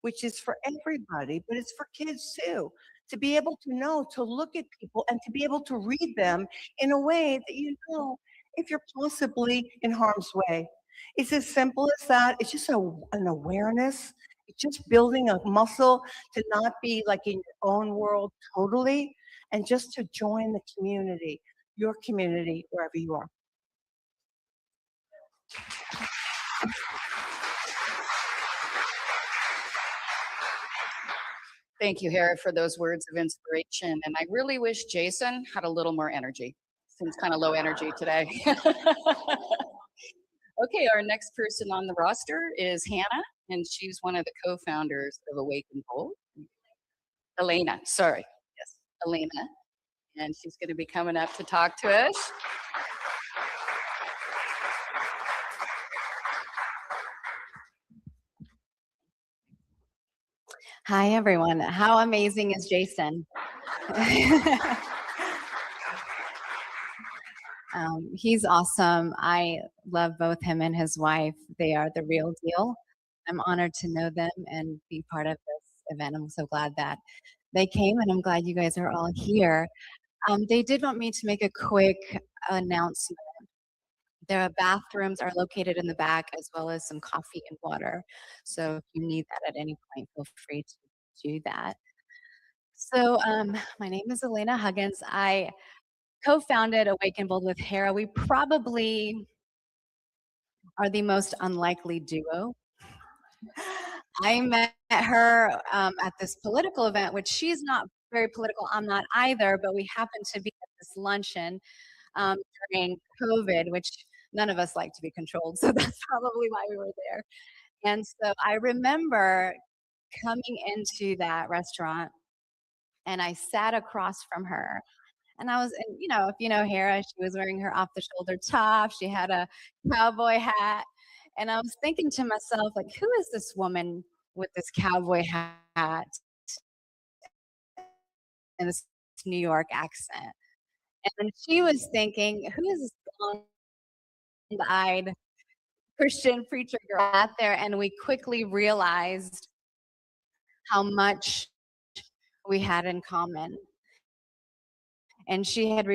which is for everybody, but it's for kids too. To be able to know, to look at people and to be able to read them in a way that you know if you're possibly in harm's way. It's as simple as that. It's just an awareness. It's just building a muscle to not be like in your own world totally, and just to join the community, your community, wherever you are. Thank you, Hera, for those words of inspiration. And I really wish Jason had a little more energy. Seems kind of low energy today. Okay, our next person on the roster is Hannah, and she's one of the co-founders of Awaken Bold. Elena, sorry. Yes, Elena. And she's going to be coming up to talk to us. Hi, everyone. How amazing is Jason? He's awesome. I love both him and his wife. They are the real deal. I'm honored to know them and be part of this event. I'm so glad that they came, and I'm glad you guys are all here. They did want me to make a quick announcement. Their bathrooms are located in the back, as well as some coffee and water. So if you need that at any point, feel free to do that. So my name is Elena Huggins. I co-founded Awaken Bold with Hera. We probably are the most unlikely duo. I met her at this political event, which she's not very political. I'm not either, but we happened to be at this luncheon um, during COVID, which none of us like to be controlled. So that's probably why we were there. And so I remember coming into that restaurant and I sat across from her. And I was, and if you know Hera, she was wearing her off the shoulder top. She had a cowboy hat. And I was thinking to myself, like, who is this woman with this cowboy hat and this New York accent? And then she was thinking, who is this blonde-eyed Christian preacher girl out there? And we quickly realized how much we had in common. And she had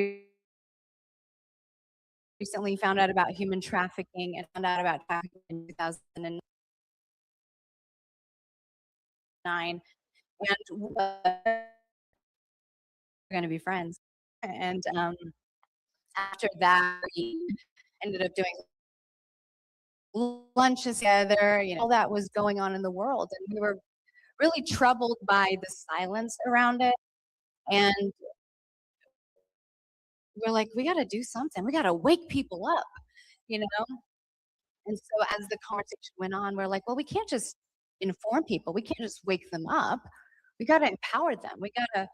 recently found out about human trafficking and found out about trafficking in 2009. And we're going to be friends. And after that, we ended up doing lunches together, all that was going on in the world. And we were really troubled by the silence around it. And we're like, we got to do something. We got to wake people up, you know? And so as the conversation went on, we're like, well, we can't just inform people. We can't just wake them up. We got to empower them. We got to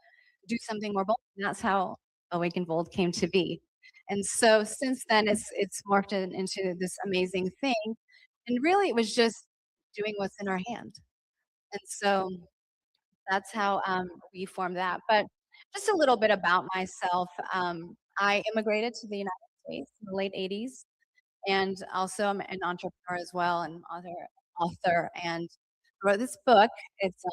do something more bold. And that's how Awaken Bold came to be. And so since then, it's morphed into this amazing thing. And really, it was just doing what's in our hand. And so that's how we formed that. But just a little bit about myself. I immigrated to the United States in the late 80s, and also I'm an entrepreneur as well, and author, and wrote this book. It's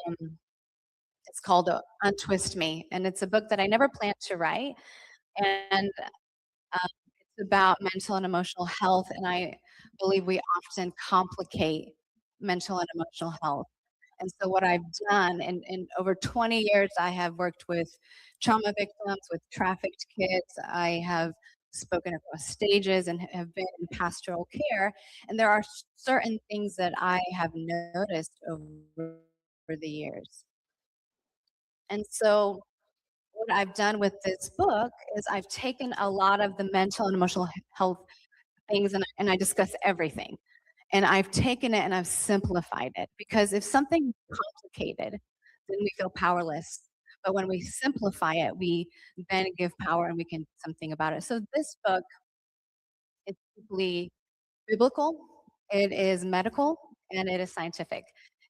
called Untwist Me, and it's a book that I never planned to write, and it's about mental and emotional health, and I believe we often complicate mental and emotional health. And so what I've done in over 20 years, I have worked with trauma victims, with trafficked kids. I have spoken across stages and have been in pastoral care. And there are certain things that I have noticed over the years. And so what I've done with this book is I've taken a lot of the mental and emotional health things and I discuss everything. And I've taken it and I've simplified it because if something is complicated, then we feel powerless. But when we simplify it, we then give power and we can do something about it. So this book is simply biblical, it is medical, and it is scientific.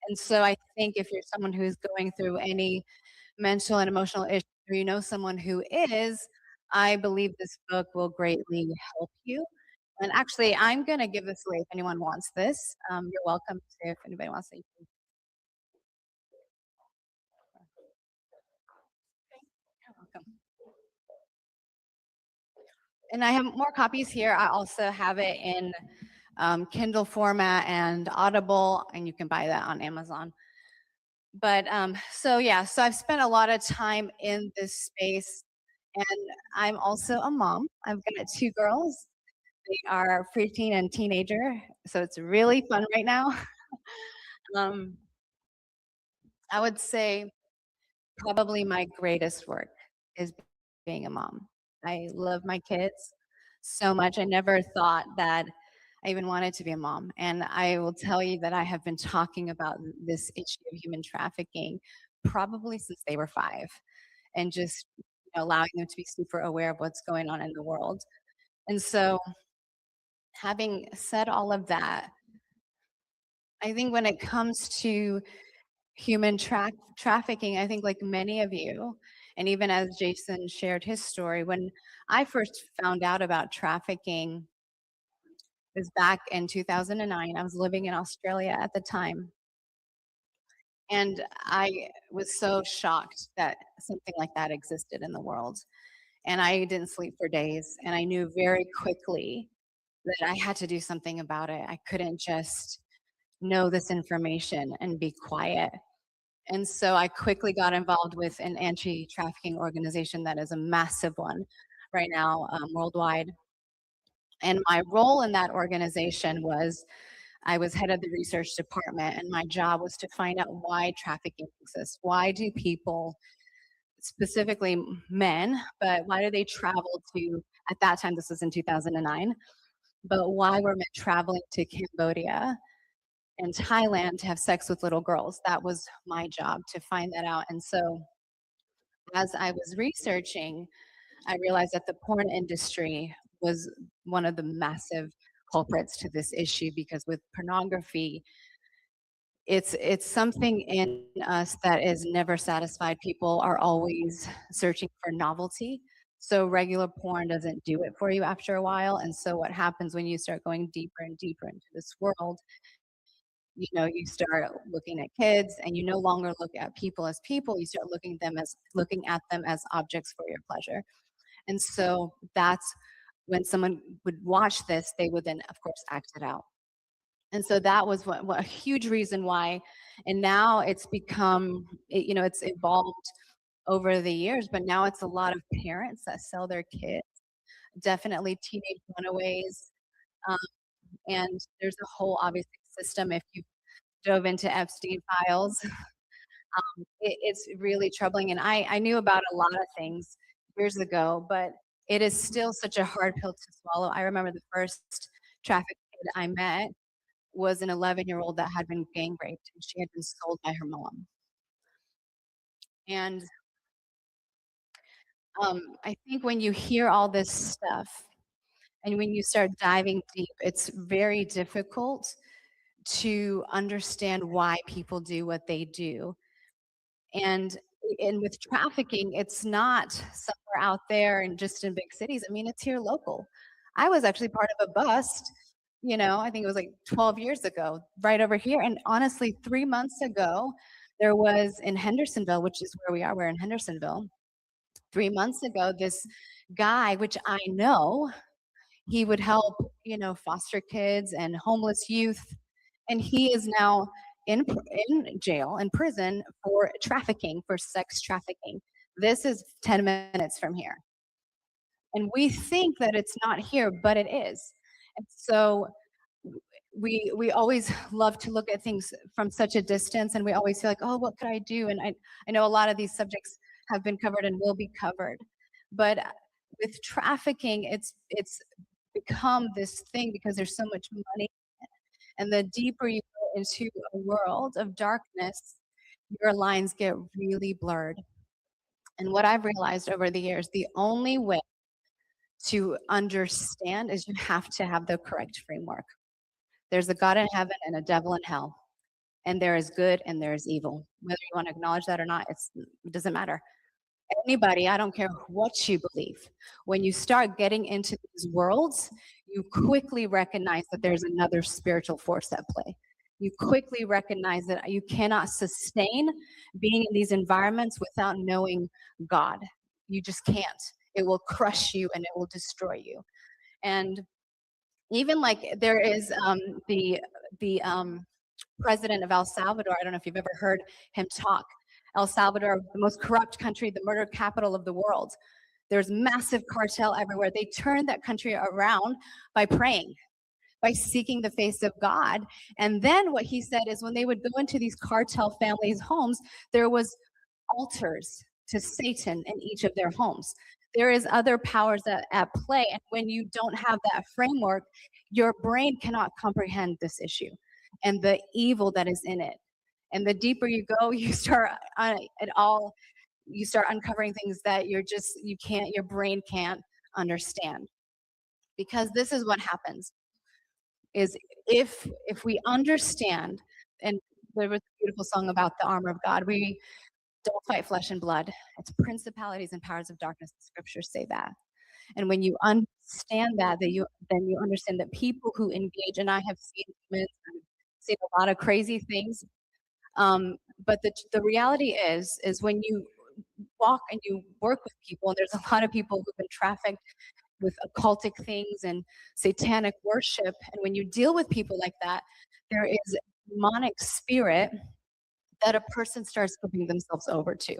And so I think if you're someone who's going through any mental and emotional issues, or you know someone who is, I believe this book will greatly help you. And actually, I'm going to give this away if anyone wants this. You're welcome to, if anybody wants to. and I have more copies here. I also have it in Kindle format and Audible, and you can buy that on Amazon. But so yeah, so I've spent a lot of time in this space, and I'm also a mom. I've got two girls. They are preteen and teenager, so it's really fun right now. um, I would say probably my greatest work is being a mom. I love my kids so much. I never thought that I even wanted to be a mom. And I will tell you that I have been talking about this issue of human trafficking probably since they were 5, and just allowing them to be super aware of what's going on in the world. And so, having said all of that, I think when it comes to human trafficking, I think like many of you, and even as Jason shared his story, when I first found out about trafficking was back in 2009. I was living in Australia at the time. And I was so shocked that something like that existed in the world. And I didn't sleep for days. And I knew very quickly that I had to do something about it. I couldn't just know this information and be quiet. And so I quickly got involved with an anti trafficking organization that is a massive one right now worldwide. And my role in that organization was I was head of the research department, and my job was to find out why trafficking exists. Why do people, specifically men, but why do they travel to, at that time, this was in 2009, but why were men traveling to Cambodia and Thailand to have sex with little girls? That was my job to find that out. And so as I was researching, I realized that the porn industry was one of the massive culprits to this issue, because with pornography, it's something in us that is never satisfied. People are always searching for novelty. So regular porn doesn't do it for you after a while. And so what happens when you start going deeper and deeper into this world, you start looking at kids, and you no longer look at people as people. You start looking at them as objects for your pleasure. And so that's when someone would watch this, they would then, of course, act it out. And so that was what a huge reason why. And now it's become, it's evolved over the years, but now it's a lot of parents that sell their kids, definitely teenage runaways. Um, and there's a whole, obviously, system. If you dove into Epstein files, it's really troubling. And I knew about a lot of things years ago, but it is still such a hard pill to swallow. I remember the first trafficked kid I met was an 11-year-old that had been gang raped, and she had been sold by her mom. And I think when you hear all this stuff and when you start diving deep, it's very difficult to understand why people do what they do. And with trafficking, it's not somewhere out there and just in big cities. I mean, it's here local. I was actually part of a bust, I think it was like 12 years ago, right over here. And honestly, 3 months ago, there was in Hendersonville, which is where we are. We're in Hendersonville. 3 months ago, this guy, which I know, he would help, foster kids and homeless youth. And he is now in jail, in prison for trafficking, for sex trafficking. This is 10 minutes from here. And we think that it's not here, but it is. And so we always love to look at things from such a distance, and we always feel like, oh, what could I do? And I know a lot of these subjects have been covered and will be covered. But with trafficking, it's become this thing because there's so much money. And the deeper you go into a world of darkness, your lines get really blurred. And what I've realized over the years, the only way to understand is you have to have the correct framework. There's a God in heaven and a devil in hell. And there is good and there is evil. Whether you want to acknowledge that or not, it doesn't matter. Anybody, I don't care what you believe, when you start getting into these worlds, you quickly recognize that there's another spiritual force at play. You quickly recognize that you cannot sustain being in these environments without knowing God. You just can't. It will crush you and it will destroy you. And even like there is the president of El Salvador. I don't know if you've ever heard him talk. El Salvador, the most corrupt country, the murder capital of the world. There's massive cartel everywhere. They turned that country around by praying, by seeking the face of God. And then what he said is when they would go into these cartel families' homes, there was altars to Satan in each of their homes. There is other powers at play. And when you don't have that framework, your brain cannot comprehend this issue and the evil that is in it. And the deeper you go, you start you start uncovering things that your brain can't understand. Because this is what happens is if we understand, and there was a beautiful song about the armor of God, we don't fight flesh and blood. It's principalities and powers of darkness. The scriptures say that. And when you understand that, then you understand that people who engage, and I have seen demons, I've seen a lot of crazy things. But the reality is when you walk and you work with people, and there's a lot of people who've been trafficked with occultic things and satanic worship. And when you deal with people like that, there is a demonic spirit that a person starts giving themselves over to.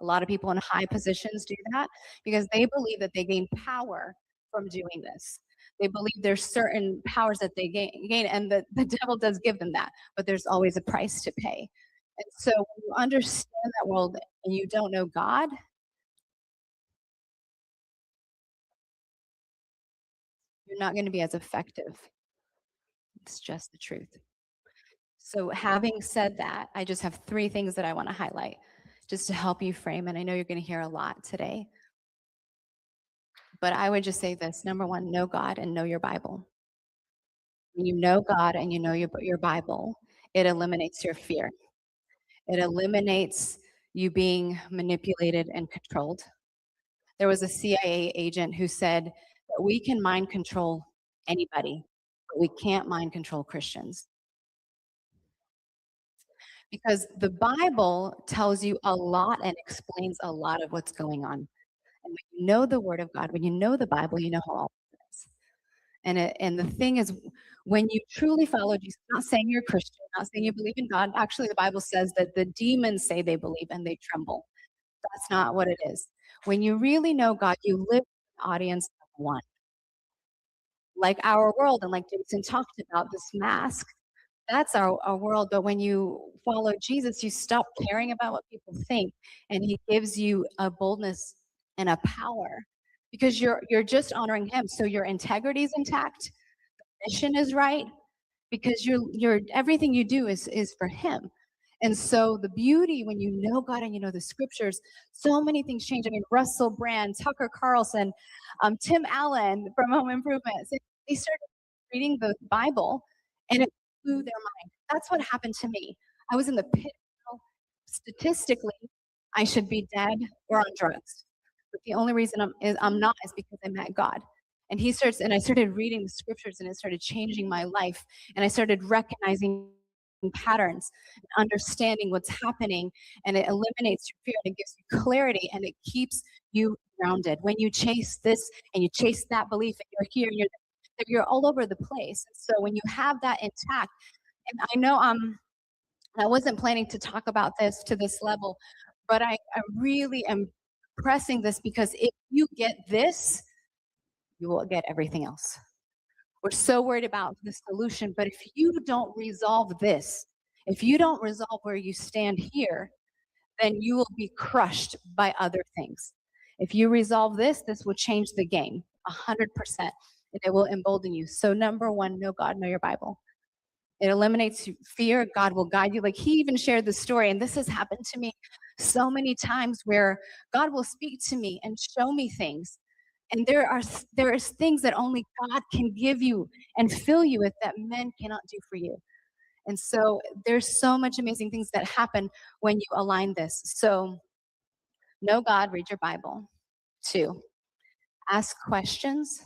A lot of people in high positions do that because they believe that they gain power from doing this. They believe there's certain powers that they gain, and the devil does give them that, but there's always a price to pay. And so when you understand that world and you don't know God, you're not going to be as effective. It's just the truth. So having said that, I just have 3 things that I want to highlight just to help you frame, and I know you're going to hear a lot today. But I would just say this. Number 1, know God and know your Bible. When you know God and you know your Bible, it eliminates your fear. It eliminates you being manipulated and controlled. There was a CIA agent who said that we can mind control anybody, but we can't mind control Christians. Because the Bible tells you a lot and explains a lot of what's going on. And when you know the Word of God, when you know the Bible, you know how all it is. And the thing is, when you truly follow Jesus, not saying you're a Christian, not saying you believe in God, actually the Bible says that the demons say they believe and they tremble. That's not what it is. When you really know God, you live in an audience of one. Like our world, and like Jason talked about, this mask, that's our world. But when you follow Jesus, you stop caring about what people think, and he gives you a boldness and a power because you're just honoring him. So your integrity is intact, mission is right, because you're everything you do is for him. And so the beauty when you know God and you know the scriptures, so many things change. I mean, Russell Brand, Tucker Carlson, Tim Allen from Home Improvement, they started reading the Bible and it blew their mind. That's what happened to me. I was in the pit. Statistically, I should be dead or on drugs. But the only reason I'm not is because I met God. And I started reading the scriptures and it started changing my life. And I started recognizing patterns, understanding what's happening, and it eliminates your fear and it gives you clarity and it keeps you grounded. When you chase this and you chase that belief and you're here and you're all over the place. So when you have that intact, and I know I wasn't planning to talk about this to this level, but I really am pressing this because if you get this, you will get everything else. We're so worried about the solution, but if you don't resolve this, if you don't resolve where you stand here, then you will be crushed by other things. If you resolve this, this will change the game 100%, and it will embolden you. So number 1, know God, know your Bible. It eliminates fear. God will guide you. Like he even shared the story, and this has happened to me so many times where God will speak to me and show me things. And there is things that only God can give you and fill you with that men cannot do for you. And so there's so much amazing things that happen when you align this. So know God, read your Bible. 2, ask questions,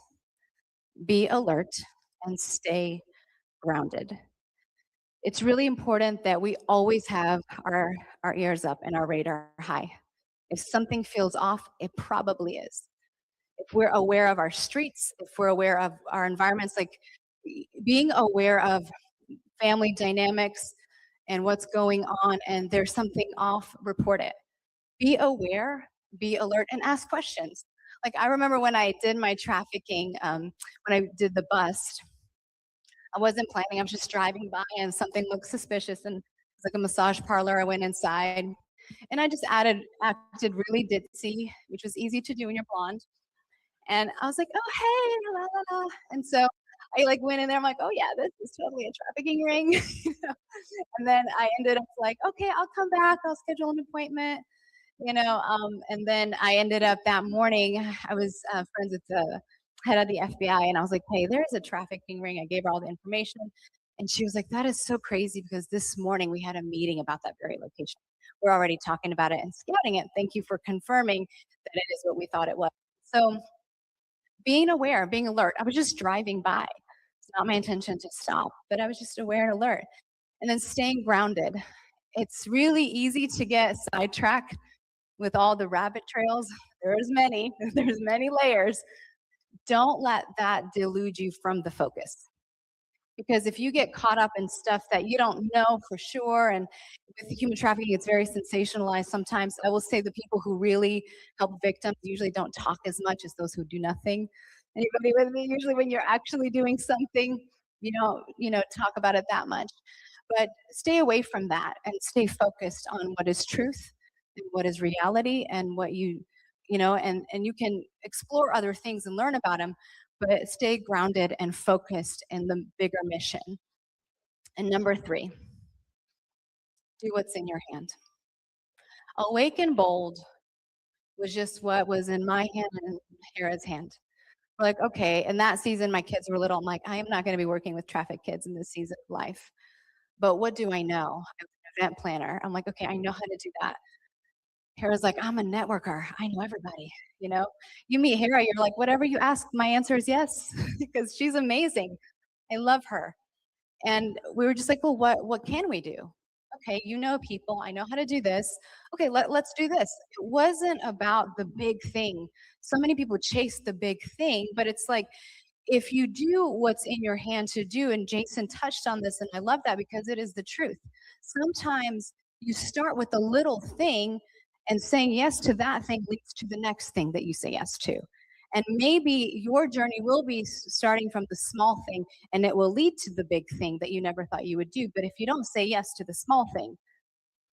be alert, and stay grounded. It's really important that we always have our ears up and our radar high. If something feels off, it probably is. if we're aware of our streets, if we're aware of our environments, like being aware of family dynamics and what's going on, and there's something off, report it. Be aware, be alert, and ask questions. Like I remember when I did my trafficking, when I did the bust, I wasn't planning. I was just driving by and something looked suspicious, and it's like a massage parlor. I went inside and I just acted really ditzy, which was easy to do when you're blonde. And I was like, oh hey, la la la. And so I like went in there. I'm like, oh yeah, this is totally a trafficking ring. You know? And then I ended up like, okay, I'll come back. I'll schedule an appointment. And then I ended up that morning. I was friends with the head of the FBI, and I was like, hey, there's a trafficking ring. I gave her all the information, and she was like, that is so crazy because this morning we had a meeting about that very location. We're already talking about it and scouting it. Thank you for confirming that it is what we thought it was. So being aware, being alert. I was just driving by. It's not my intention to stop, but I was just aware and alert. And then staying grounded. It's really easy to get sidetracked with all the rabbit trails. There's many, there's many layers. Don't let that delude you from the focus. Because if you get caught up in stuff that you don't know for sure, and with human trafficking, it's very sensationalized sometimes. I will say the people who really help victims usually don't talk as much as those who do nothing. Anybody with me? Usually when you're actually doing something, you don't talk about it that much. But stay away from that and stay focused on what is truth and what is reality and what and you can explore other things and learn about them, but stay grounded and focused in the bigger mission. And number 3, do what's in your hand. Awake and bold was just what was in my hand and Hera's hand. We're like, okay. And that season, my kids were little. I'm like, I am not going to be working with trafficked kids in this season of life. But what do I know? I'm an event planner. I'm like, okay, I know how to do that. Hera's like, I'm a networker. I know everybody. You meet Hera, you're like, whatever you ask, my answer is yes, because she's amazing. I love her. And we were just like, well, what can we do? Okay, you know people. I know how to do this. Okay, let's do this. It wasn't about the big thing. So many people chase the big thing, but it's like if you do what's in your hand to do, and Jason touched on this, and I love that because it is the truth. Sometimes you start with a little thing, and saying yes to that thing leads to the next thing that you say yes to. And maybe your journey will be starting from the small thing, and it will lead to the big thing that you never thought you would do. But if you don't say yes to the small thing,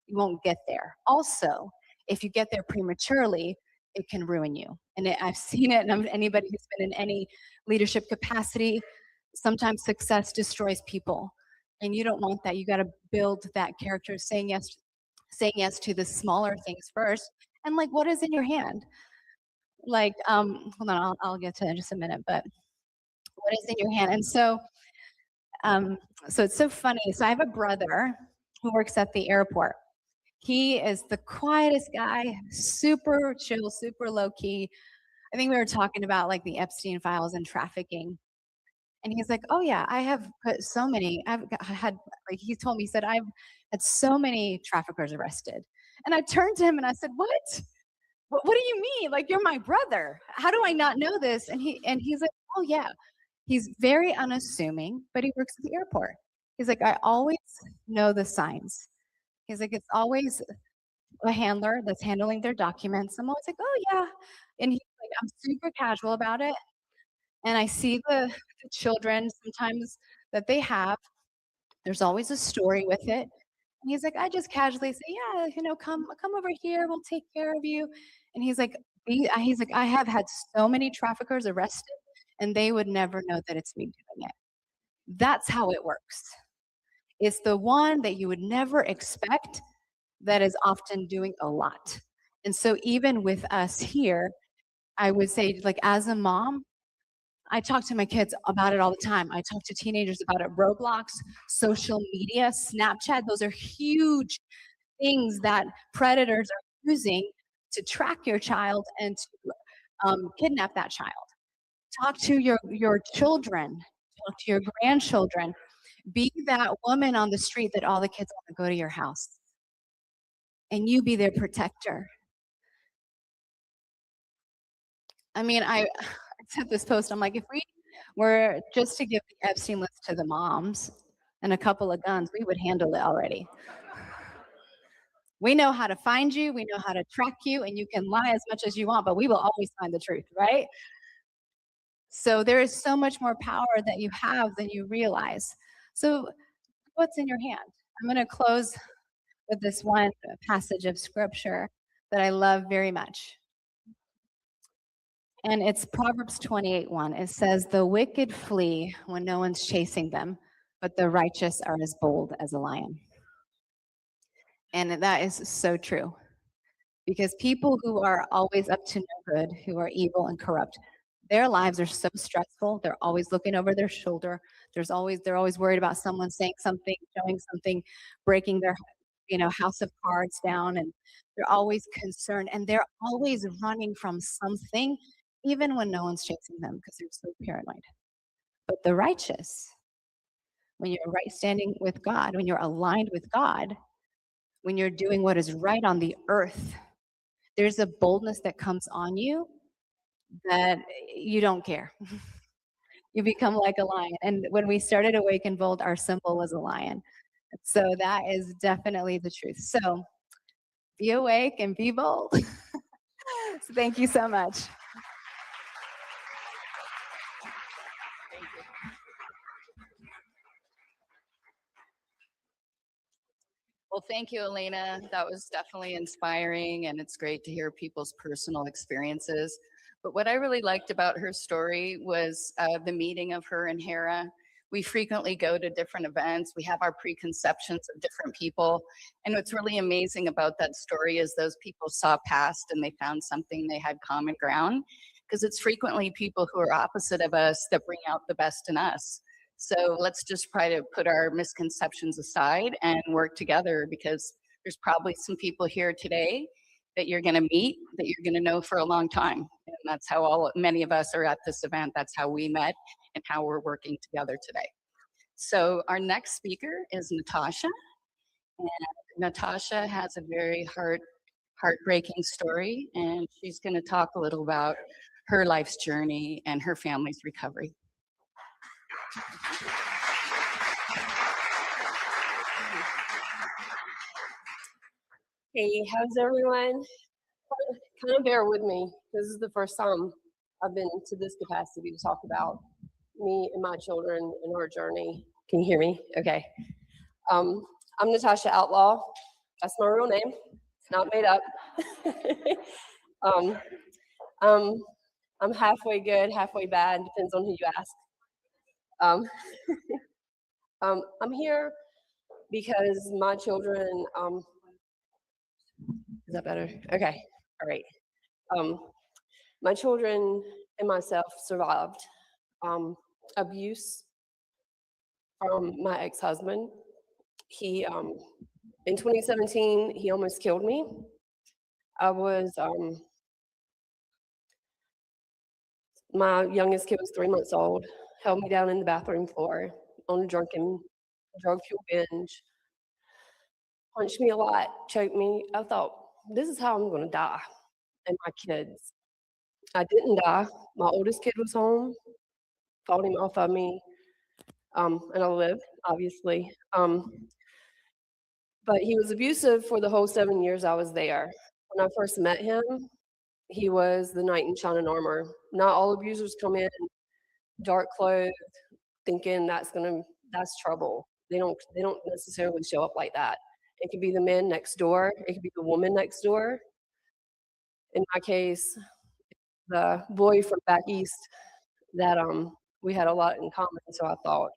you won't get there. Also, if you get there prematurely, it can ruin you. And I've seen it, and anybody who's been in any leadership capacity, sometimes success destroys people. And you don't want that. You got to build that character, saying yes to the smaller things first. And like, what is in your hand? Like, hold on, I'll get to it in just a minute, but what is in your hand? And so it's so funny. So I have a brother who works at the airport. He is the quietest guy, super chill, super low key. I think we were talking about like the Epstein files and trafficking. And he's like, oh yeah, I have put so many, had, like he told me, he said, I've had so many traffickers arrested. And I turned to him and I said, what do you mean? Like, you're my brother. How do I not know this? And he's like, oh yeah. He's very unassuming, but he works at the airport. He's like, I always know the signs. He's like, it's always a handler that's handling their documents. I'm always like, oh yeah. And he's like, I'm super casual about it. And I see the children sometimes that they have. There's always a story with it. And he's like, I just casually say, yeah, come over here. We'll take care of you. And he's like, I have had so many traffickers arrested, and they would never know that it's me doing it. That's how it works. It's the one that you would never expect that is often doing a lot. And so even with us here, I would say, like, as a mom, I talk to my kids about it all the time. I talk to teenagers about it. Roblox, social media, Snapchat, those are huge things that predators are using to track your child and to kidnap that child. Talk to your children, talk to your grandchildren. Be that woman on the street that all the kids want to go to your house, and you be their protector. I mean, I said this post, I'm like, if we were just to give the Epstein list to the moms and a couple of guns, we would handle it already. We know how to find you, we know how to track you, and you can lie as much as you want, but we will always find the truth, right? So there is so much more power that you have than you realize. So what's in your hand? I'm going to close with this one passage of scripture that I love very much. And it's Proverbs 28:1. It says, "The wicked flee when no one's chasing them, but the righteous are as bold as a lion." And that is so true, because people who are always up to no good, who are evil and corrupt, their lives are so stressful. They're always looking over their shoulder. They're always worried about someone saying something, showing something, breaking their house of cards down, and they're always concerned, and they're always running from something, even when no one's chasing them, because they're so paranoid. But the righteous, when you're right standing with God, when you're aligned with God, when you're doing what is right on the earth, there's a boldness that comes on you that you don't care. You become like a lion. And when we started Awake and Bold, our symbol was a lion. So that is definitely the truth. So be awake and be bold. So thank you so much. Well, thank you, Elena. That was definitely inspiring, and it's great to hear people's personal experiences. But what I really liked about her story was the meeting of her and Hera. We frequently go to different events. We have our preconceptions of different people. And what's really amazing about that story is those people saw past and they found something, they had common ground. Because it's frequently people who are opposite of us that bring out the best in us. So let's just try to put our misconceptions aside and work together, because there's probably some people here today that you're going to meet, that you're going to know for a long time. And that's how many of us are at this event. That's how we met and how we're working together today. So our next speaker is Natasha. And Natasha has a very heartbreaking story, and she's going to talk a little about her life's journey and her family's recovery. Hey, how's everyone? Kind of bear with me. This is the first time I've been to this capacity to talk about me and my children and our journey. Can you hear me? Okay. I'm Natasha Outlaw. That's my real name. It's not made up. um, I'm halfway good, halfway bad. Depends on who you ask. Um, I'm here because my children. Is that better? Okay. All right. My children and myself survived abuse from my ex-husband. He, in 2017, he almost killed me. I was, my youngest kid was 3 months old, held me down in the bathroom floor on a drunken drug fuel binge, punched me a lot, choked me. I thought, this is how I'm going to die, and my kids. I didn't die. My oldest kid was home, fought him off of me, and I lived, obviously. But he was abusive for the whole 7 years I was there. When I first met him, he was the knight in shining armor. Not all abusers come in dark clothes, thinking that's trouble. They don't necessarily show up like that. It could be the man next door. It could be the woman next door. In my case, the boy from back east that we had a lot in common. So I thought,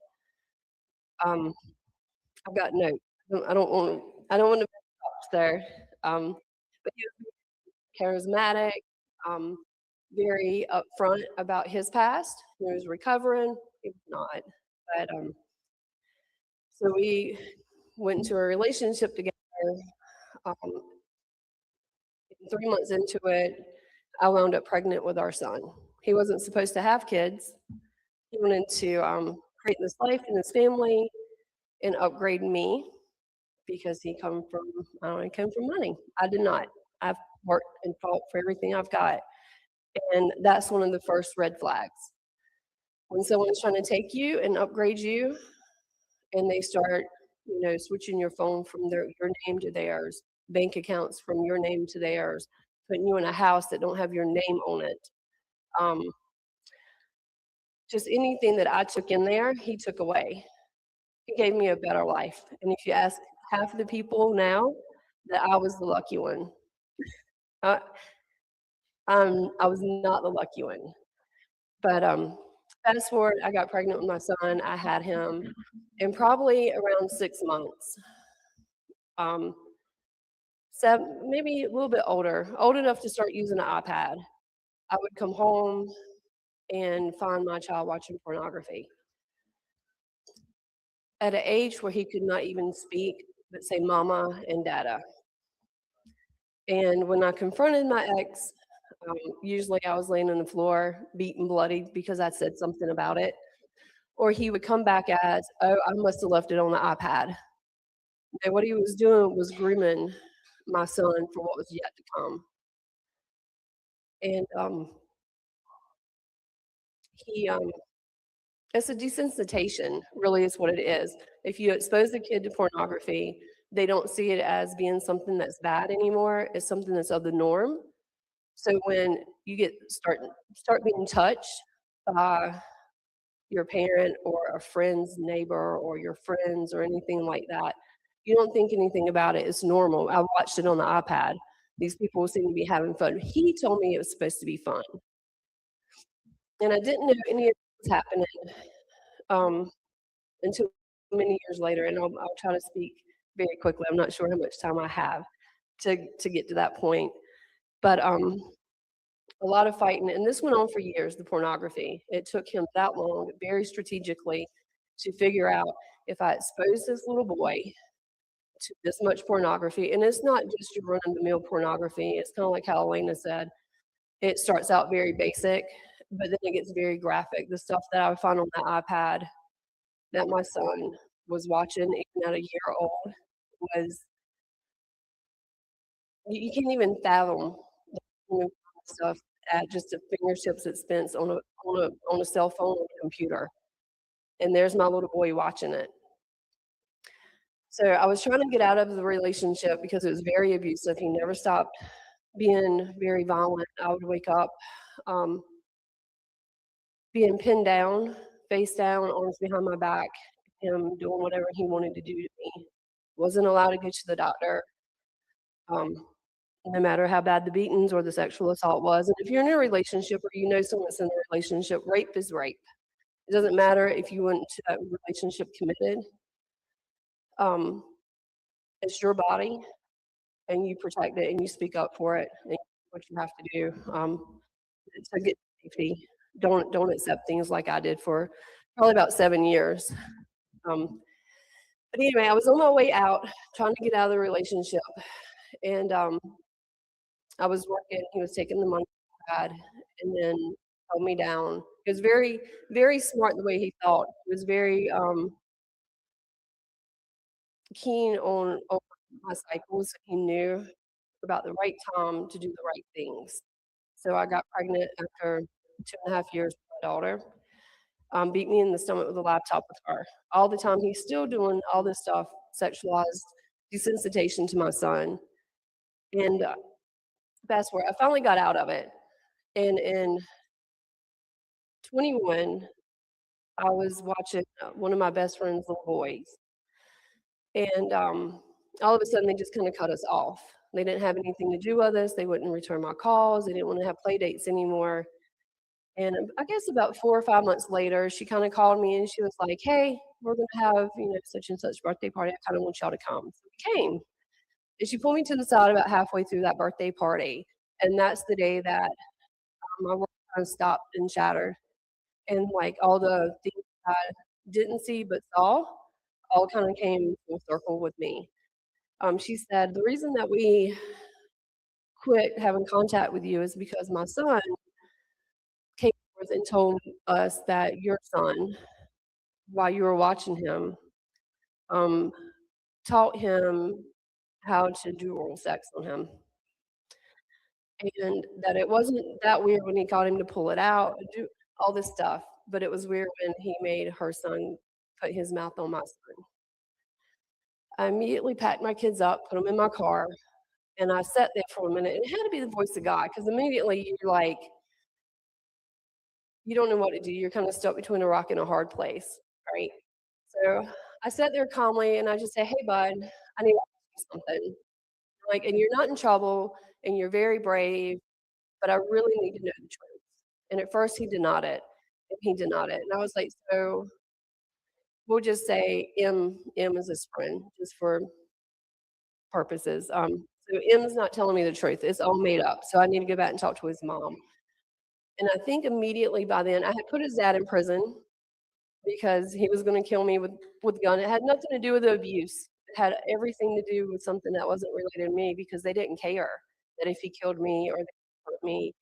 I've got notes. I don't want to stop there. But he was charismatic, very upfront about his past. He was recovering. He was not. But so we went into a relationship together. 3 months into it, I wound up pregnant with our son. He wasn't supposed to have kids. He wanted to create this life and this family and upgrade me because he came from money. I did not. I've worked and fought for everything I've got. And that's one of the first red flags. When someone's trying to take you and upgrade you, and they start, switching your phone from your name to theirs, bank accounts from your name to theirs, putting you in a house that don't have your name on it. Um, just anything that I took in there, he took away. He gave me a better life. And if you ask half of the people now, that I was the lucky one. Uh, I was not the lucky one. But fast forward, I got pregnant with my son. I had him in probably around 6 months. Um, maybe a little bit older, old enough to start using an iPad. I would come home and find my child watching pornography at an age where he could not even speak but say mama and dada. And when I confronted my ex, usually I was laying on the floor, beaten bloody because I said something about it. Or he would come back as, oh, I must have left it on the iPad. And what he was doing was grooming my son for what was yet to come. And it's a desensitization, really is what it is. If you expose a kid to pornography, they don't see it as being something that's bad anymore. It's something that's of the norm. So when you start being touched by your parent or a friend's neighbor or your friends or anything like that, you don't think anything about it. It's normal. I watched it on the iPad. These people seem to be having fun. He told me it was supposed to be fun. And I didn't know any of this was happening until many years later. And I'll try to speak very quickly. I'm not sure how much time I have to get to that point. But a lot of fighting. And this went on for years, the pornography. It took him that long, very strategically, to figure out if I expose this little boy to this much pornography. And it's not just your run-of-the-mill pornography. It's kind of like how Elena said. It starts out very basic, but then it gets very graphic. The stuff that I would find on that iPad that my son was watching, even at a year old, was you can't even fathom the stuff at just a fingertips expense on a cell phone or computer. And there's my little boy watching it. So I was trying to get out of the relationship because it was very abusive. He never stopped being very violent. I would wake up being pinned down, face down, arms behind my back, him doing whatever he wanted to do to me. Wasn't allowed to go to the doctor, no matter how bad the beatings or the sexual assault was. And if you're in a relationship or you know someone that's in a relationship, rape is rape. It doesn't matter if you went to that relationship committed. It's your body, and you protect it, and you speak up for it, and what you have to do to get safety. Don't accept things like I did for probably about 7 years. But anyway, I was on my way out, trying to get out of the relationship, and I was working. He was taking the money I had, and then held me down. He was very, very smart the way he thought. He was very keen on my cycles. He knew about the right time to do the right things. So I got pregnant after 2.5 years with my daughter. Beat me in the stomach with a laptop with her. All the time, he's still doing all this stuff, sexualized desensitization to my son. And fast forward, I finally got out of it. And in 21, I was watching one of my best friend's little boys. And all of a sudden, they just kind of cut us off. They didn't have anything to do with us. They wouldn't return my calls. They didn't want to have play dates anymore. And I guess about 4 or 5 months later, she kind of called me and she was like, hey, we're going to have, such and such birthday party. I kind of want y'all to come. So we came. And she pulled me to the side about halfway through that birthday party. And that's the day that my world kind of stopped and shattered. And like all the things I didn't see but saw all kind of came full circle with me. She said, the reason that we quit having contact with you is because my son came forth and told us that your son, while you were watching him, taught him how to do oral sex on him. and that it wasn't that weird when he got him to pull it out, do all this stuff, but it was weird when he made her son put his mouth on my son. I immediately packed my kids up, put them in my car, and I sat there for a minute. It had to be the voice of God, because immediately you're like, you don't know what to do. You're kind of stuck between a rock and a hard place, right? So I sat there calmly and I just say, hey, bud, I need to ask you something. Like, and you're not in trouble and you're very brave, but I really need to know the truth. And at first he denied it, and he denied it. And I was like, so we'll just say M is his friend, just for purposes. So M's not telling me the truth. It's all made up. So I need to go back and talk to his mom. And I think immediately by then I had put his dad in prison because he was going to kill me with a gun. It had nothing to do with the abuse. It had everything to do with something that wasn't related to me, because they didn't care that if he killed me or they hurt me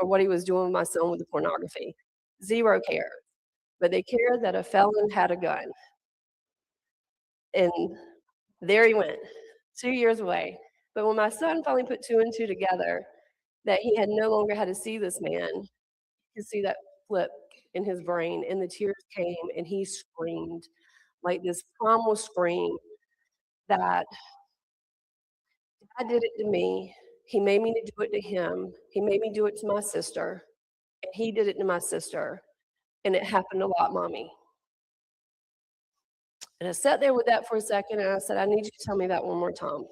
or what he was doing with my son with the pornography. Zero care. But they cared that a felon had a gun. And there he went, 2 years away. But when my son finally put two and two together, that he had no longer had to see this man, you could see that flip in his brain, and the tears came, and he screamed like this primal scream that God did it to me. He made me do it to him. He made me do it to my sister, and he did it to my sister, and it happened a lot, Mommy. And I sat there with that for a second, and I said, I need you to tell me that one more time.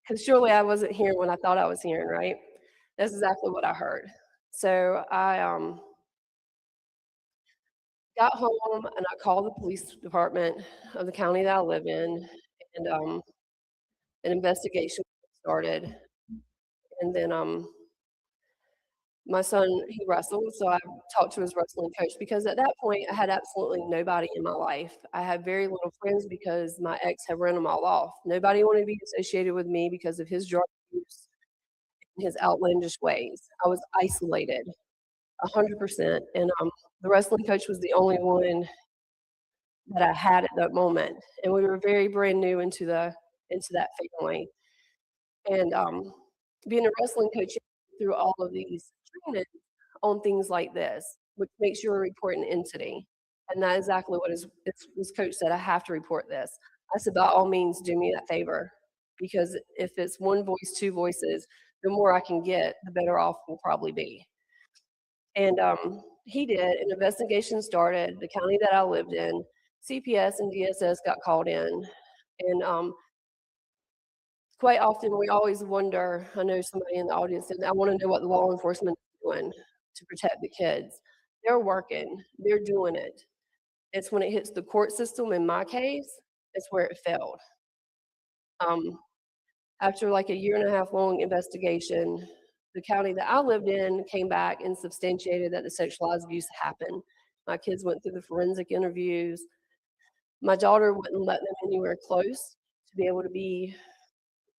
Because surely I wasn't hearing what I thought I was hearing, right? That's exactly what I heard. So I got home and I called the police department of the county that I live in, and an investigation started. And then my son, he wrestled, so I talked to his wrestling coach, because at that point I had absolutely nobody in my life. I had very little friends because my ex had run them all off. Nobody wanted to be associated with me because of his drug use and his outlandish ways. I was isolated 100%. And the wrestling coach was the only one that I had at that moment. And we were very brand new into that family. And being a wrestling coach through all of these trainings on things like this, which makes you a reporting entity. And that's exactly what his coach said. I have to report this. I said, by all means, do me that favor, because if it's one voice, two voices, the more I can get, the better off we'll probably be. And he did. An investigation started. The county that I lived in, CPS and DSS got called in. And quite often we always wonder, I know somebody in the audience said, I want to know what the law enforcement is doing to protect the kids. They're working. They're doing it. It's when it hits the court system, in my case, it's where it failed. After like a 1.5 year long investigation, the county that I lived in came back and substantiated that the sexualized abuse happened. My kids went through the forensic interviews. My daughter wouldn't let them anywhere close to be able to be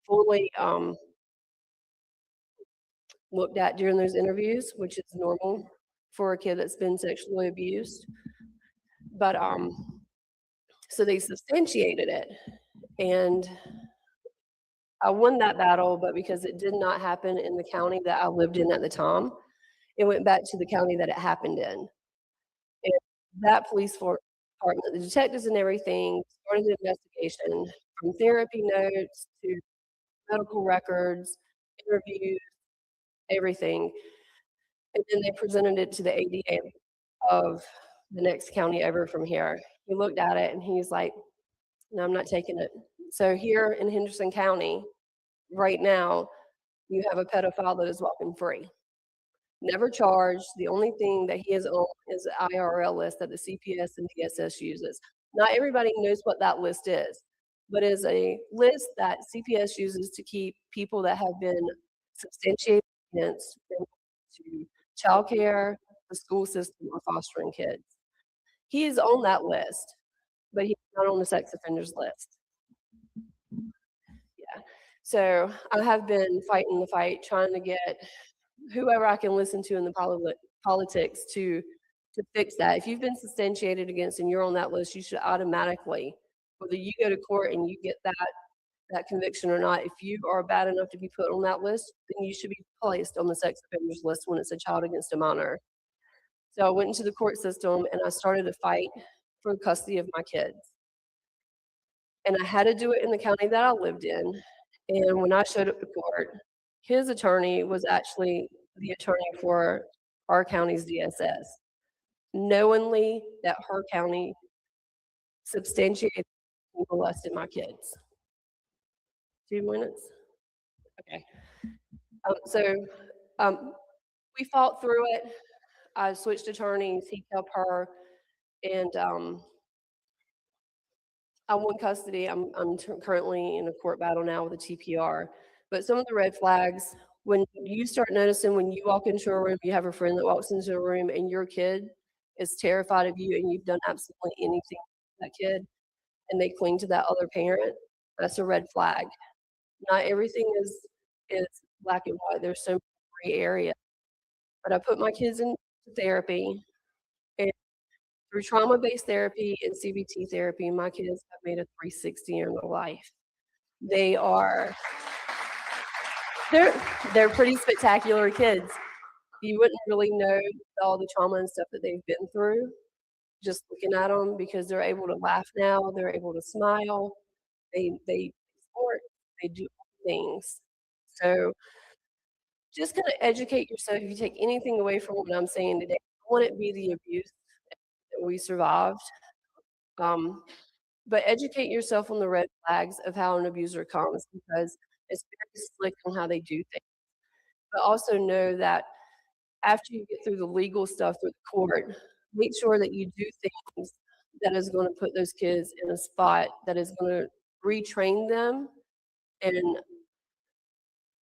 fully looked at during those interviews, which is normal for a kid that's been sexually abused. But so they substantiated it, and I won that battle, but because it did not happen in the county that I lived in at the time, it went back to the county that it happened in. And that police department, the detectives and everything, started the investigation from therapy notes to medical records, interviews, everything. And then they presented it to the ADA of the next county over from here. He looked at it and he's like, no, I'm not taking it. So here in Henderson County, right now, you have a pedophile that is walking free. Never charged. The only thing that he is on is the IRL list that the CPS and DSS uses. Not everybody knows what that list is, but it is a list that CPS uses to keep people that have been substantiated against to childcare, the school system, or fostering kids. He is on that list, but he's not on the sex offenders list. Yeah. So I have been fighting the fight, trying to get whoever I can listen to in the politics to fix that. If you've been substantiated against and you're on that list, you should automatically, whether you go to court and you get that that conviction or not. If you are bad enough to be put on that list, then you should be placed on the sex offenders list when it's a child against a minor. So I went into the court system and I started a fight for the custody of my kids. And I had to do it in the county that I lived in. And when I showed up to court, his attorney was actually the attorney for our county's DSS, knowingly that her county substantiated and molested my kids. 2 minutes? Okay. We fought through it. I switched attorneys. He kept her, and I won custody. I'm currently in a court battle now with a TPR. But some of the red flags, when you start noticing when you walk into a room, you have a friend that walks into a room and your kid is terrified of you and you've done absolutely anything to that kid and they cling to that other parent, that's a red flag. Not everything is black and white. There's so many gray areas. But I put my kids in therapy, and through trauma-based therapy and CBT therapy, my kids have made a 360 in their life. They're pretty spectacular kids. You wouldn't really know all the trauma and stuff that they've been through just looking at them, because they're able to laugh now, they're able to smile, they sport, they do things. So just kind of educate yourself. If you take anything away from what I'm saying today, I want it to be the abuse that we survived. But educate yourself on the red flags of how an abuser comes, because it's very slick on how they do things. But also know that after you get through the legal stuff through the court, make sure that you do things that is going to put those kids in a spot that is going to retrain them and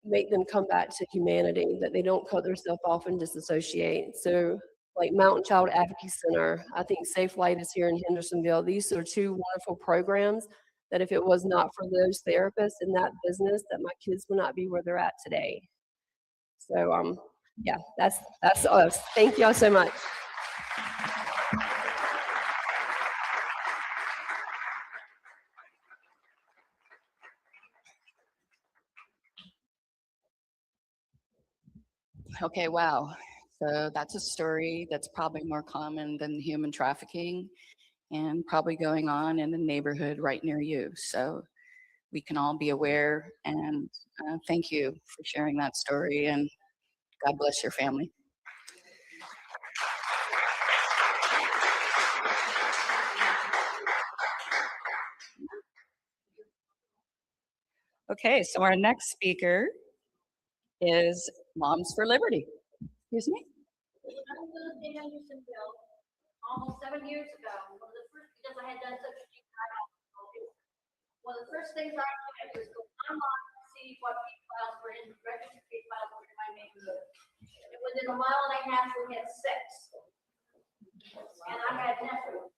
make them come back to humanity, that they don't cut themselves off and disassociate. So like Mountain Child Advocacy Center, I think Safe Light is here in Hendersonville. These are two wonderful programs that if it was not for those therapists in that business, that my kids would not be where they're at today. So yeah, that's us. Thank y'all so much. Okay, wow. So that's a story that's probably more common than human trafficking and probably going on in the neighborhood right near you. So we can all be aware, and thank you for sharing that story, and God bless your family. Okay, so our next speaker is Moms for Liberty. Excuse me? I lived in Hendersonville almost 7 years ago. Because I had done such a deep dive, one of the first things I did was go online and see what case files were in, registered case files were in my neighborhood. And within a mile and a half, we had 6. And I had nothing.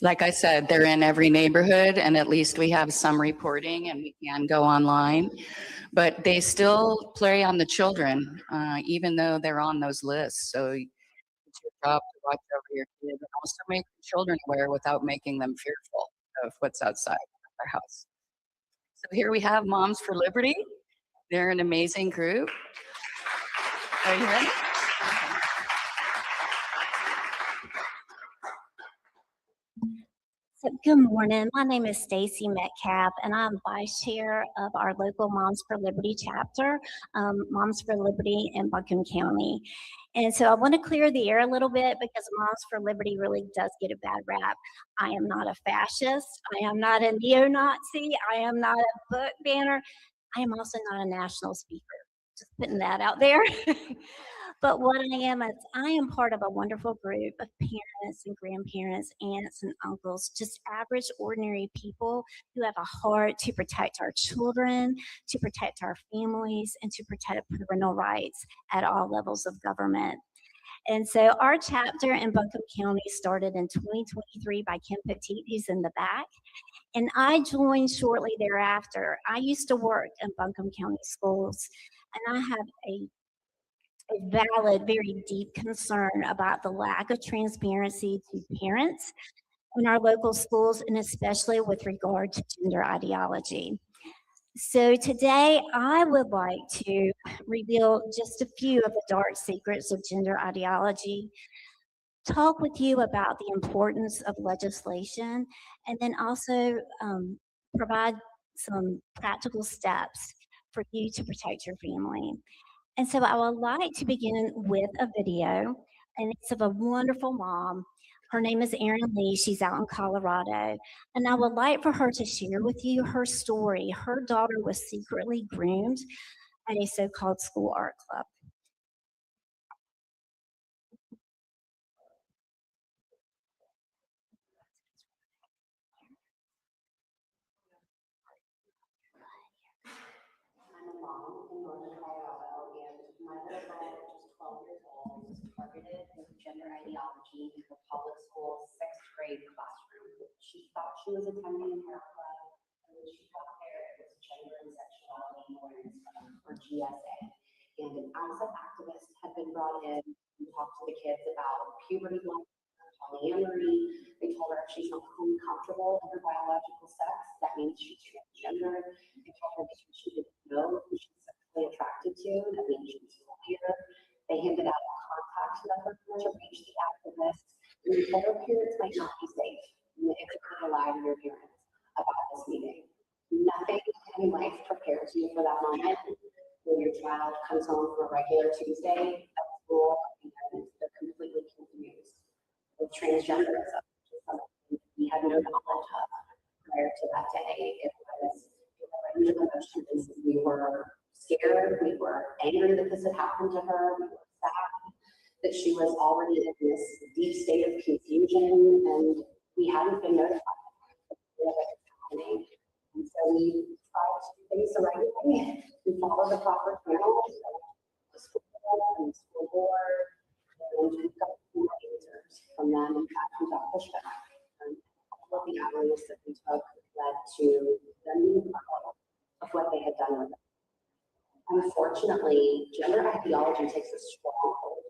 Like I said, they're in every neighborhood, and at least we have some reporting and we can go online. But they still prey on the children, even though they're on those lists. So it's your job to watch over your kids and also make the children aware without making them fearful of what's outside their house. So here we have Moms for Liberty. They're an amazing group. Are you ready? So, good morning. My name is Stacy Metcalf, and I'm vice chair of our local Moms for Liberty chapter, Moms for Liberty in Buncombe County. And so I want to clear the air a little bit because Moms for Liberty really does get a bad rap. I am not a fascist. I am not a neo-Nazi. I am not a book banner. I am also not a national speaker. Just putting that out there. But what I am part of a wonderful group of parents and grandparents, aunts and uncles, just average, ordinary people who have a heart to protect our children, to protect our families, and to protect parental rights at all levels of government. And so our chapter in Buncombe County started in 2023 by Kim Petit, who's in the back. And I joined shortly thereafter. I used to work in Buncombe County schools, and I have a valid, very deep concern about the lack of transparency to parents in our local schools, and especially with regard to gender ideology. So today I would like to reveal just a few of the dark secrets of gender ideology, talk with you about the importance of legislation, and then also provide some practical steps for you to protect your family. And so I would like to begin with a video, and it's of a wonderful mom. Her name is Erin Lee. She's out in Colorado. And I would like for her to share with you her story. Her daughter was secretly groomed at a so-called school art club. I'm a mom in Northern Colorado, and my little daughter, just 12 years old, was targeted with gender ideology in her public school sixth grade classroom. She thought she was attending an art club, and when she got there, it was Gender and Sexuality Awareness Club, or GSA. And an ASA activist had been brought in to talk to the kids about puberty blood, polyamory. They told her if she's not fully comfortable in her biological sex, that means she's transgender. They told her because she didn't know who she's sexually attracted to, that means she's queer. They handed out a contact number to reach the activists, and they told her parents might not be safe if you could rely on your parents about this meeting. Nothing in life prepares you for that moment when your child comes home from a regular Tuesday at school and they're completely confused with transgenderism, which is something we had no knowledge of prior to that day. It was a range of emotions. We were scared, we were angry that this had happened to her, we were sad that she was already in this deep state of confusion, and we hadn't been notified of what was happening. And so we tried to do things the right way. We followed the proper channels, the school and the school board, and we got some answers from them, and got pushback. And all of the avenues that we took led to them being proud of what they had done with it. Unfortunately, gender ideology takes a strong hold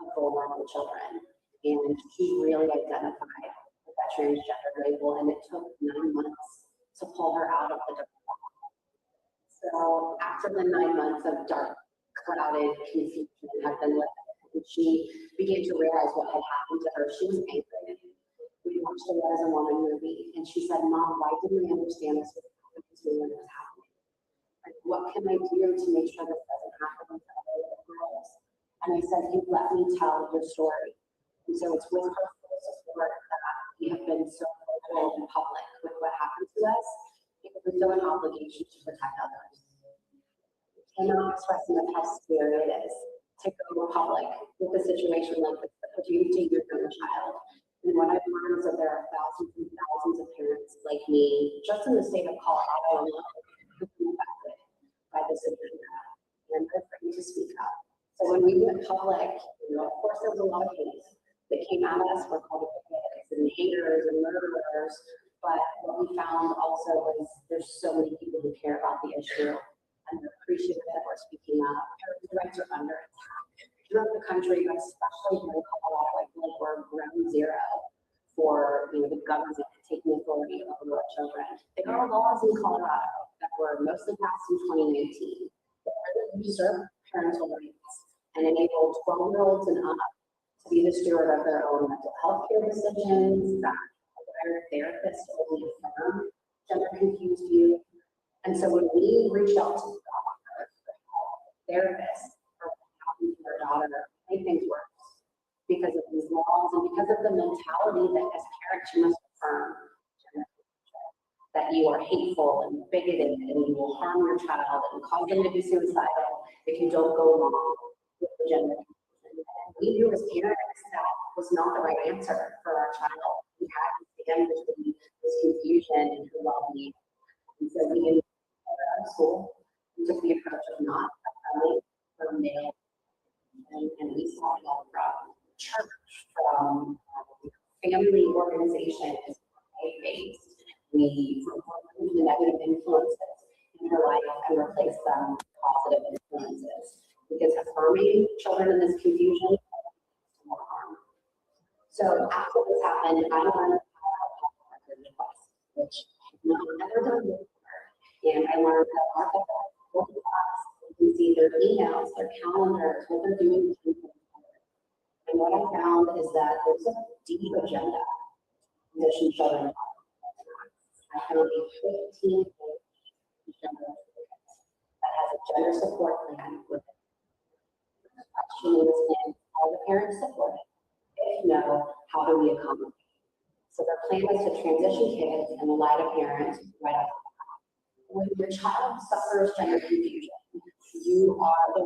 of vulnerable children, and she really identified with that transgender label, and it took 9 months to pull her out of the dark. So after the 9 months of dark, clouded confusion had been lifted, and she began to realize what had happened to her, she was angry. We watched the What is a Woman movie, and she said, "Mom, why didn't I understand this was happening to me when it was happening? Like, what can I do to make sure this doesn't happen to other little girls?" And I said, "You let me tell your story." And so it's with her full support that we have been so vocal in public with what happened to us, because we feel an obligation to protect others. I cannot express enough how scary it is to go public with a situation like this that puts you to your own child. And what I've learned is that there are thousands and thousands of parents like me, just in the state of Colorado alone, who've been affected by this agenda, and they're afraid to speak up. So when we went public, of course, there was a lot of hate that came at us. We're called bigots and haters and murderers. But what we found also was there's so many people who care about the issue, and they're appreciative that we're speaking up. Parents' rights are under attack throughout the country, but especially here in Colorado. I feel like we're ground zero for the government taking authority over our children. There are laws in Colorado that were mostly passed in 2019 that really usurp parental rights and enable 12-year-olds and up to be the steward of their own mental health care decisions, that allow therapists to only affirm gender-confused youth. And so when we reached out to doctors, therapists, for what happened to their daughter, made things worse because of these laws and because of the mentality that as parents you must affirm gender, that you are hateful and bigoted and you will harm your child and cause them to be suicidal if you don't go along with the gender. We knew as parents that was not the right answer for our child. We had to stand between this confusion and her well-being. And so we didn't put her out of school. We took the approach of not affirming her male. And we saw it all from church, from family organizations, faith-based. We removed the negative influences in her life and replaced them with positive influences. Because affirming children in this confusion is more harm. So after this happened, I learned how done with her. And I learned that our both of us, you can see their emails, their calendars, what they're doing. And what I found is that there's a deep agenda in mission children. I found a 15-page agenda that has a gender support plan with it. The question is, are the parents supported? If no, how do we accommodate? So their plan is to transition kids and ally to parents right off the bat. When your child suffers gender confusion, the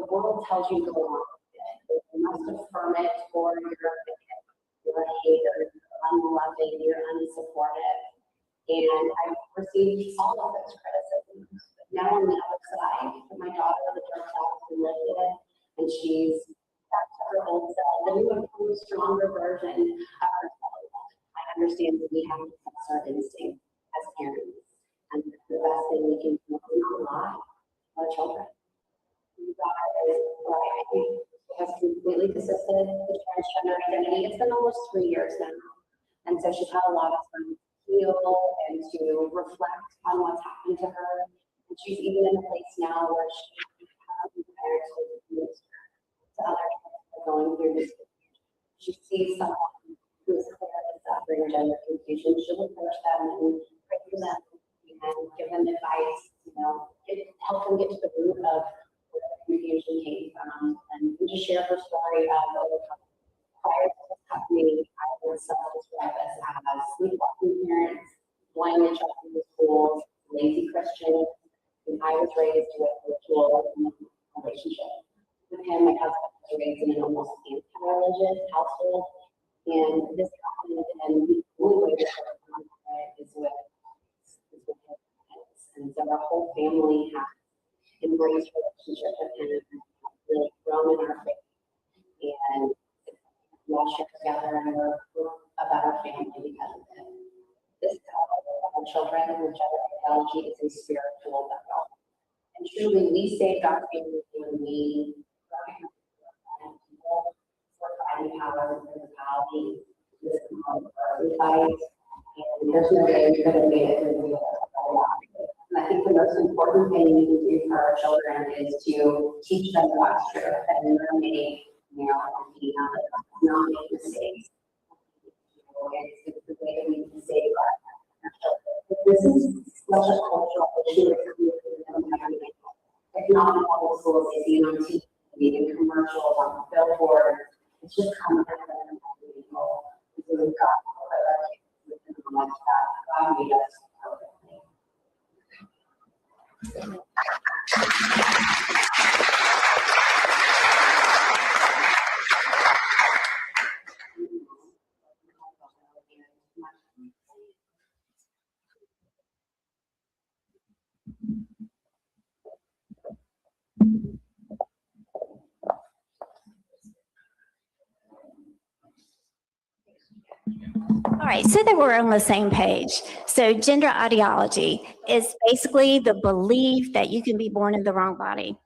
world tells you to go along with it. You must affirm it, or you're a bigot, you're a hater, you're unloving, you're unsupportive. And I've received all of those criticisms. But now on the other side, my daughter, the dark cloud has been lifted, and she's back to her old self, the new, improved, stronger version of herself. I understand that we have to trust our instinct as parents, and the best thing we can do is not lie to our children. My daughter is thriving, has completely desisted the transgender identity. It's been almost 3 years now, and so she's had a lot of time to heal and to reflect on what's happened to her. And she's even in a place now where she has parents to other kids who are going through this. She sees someone who is clearly suffering gender confusion. She'll approach them and pray for them and give them advice, help them get to the root of where the confusion came from, and just share her story of prior to this happening. I would self-describe us as sleepwalking parents, blindly trusting the schools, lazy Christians, and I was raised with ritual relationship. With him, my husband was raised in an almost anti-religious household, and this happened, and the only way to is with his parents. And so our whole family has embraced relationship with him and really grown in our faith. And we all share together, and we're a better family because of it. This is how our children and gender ideology is a spiritual battle. And truly, we save our family when we recognize people for finding power and principality. This is called the fight. And there's no way we could have made it through the And I think the most important thing we can do for our children is to teach them God's truth, that we are made male and female, not make mistakes. It's the way that we can save our children. This is such a cultural issue. It's not in public schools, they see it on TV, in commercials, on billboards. It's just coming out of them. So we've got to put our kids within the life that God made us perfectly. All right, so that we're on the same page. So gender ideology is basically the belief that you can be born in the wrong body.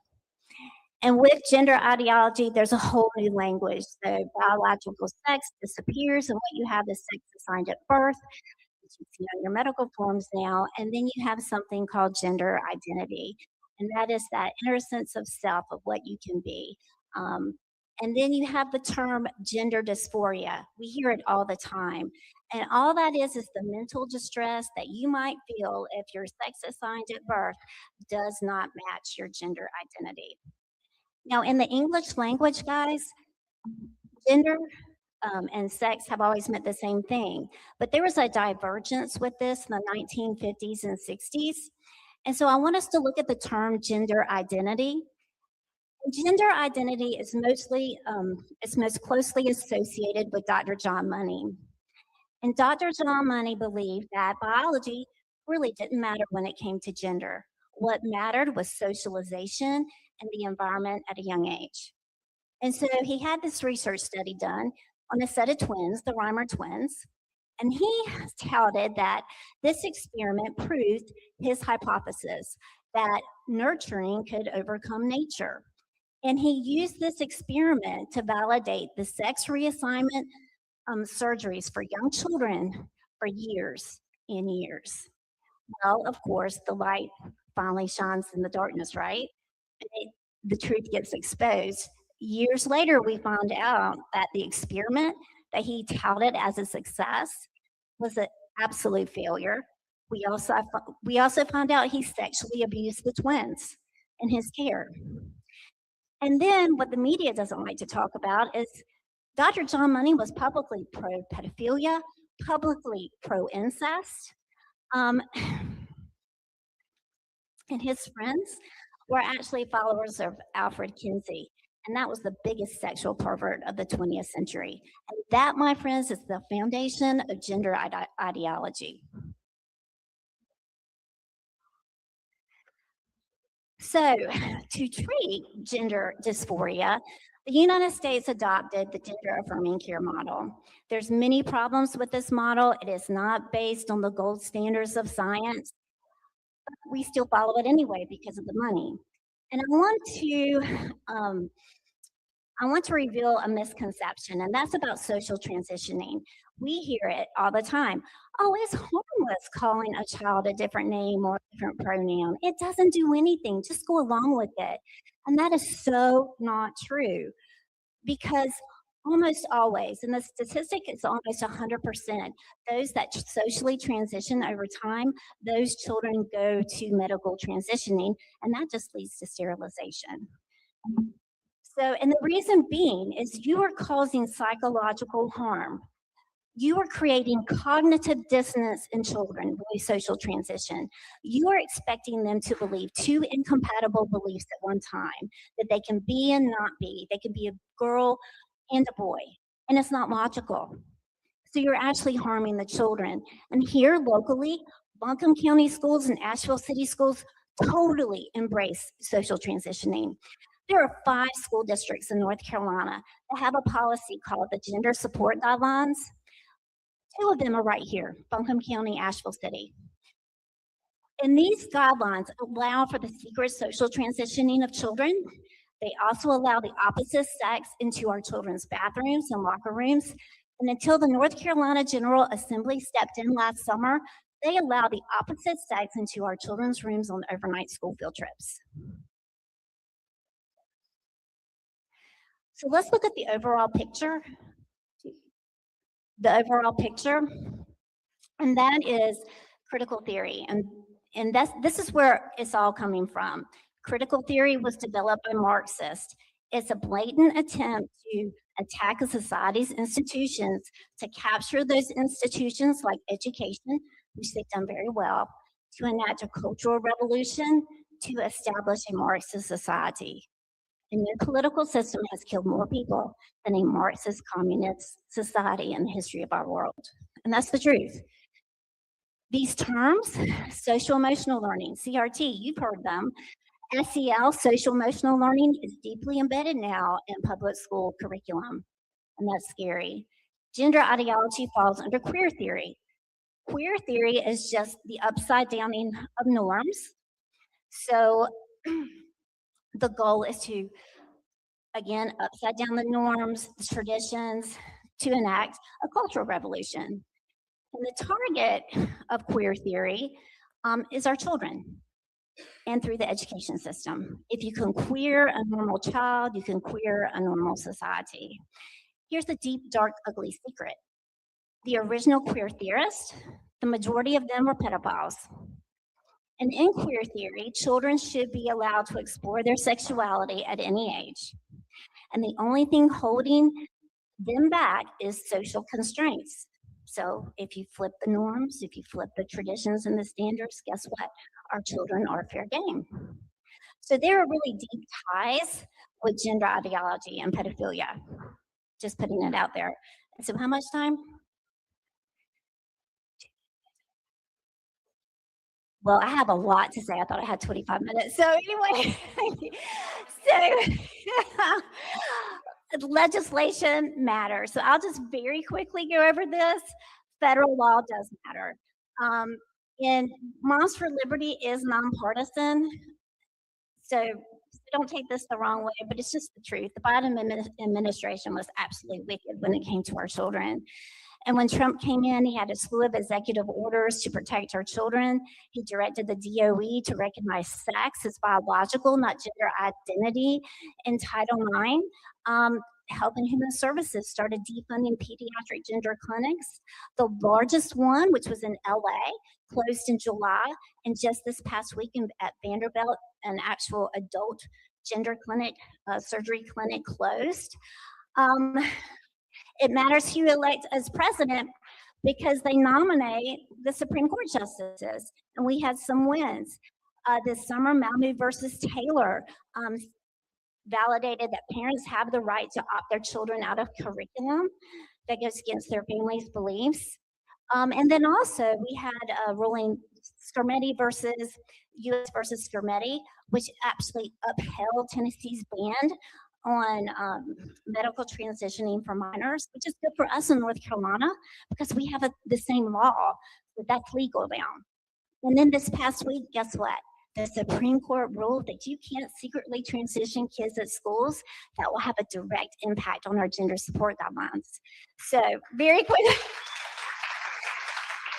And with gender ideology, there's a whole new language. So biological sex disappears, and what you have is sex assigned at birth, which you see on your medical forms now. And then you have something called gender identity. And that is that inner sense of self of what you can be. And then you have the term gender dysphoria. We hear it all the time. And all that is the mental distress that you might feel if your sex assigned at birth does not match your gender identity. Now, in the English language, guys, gender and sex have always meant the same thing. But there was a divergence with this in the 1950s and 60s. And so I want us to look at the term gender identity. Gender identity is mostly, it's most closely associated with Dr. John Money. And Dr. John Money believed that biology really didn't matter when it came to gender. What mattered was socialization and the environment at a young age. And so he had this research study done on a set of twins, the Reimer twins, and he touted that this experiment proved his hypothesis that nurturing could overcome nature. And he used this experiment to validate the sex reassignment surgeries for young children for years and years. Well, of course, the light finally shines in the darkness, right? And the truth gets exposed. Years later, we found out that the experiment that he touted as a success was an absolute failure. We also found out he sexually abused the twins in his care. And then what the media doesn't like to talk about is Dr. John Money was publicly pro pedophilia, publicly pro incest. Um, and his friends were actually followers of Alfred Kinsey. And that was the biggest sexual pervert of the 20th century. And that, my friends, is the foundation of gender ideology. So, to treat gender dysphoria, the United States adopted the gender affirming care model. There's many problems with this model. It is not based on the gold standards of science. We still follow it anyway because of the money. And I want to reveal a misconception, and that's about social transitioning. We hear it all the time. Oh, it's harmless calling a child a different name or a different pronoun. It doesn't do anything. Just go along with it. And that is so not true because almost always, and the statistic is almost 100%, those that socially transition over time, those children go to medical transitioning, and that just leads to sterilization. So, and the reason being is you are causing psychological harm. You are creating cognitive dissonance in children when you social transition. You are expecting them to believe two incompatible beliefs at one time, that they can be and not be. They can be a girl and a boy, and it's not logical. So you're actually harming the children. And here locally, Buncombe County schools and Asheville City schools totally embrace social transitioning. There are 5 school districts in North Carolina that have a policy called the Gender Support Guidelines. 2 of them are right here, Buncombe County, Asheville City. And these guidelines allow for the secret social transitioning of children. They also allow the opposite sex into our children's bathrooms and locker rooms. And until the North Carolina General Assembly stepped in last summer, they allow the opposite sex into our children's rooms on overnight school field trips. So let's look at the overall picture. The overall picture, and that is critical theory. And this is where it's all coming from. Critical theory was developed by Marxists. It's a blatant attempt to attack a society's institutions, to capture those institutions like education, which they've done very well, to enact a cultural revolution, to establish a Marxist society. A new political system has killed more people than a Marxist communist society in the history of our world. And that's the truth. These terms, social emotional learning, CRT, you've heard them. SEL, social emotional learning, is deeply embedded now in public school curriculum, and that's scary. Gender ideology falls under queer theory. Queer theory is just the upside downing of norms. So the goal is to, again, upside down the norms, the traditions, to enact a cultural revolution. And the target of queer theory is our children and through the education system. If you can queer a normal child, you can queer a normal society. Here's the deep, dark, ugly secret. The original queer theorists, the majority of them were pedophiles. And in queer theory, children should be allowed to explore their sexuality at any age. And the only thing holding them back is social constraints. So if you flip the norms, if you flip the traditions and the standards, guess what? Our children are fair game. So there are really deep ties with gender ideology and pedophilia. Just putting it out there. So how much time? Well, I have a lot to say. I thought I had 25 minutes. So anyway, so legislation matters. So I'll just very quickly go over this. Federal law does matter. And Moms for Liberty is nonpartisan. So don't take this the wrong way, but it's just the truth. The Biden administration was absolutely wicked when it came to our children. And when Trump came in, he had a slew of executive orders to protect our children. He directed the DOE to recognize sex as biological, not gender identity in Title IX. Health and Human Services started defunding pediatric gender clinics. The largest one, which was in LA, closed in July. And just this past weekend at Vanderbilt, an actual adult gender clinic, surgery clinic closed. It matters who you elect as president because they nominate the Supreme Court justices, and we had some wins. This summer, Mahmoud versus Taylor validated that parents have the right to opt their children out of curriculum that goes against their family's beliefs. And then also we had a ruling Scarmetti versus U.S. versus Scarmetti, which actually upheld Tennessee's ban on medical transitioning for minors, which is good for us in North Carolina because we have the same law, but that's legal now. And then this past week, guess what? The Supreme Court ruled that you can't secretly transition kids at schools. That will have a direct impact on our gender support guidelines. So very quick.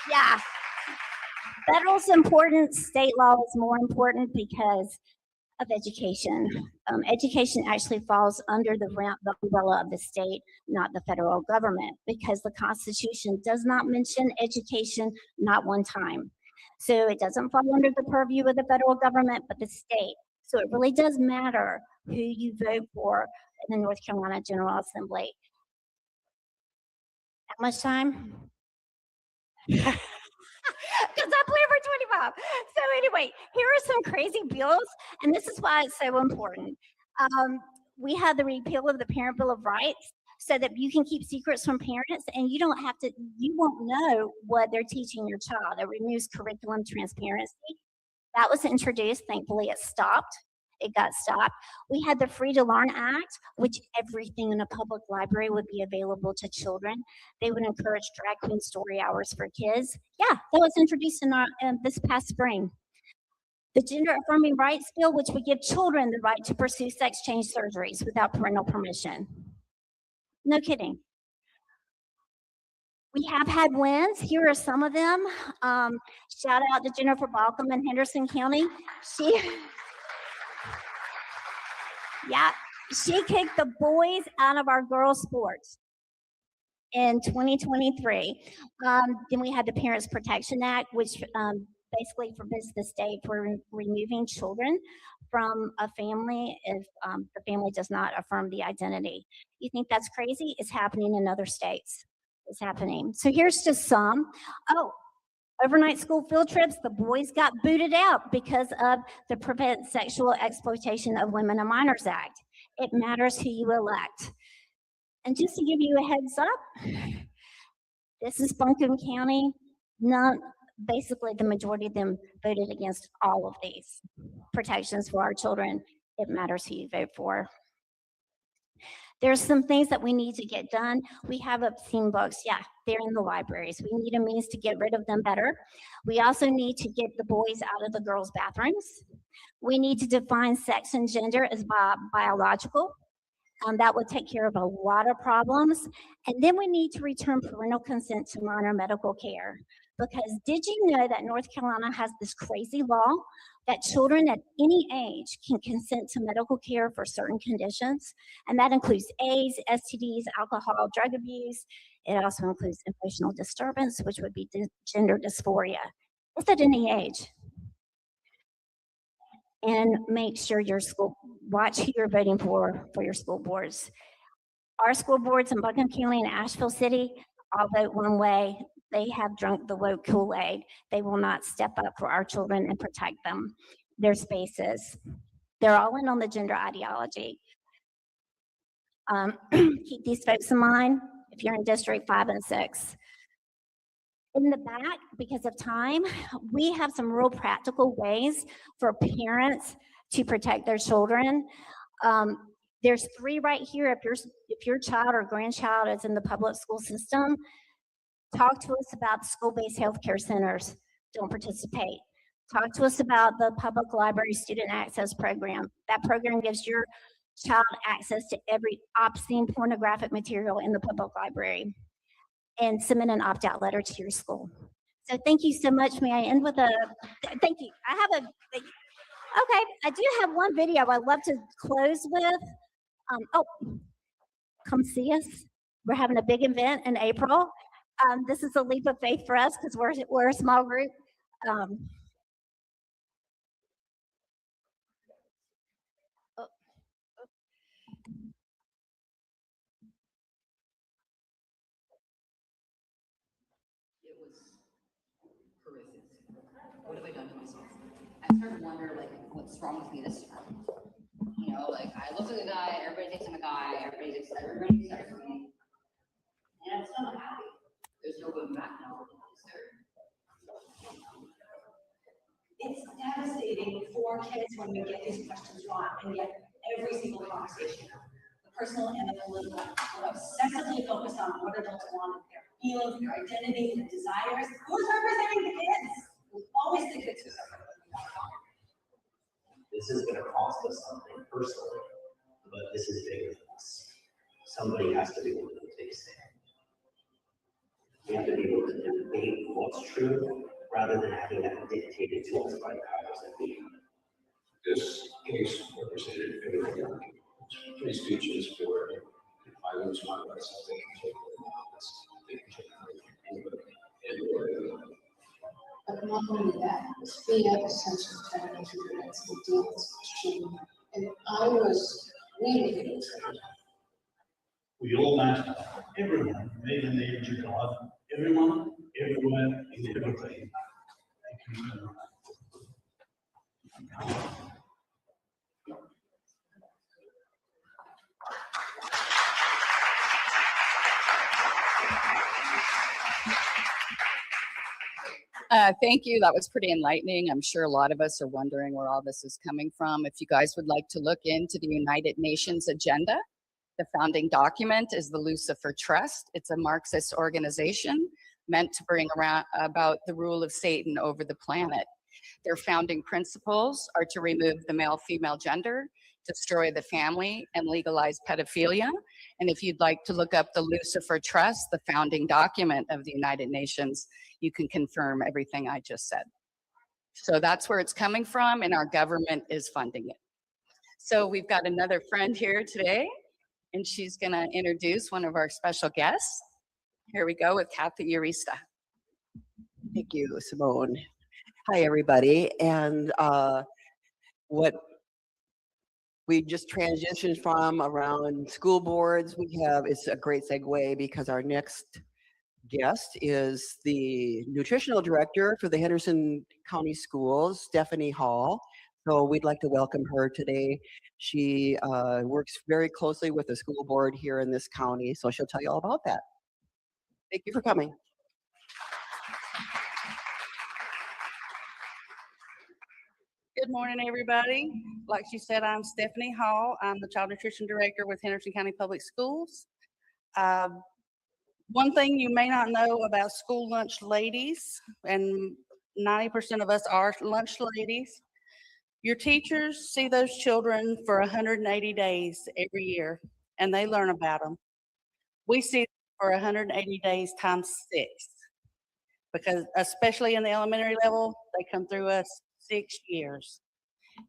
Yeah. Federal's important, state law is more important because of education. Education actually falls under the umbrella of the state, not the federal government, because the Constitution does not mention education not one time. So it doesn't fall under the purview of the federal government, but the state. So it really does matter who you vote for in the North Carolina General Assembly. How much time? Because I play for 25. So anyway, here are some crazy bills, and this is why it's so important. We have the repeal of the Parent Bill of Rights so that you can keep secrets from parents and you won't know what they're teaching your child. It removes curriculum transparency. That was introduced. Thankfully, it stopped. It got stopped. We had the Free to Learn Act, which everything in a public library would be available to children. They would encourage drag queen story hours for kids. Yeah, that was introduced in this past spring. The Gender Affirming Rights Bill, which would give children the right to pursue sex change surgeries without parental permission. No kidding. We have had wins. Here are some of them. Shout out to Jennifer Balcom in Henderson County. She kicked the boys out of our girls' sports in 2023. Then we had the Parents Protection Act, which basically forbids the state from removing children from a family if the family does not affirm the identity. You think that's crazy? It's happening in other states. It's happening. So here's just some. Oh, overnight school field trips, the boys got booted out because of the Prevent Sexual Exploitation of Women and Minors Act. It matters who you elect. And just to give you a heads up, this is Buncombe County. Basically, the majority of them voted against all of these protections for our children. It matters who you vote for. There's some things that we need to get done. We have obscene books. Yeah, they're in the libraries. We need a means to get rid of them better. We also need to get the boys out of the girls' bathrooms. We need to define sex and gender as biological. That would take care of a lot of problems. And then we need to return parental consent to minor medical care. Because did you know that North Carolina has this crazy law that children at any age can consent to medical care for certain conditions? And that includes AIDS, STDs, alcohol, drug abuse. It also includes emotional disturbance, which would be gender dysphoria. It's at any age. And make sure watch who you're voting for your school boards. Our school boards in Buncombe County and Asheville City all vote one way. They have drunk the woke Kool-Aid. They will not step up for our children and protect them, their spaces. They're all in on the gender ideology. Keep these folks in mind if you're in District 5 and 6. In the back, because of time, we have some real practical ways for parents to protect their children. There's 3 right here. If your child or grandchild is in the public school system, talk to us about school-based healthcare centers. Don't participate. Talk to us about the public library student access program. That program gives your child access to every obscene pornographic material in the public library. and submit an opt-out letter to your school. So thank you so much. May I end with a, thank you. I have a, okay, I do have one video I'd love to close with. Oh, come see us. We're having a big event in April. This is a leap of faith for us because we're a small group. It was horrific. What have I done to myself? I started to wonder, like, what's wrong with me this time? You know, like, I look at the guy, everybody thinks I'm a guy, everybody's excited for me. And I'm still not happy. There's no going back now. Is there? It's devastating for kids when we get these questions wrong, and yet every single conversation, the personal and the political, we're obsessively focused on what adults want, their feelings, their identity, their desires. Who's representing the kids? We always think it's who's This is going to cost us something personally, but this is bigger than us. Somebody has to be able to take a stand. We have to be able to debate what's true rather than having that dictated to us by the powers that be. This case represented free speeches for if I lose my license, they can take it. They can take it. But not only that, we have a sense of feminism that's the deal with children. And I was really excited. We all matter. Everyone, made in the image of God. Everyone, everywhere, in everything. Thank you so much. Thank you. That was pretty enlightening. I'm sure a lot of us are wondering where all this is coming from. If you guys would like to look into the United Nations agenda, the founding document is the Lucifer Trust. It's a Marxist organization meant to bring around about the rule of Satan over the planet. Their founding principles are to remove the male-female gender, destroy the family, and legalize pedophilia. And if you'd like to look up the Lucifer Trust, the founding document of the United Nations, you can confirm everything I just said. So that's where it's coming from, and our government is funding it. So we've got another friend here today, and she's gonna introduce one of our special guests. Here we go with Kathy Urista. Thank you, Simone. Hi, everybody. And what we just transitioned from around school boards, it's a great segue because our next guest is the nutritional director for the Henderson County Schools, Stephanie Hall. So we'd like to welcome her today. She works very closely with the school board here in this county, so she'll tell you all about that. Thank you for coming. Good morning, everybody. Like she said, I'm Stephanie Hall. I'm the Child Nutrition Director with Henderson County Public Schools. One thing you may not know about school lunch ladies, and 90% of us are lunch ladies, your teachers see those children for 180 days every year, and they learn about them. We see them for 180 days times 6, because especially in the elementary level, they come through us 6 years.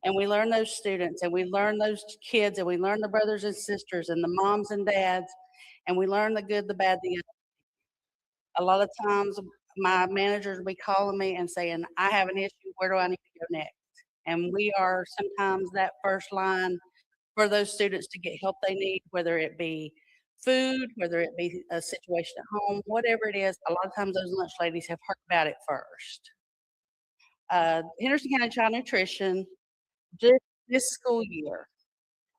And we learn those students, and we learn those kids, and we learn the brothers and sisters, and the moms and dads, and we learn the good, the bad, the ugly. A lot of times, my managers will be calling me and saying, I have an issue, where do I need to go next? And we are sometimes that first line for those students to get help they need, whether it be food, whether it be a situation at home, whatever it is. A lot of times those lunch ladies have heard about it first. Henderson County Child Nutrition, just this school year,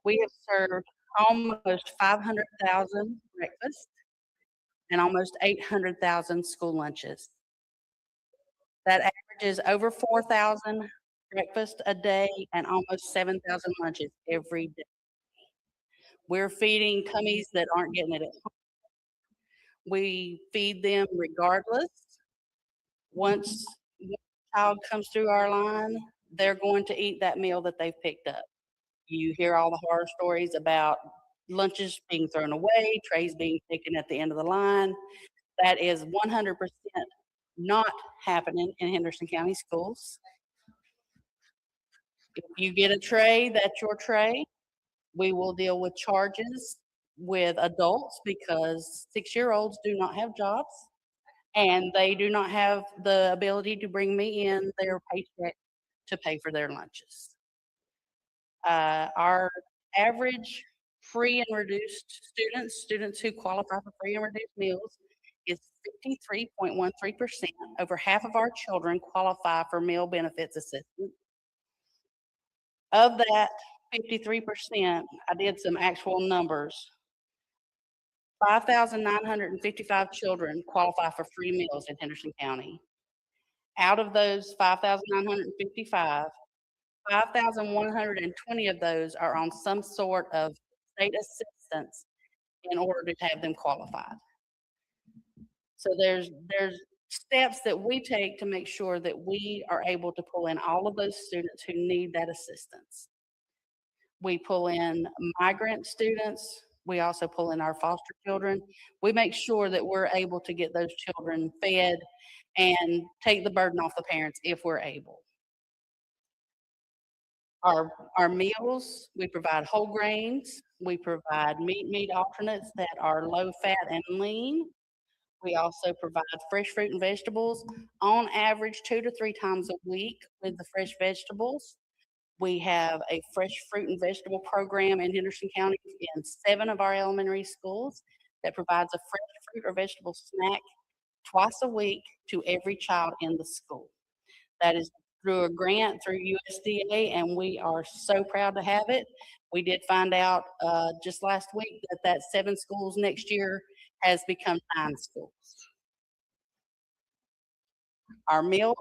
we have served almost 500,000 breakfasts and almost 800,000 school lunches. That averages over 4,000 breakfast a day and almost 7,000 lunches every day. We're feeding tummies that aren't getting it at home. We feed them regardless. Once a child comes through our line, they're going to eat that meal that they've picked up. You hear all the horror stories about lunches being thrown away, trays being taken at the end of the line. That is 100% not happening in Henderson County schools. If you get a tray, that's your tray. We will deal with charges with adults because 6-year-olds do not have jobs and they do not have the ability to bring me in their paycheck to pay for their lunches. Our average free and reduced students who qualify for free and reduced meals is 53.13%. Over half of our children qualify for meal benefits assistance. Of that 53%, I did some actual numbers. 5,955 children qualify for free meals in Henderson County. Out of those 5,955, 5,120 of those are on some sort of state assistance in order to have them qualified. So there's steps that we take to make sure that we are able to pull in all of those students who need that assistance. We pull in migrant students. We also pull in our foster children. We make sure that we're able to get those children fed and take the burden off the parents if we're able. Our meals, we provide whole grains. We provide meat alternates that are low fat and lean. We also provide fresh fruit and vegetables on average 2 to 3 times a week with the fresh vegetables. We have a fresh fruit and vegetable program in Henderson County in 7 of our elementary schools that provides a fresh fruit or vegetable snack twice a week to every child in the school. That is through a grant through USDA, and we are so proud to have it. We did find out just last week that 7 schools next year has become 9 schools. Our milk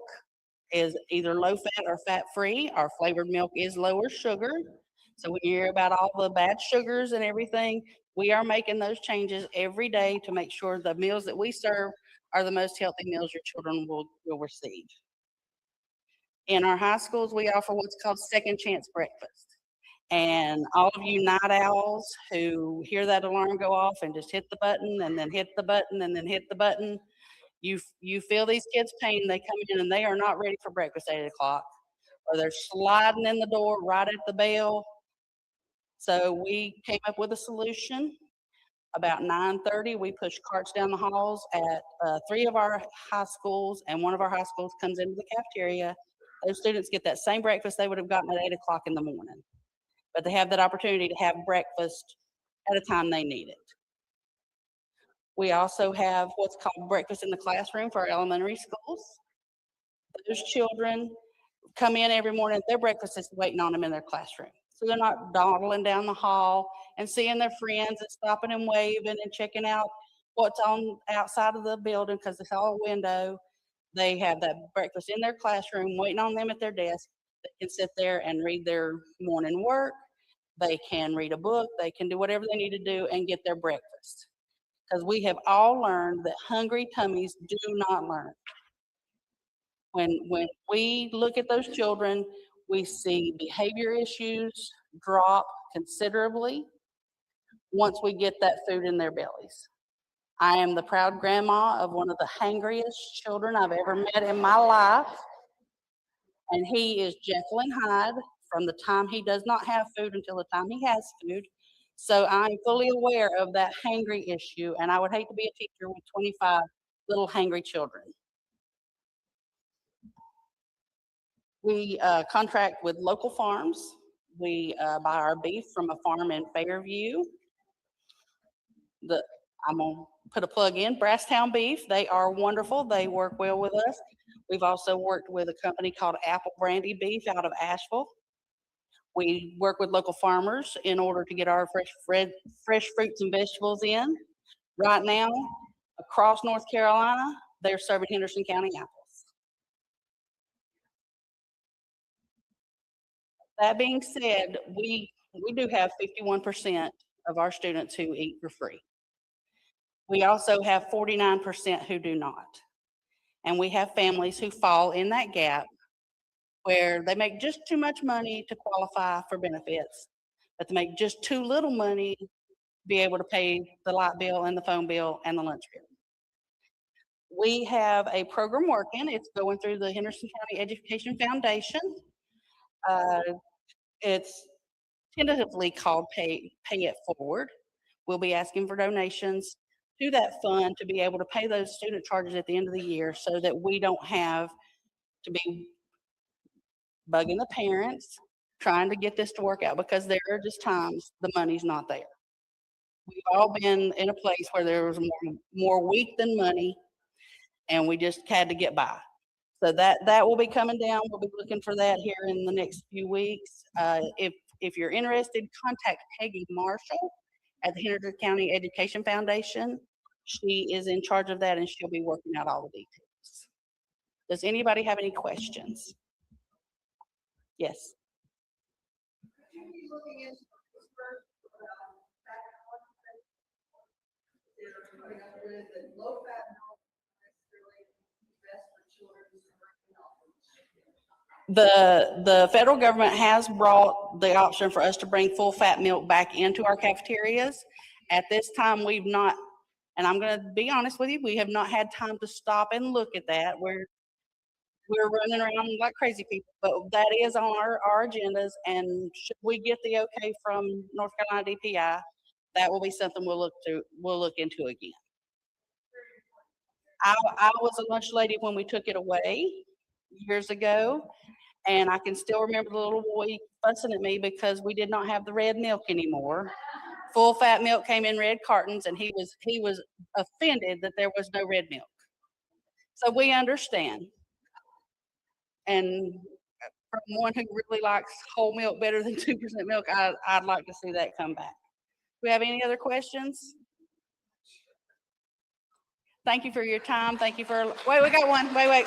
is either low fat or fat free. Our flavored milk is lower sugar. So when you hear about all the bad sugars and everything, we are making those changes every day to make sure the meals that we serve are the most healthy meals your children will receive. In our high schools, we offer what's called second chance breakfast. And all of you night owls who hear that alarm go off and just hit the button and then hit the button and then hit the button, you feel these kids' pain. They come in and they are not ready for breakfast at 8 o'clock, or they're sliding in the door right at the bell. So we came up with a solution. About 9:30, we push carts down the halls at 3 of our high schools, and one of our high schools comes into the cafeteria. Those students get that same breakfast they would have gotten at 8 o'clock in the morning, but they have that opportunity to have breakfast at a time they need it. We also have what's called breakfast in the classroom for our elementary schools. Those children come in every morning, their breakfast is waiting on them in their classroom. So they're not dawdling down the hall and seeing their friends and stopping and waving and checking out what's on outside of the building because it's all window. They have that breakfast in their classroom waiting on them at their desk. They can sit there and read their morning work. They can read a book. They can do whatever they need to do and get their breakfast. Because we have all learned that hungry tummies do not learn. When we look at those children, we see behavior issues drop considerably once we get that food in their bellies. I am the proud grandma of one of the hangriest children I've ever met in my life, and he is Jekyll and Hyde from the time he does not have food until the time he has food. So I'm fully aware of that hangry issue, and I would hate to be a teacher with 25 little hangry children. We contract with local farms. We buy our beef from a farm in Fairview. I'm gonna put a plug in, Brasstown Beef. They are wonderful. They work well with us. We've also worked with a company called Apple Brandy Beef out of Asheville. We work with local farmers in order to get our fresh fruits and vegetables in. Right now, across North Carolina, they're serving Henderson County apples. That being said, we do have 51% of our students who eat for free. We also have 49% who do not. And we have families who fall in that gap where they make just too much money to qualify for benefits, but they make just too little money to be able to pay the light bill and the phone bill and the lunch bill. we have a program working. It's going through the Henderson County Education Foundation. It's tentatively called Pay It Forward. We'll be asking for donations to that fund to be able to pay those student charges at the end of the year so that we don't have to be bugging the parents, trying to get this to work out, because there are just times the money's not there. We've all been in a place where there was more weak than money, and we just had to get by. So that will be coming down. We'll be looking for that here in the next few weeks. If you're interested, contact Peggy Marshall at the Henderson County Education Foundation. She is in charge of that, and she'll be working out all the details. Does anybody have any questions? Yes. The federal government has brought the option for us to bring full fat milk back into our cafeterias. At this time, we've not, and I'm going to be honest with you, we have not had time to stop and look at that. We're running around like crazy people, but that is on our agendas. And should we get the okay from North Carolina DPI, that will be something we'll look into again. I was a lunch lady when we took it away years ago. And I can still remember the little boy fussing at me because we did not have the red milk anymore. Full fat milk came in red cartons, and he was offended that there was no red milk. So we understand. And from one who really likes whole milk better than 2% milk, I'd like to see that come back. Do we have any other questions? Thank you for your time. Thank you for, wait, we got one. Wait.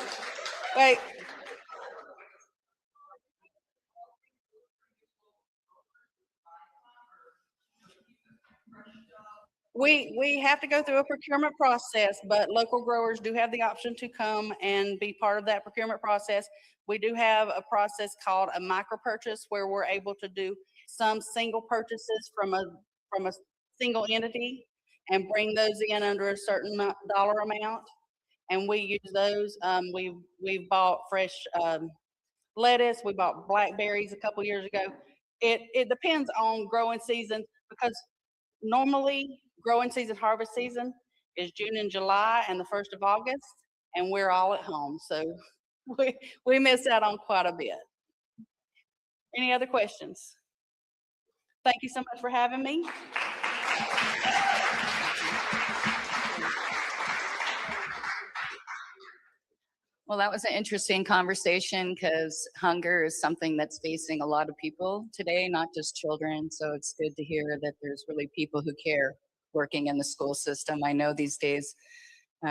We have to go through a procurement process, but local growers do have the option to come and be part of that procurement process. We do have a process called a micro purchase where we're able to do some single purchases from a single entity and bring those in under a certain dollar amount. And we use those. We've bought fresh lettuce. We bought blackberries a couple years ago. It depends on growing season, because normally growing season, harvest season is June and July and the 1st of August, and we're all at home. So we miss out on quite a bit. Any other questions? Thank you so much for having me. Well, that was an interesting conversation because hunger is something that's facing a lot of people today, not just children. So it's good to hear that there's really people who care working in the school system. I know these days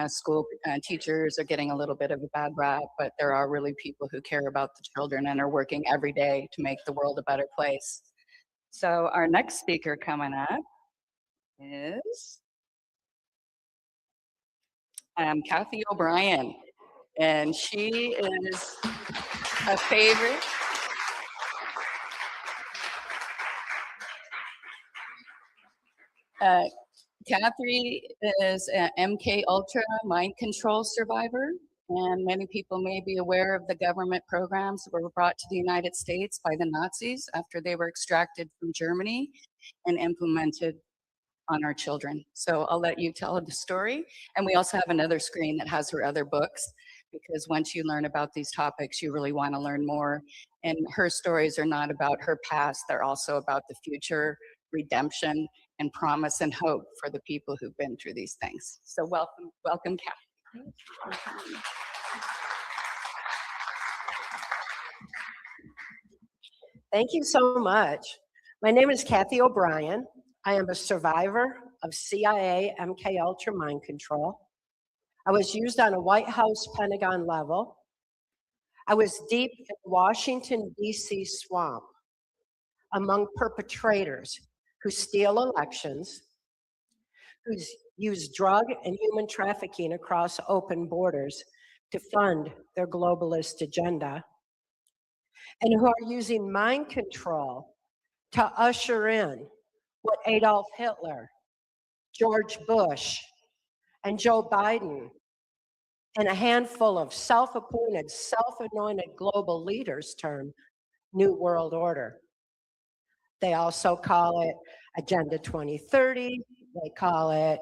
school teachers are getting a little bit of a bad rap, but there are really people who care about the children and are working every day to make the world a better place. So our next speaker coming up is Kathy O'Brien. And she is a favorite. Kathy is an MK Ultra mind control survivor, and many people may be aware of the government programs that were brought to the United States by the Nazis after they were extracted from Germany and implemented on our children. So I'll let you tell the story. And we also have another screen that has her other books, because once you learn about these topics, you really want to learn more. And her stories are not about her past, they're also about the future, redemption, and promise and hope for the people who've been through these things. So welcome, Kathy. Thank you so much. My name is Kathy O'Brien. I am a survivor of CIA MK Ultra mind control. I was used on a White House Pentagon level. I was deep in the Washington, D.C. swamp among perpetrators who steal elections, who use drug and human trafficking across open borders to fund their globalist agenda, and who are using mind control to usher in what Adolf Hitler, George Bush, and Joe Biden and a handful of self-appointed, self-anointed global leaders term New World Order. They also call it Agenda 2030. They call it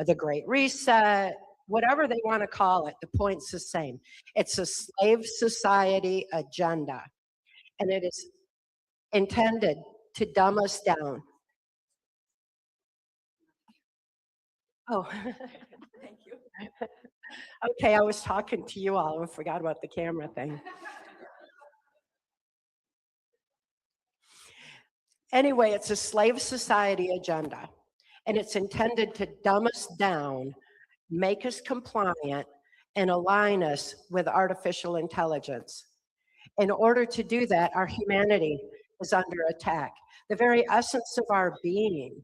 the Great Reset, whatever they want to call it. The point's the same. It's a slave society agenda, and it is intended to dumb us down. Oh, thank you. Okay, I was talking to you all and forgot about the camera thing. Anyway, it's a slave society agenda, and it's intended to dumb us down, make us compliant, and align us with artificial intelligence. In order to do that, our humanity is under attack. The very essence of our being,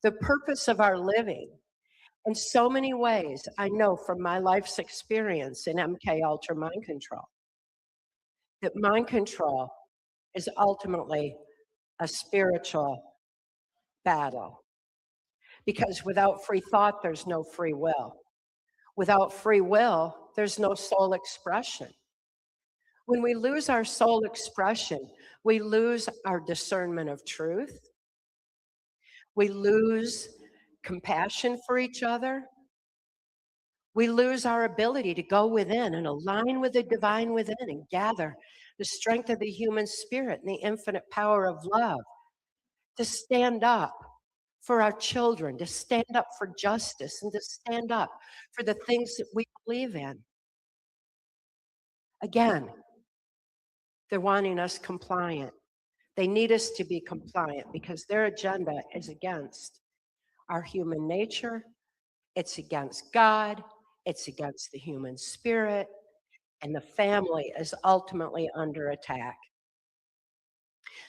the purpose of our living. In so many ways, I know from my life's experience in MK Ultra mind control, that mind control is ultimately a spiritual battle. Because without free thought, there's no free will. Without free will, there's no soul expression. When we lose our soul expression, we lose our discernment of truth. We lose compassion for each other. We lose our ability to go within and align with the divine within and gather the strength of the human spirit and the infinite power of love to stand up for our children, to stand up for justice, and to stand up for the things that we believe in. Again, they're wanting us compliant. They need us to be compliant because their agenda is against our human nature, it's against God, it's against the human spirit, and the family is ultimately under attack.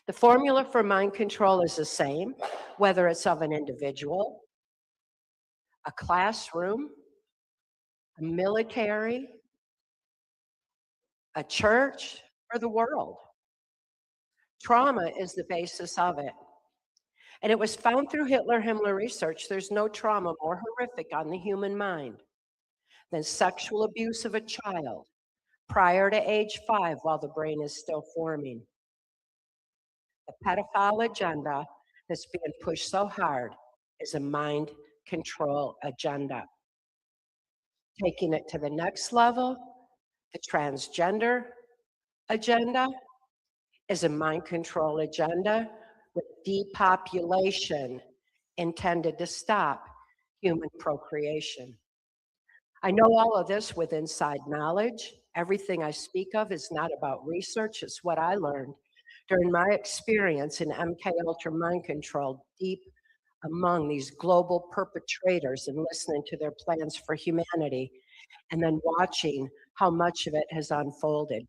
The formula for mind control is the same, whether it's of an individual, a classroom, a military, a church, or the world. Trauma is the basis of it. And it was found through Hitler-Himmler research, there's no trauma more horrific on the human mind than sexual abuse of a child prior to age 5 while the brain is still forming. The pedophile agenda that's being pushed so hard is a mind control agenda. Taking it to the next level, the transgender agenda is a mind control agenda with depopulation intended to stop human procreation. I know all of this with inside knowledge. Everything I speak of is not about research, it's what I learned during my experience in MK Ultra mind control, deep among these global perpetrators and listening to their plans for humanity, and then watching how much of it has unfolded.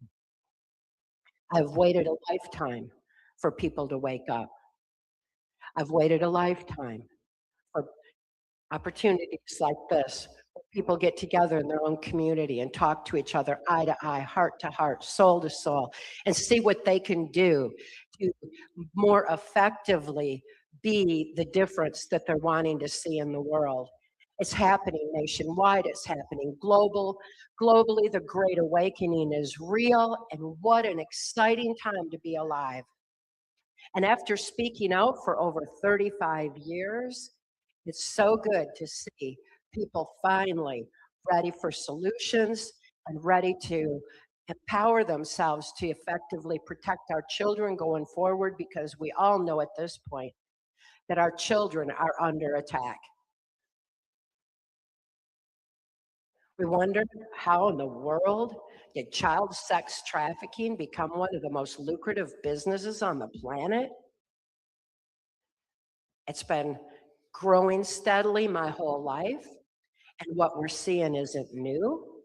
I've waited a lifetime for people to wake up. I've waited a lifetime for opportunities like this, where people get together in their own community and talk to each other eye to eye, heart to heart, soul to soul, and see what they can do to more effectively be the difference that they're wanting to see in the world. It's happening nationwide, it's happening globally. The Great Awakening is real, and what an exciting time to be alive. And after speaking out for over 35 years, it's so good to see people finally ready for solutions and ready to empower themselves to effectively protect our children going forward, because we all know at this point that our children are under attack. We wonder how in the world did child sex trafficking become one of the most lucrative businesses on the planet? It's been growing steadily my whole life, and what we're seeing isn't new.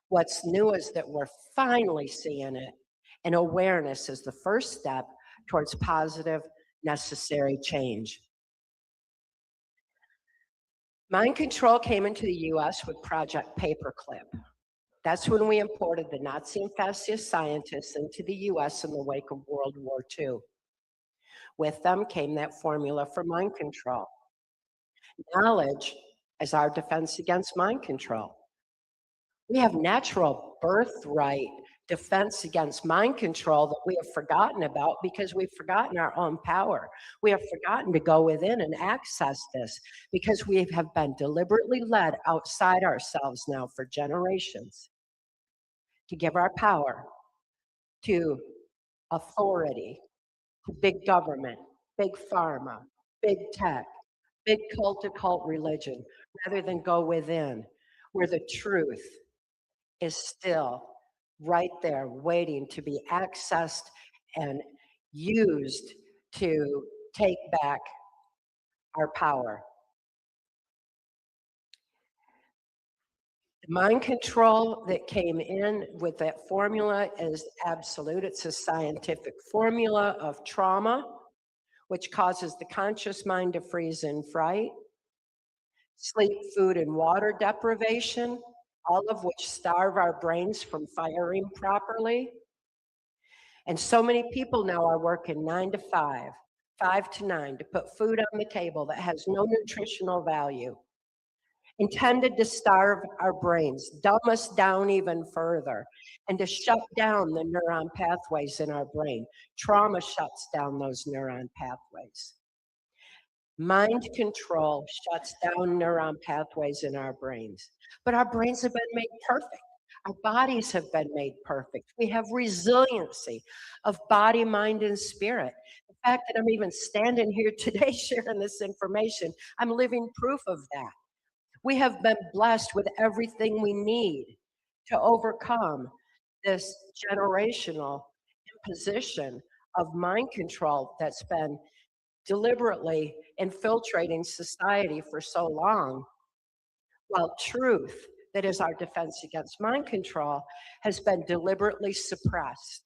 What's new is that we're finally seeing it, and awareness is the first step towards positive, necessary change. Mind control came into the US with Project Paperclip. That's when we imported the Nazi and fascist scientists into the US in the wake of World War II. With them came that formula for mind control. Knowledge is our defense against mind control. We have natural birthright defense against mind control that we have forgotten about because we've forgotten our own power. We have forgotten to go within and access this because we have been deliberately led outside ourselves now for generations to give our power to authority, to big government, big pharma, big tech, big cult to cult religion, rather than go within where the truth is still right there waiting to be accessed and used to take back our power. The mind control that came in with that formula is absolute. It's a scientific formula of trauma, which causes the conscious mind to freeze in fright, sleep, food, and water deprivation, all of which starve our brains from firing properly. And so many people now are working 9 to 5, 5 to 9 to put food on the table that has no nutritional value, intended to starve our brains, dumb us down even further, and to shut down the neuron pathways in our brain. Trauma shuts down those neuron pathways. Mind control shuts down neuron pathways in our brains. But our brains have been made perfect. Our bodies have been made perfect. We have resiliency of body, mind, and spirit. The fact that I'm even standing here today sharing this information, I'm living proof of that. We have been blessed with everything we need to overcome this generational imposition of mind control that's been deliberately infiltrating society for so long, while truth, that is our defense against mind control, has been deliberately suppressed.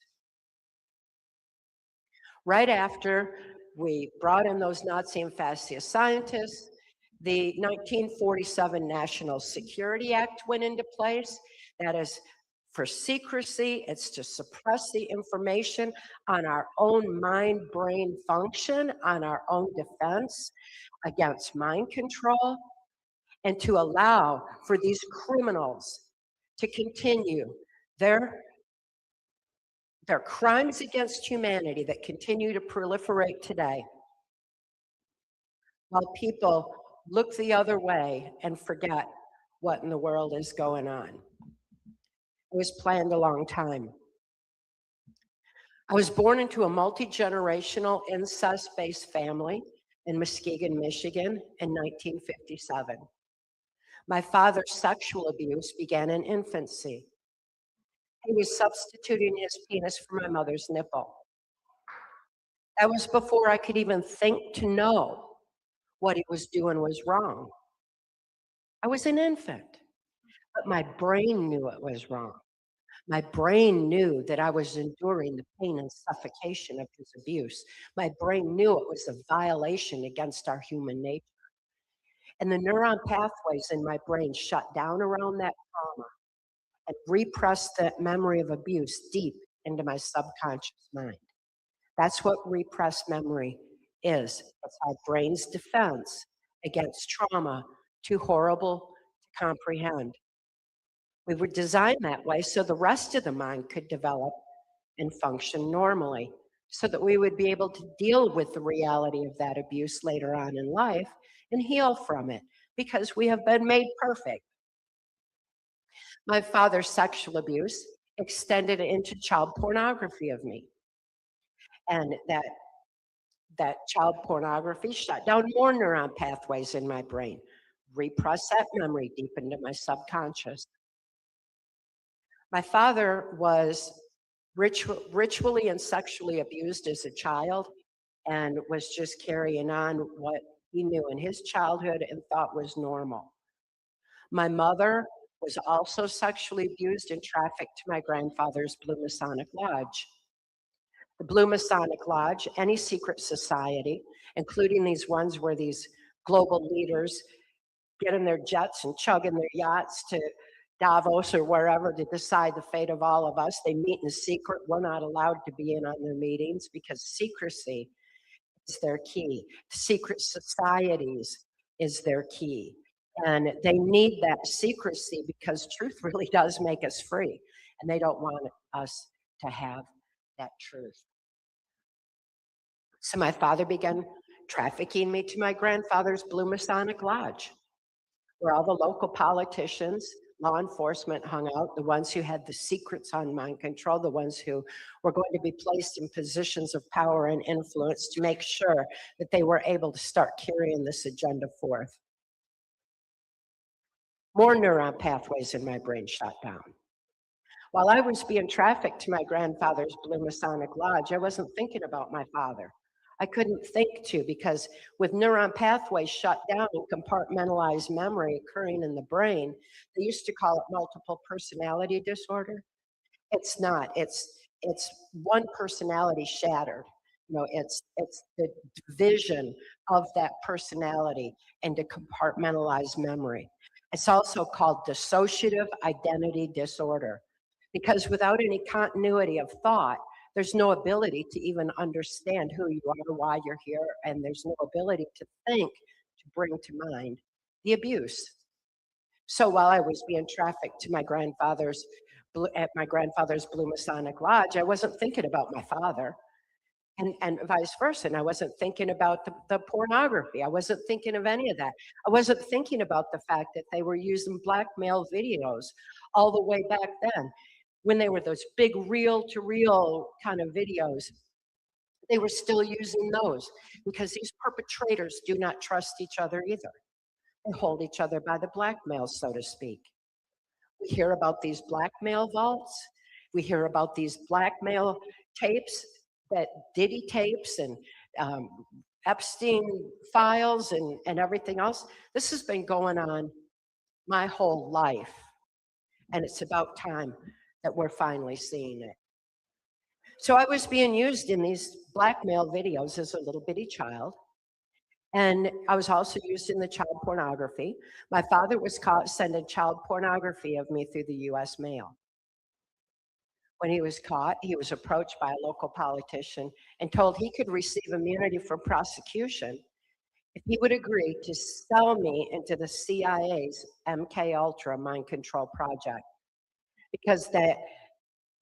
Right after we brought in those Nazi and fascist scientists, the 1947 National Security Act went into place. That is for secrecy. It's to suppress the information on our own mind-brain function, on our own defense against mind control, and to allow for these criminals to continue their crimes against humanity that continue to proliferate today, while people look the other way and forget what in the world is going on. It was planned a long time. I was born into a multi-generational incest-based family in Muskegon, Michigan in 1957. My father's sexual abuse began in infancy. He was substituting his penis for my mother's nipple. That was before I could even think to know what he was doing was wrong. I was an infant, but my brain knew it was wrong. My brain knew that I was enduring the pain and suffocation of his abuse. My brain knew it was a violation against our human nature. And the neuron pathways in my brain shut down around that trauma and repressed that memory of abuse deep into my subconscious mind. That's what repressed memory is. It's our brain's defense against trauma too horrible to comprehend. We were designed that way so the rest of the mind could develop and function normally, so that we would be able to deal with the reality of that abuse later on in life and heal from it, because we have been made perfect. My father's sexual abuse extended into child pornography of me. And that child pornography shut down more neuron pathways in my brain, repressed that memory deep into my subconscious. My father was ritually and sexually abused as a child and was just carrying on what he knew in his childhood and thought was normal. My mother was also sexually abused and trafficked to my grandfather's Blue Masonic Lodge. The Blue Masonic Lodge, any secret society, including these ones where these global leaders get in their jets and chug in their yachts to Davos or wherever to decide the fate of all of us. They meet in secret. We're not allowed to be in on their meetings because secrecy is their key. Secret societies is their key. And they need that secrecy because truth really does make us free. And they don't want us to have that truth. So my father began trafficking me to my grandfather's Blue Masonic Lodge, where all the local politicians, law enforcement hung out, the ones who had the secrets on mind control, the ones who were going to be placed in positions of power and influence to make sure that they were able to start carrying this agenda forth. More neuron pathways in my brain shut down. While I was being trafficked to my grandfather's Blue Masonic Lodge, I wasn't thinking about my father. I couldn't think to, because with neuron pathways shut down and compartmentalized memory occurring in the brain, they used to call it multiple personality disorder. It's not. It's one personality shattered. You know, it's the division of that personality into compartmentalized memory. It's also called dissociative identity disorder, because without any continuity of thought, there's no ability to even understand who you are, why you're here, and there's no ability to think, to bring to mind the abuse. So while I was being trafficked to at my grandfather's Blue Masonic Lodge, I wasn't thinking about my father, and vice versa. And I wasn't thinking about the pornography. I wasn't thinking of any of that. I wasn't thinking about the fact that they were using blackmail videos all the way back then, when they were those big reel-to-reel kind of videos. They were still using those because these perpetrators do not trust each other either. They hold each other by the blackmail, so to speak. We hear about these blackmail vaults. We hear about these blackmail tapes, that Diddy tapes and Epstein files and everything else. This has been going on my whole life. And it's about time that we're finally seeing it. So I was being used in these blackmail videos as a little bitty child. And I was also used in the child pornography. My father was caught sending child pornography of me through the US mail. When he was caught, he was approached by a local politician and told he could receive immunity from prosecution if he would agree to sell me into the CIA's MK Ultra mind control project. Because that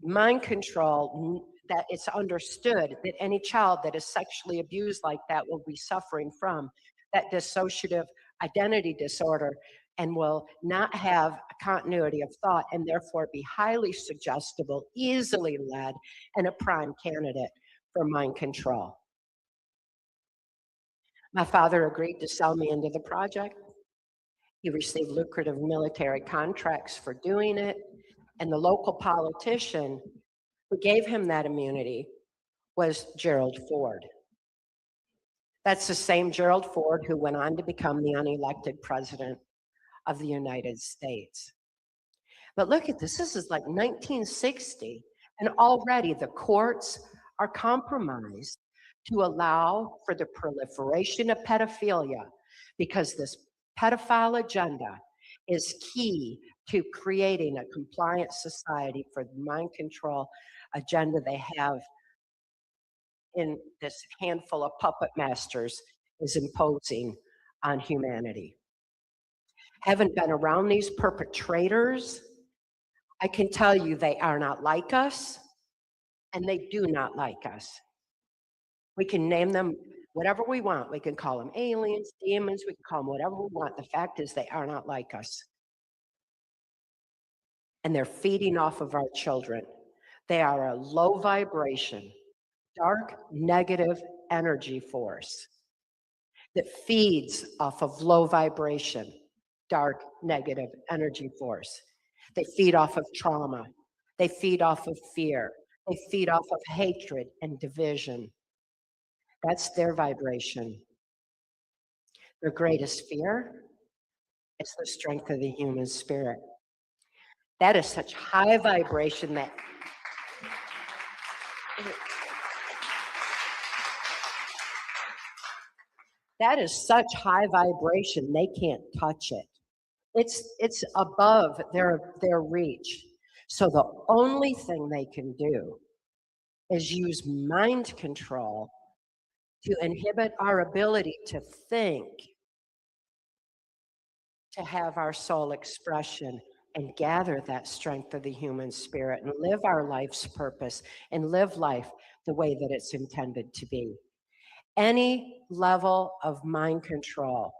mind control, that it's understood that any child that is sexually abused like that will be suffering from that dissociative identity disorder and will not have a continuity of thought and therefore be highly suggestible, easily led, and a prime candidate for mind control. My father agreed to sell me into the project. He received lucrative military contracts for doing it, and the local politician who gave him that immunity was Gerald Ford. That's the same Gerald Ford who went on to become the unelected president of the United States. But look at this, this is like 1960, and already the courts are compromised to allow for the proliferation of pedophilia, because this pedophile agenda is key to creating a compliant society for the mind control agenda they have in this handful of puppet masters is imposing on humanity. Haven't been around these perpetrators. I can tell you they are not like us, and they do not like us. We can name them whatever we want. We can call them aliens, demons, we can call them whatever we want. The fact is they are not like us. And they're feeding off of our children. They are a low vibration, dark, negative energy force that feeds off of low vibration, dark, negative energy force. They feed off of trauma. They feed off of fear. They feed off of hatred and division. That's their vibration. Their greatest fear is the strength of the human spirit. That is such high vibration that is such high vibration, they can't touch it. It's above their reach. So the only thing they can do is use mind control to inhibit our ability to think to have our soul expression and gather that strength of the human spirit and live our life's purpose and live life the way that it's intended to be. Any level of mind control,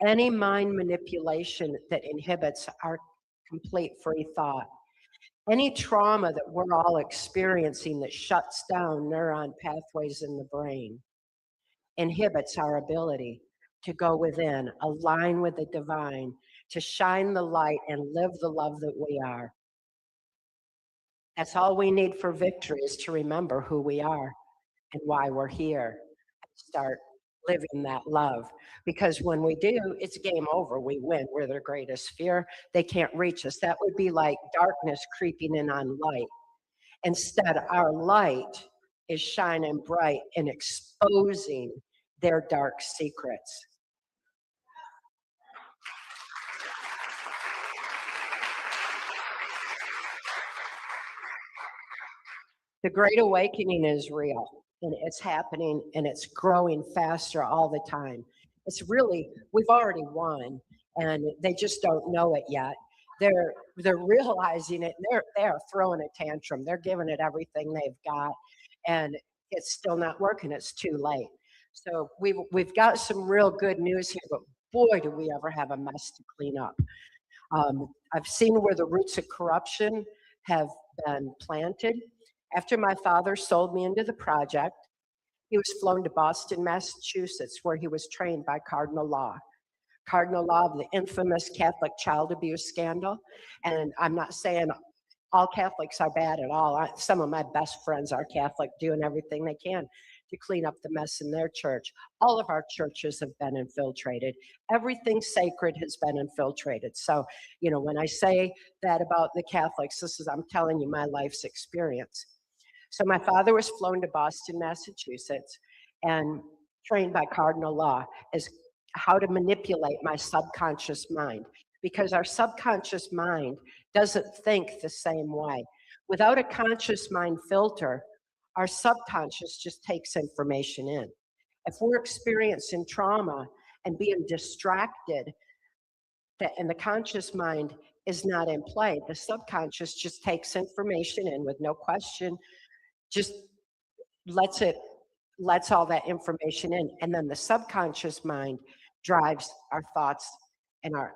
any mind manipulation that inhibits our complete free thought, any trauma that we're all experiencing that shuts down neuron pathways in the brain, inhibits our ability to go within, align with the divine, to shine the light and live the love that we are. That's all we need for victory, is to remember who we are and why we're here. Start living that love. Because when we do, it's game over. We win. We're their greatest fear. They can't reach us. That would be like darkness creeping in on light. Instead, our light is shining bright and exposing their dark secrets. The Great Awakening is real, and it's happening, and it's growing faster all the time. It's really, we've already won, and they just don't know it yet. They're realizing it. They are throwing a tantrum. They're giving it everything they've got, and it's still not working. It's too late. So we've got some real good news here, but boy, do we ever have a mess to clean up. I've seen where the roots of corruption have been planted. After my father sold me into the project, he was flown to Boston, Massachusetts, where he was trained by Cardinal Law. Cardinal Law of the infamous Catholic child abuse scandal. And I'm not saying all Catholics are bad at all. Some of my best friends are Catholic, doing everything they can to clean up the mess in their church. All of our churches have been infiltrated. Everything sacred has been infiltrated. So, you know, when I say that about the Catholics, I'm telling you my life's experience. So my father was flown to Boston, Massachusetts, and trained by Cardinal Law as how to manipulate my subconscious mind, because our subconscious mind doesn't think the same way. Without a conscious mind filter, our subconscious just takes information in. If we're experiencing trauma and being distracted, and the conscious mind is not in play, the subconscious just takes information in with no question, just lets all that information in, and then the subconscious mind drives our thoughts and our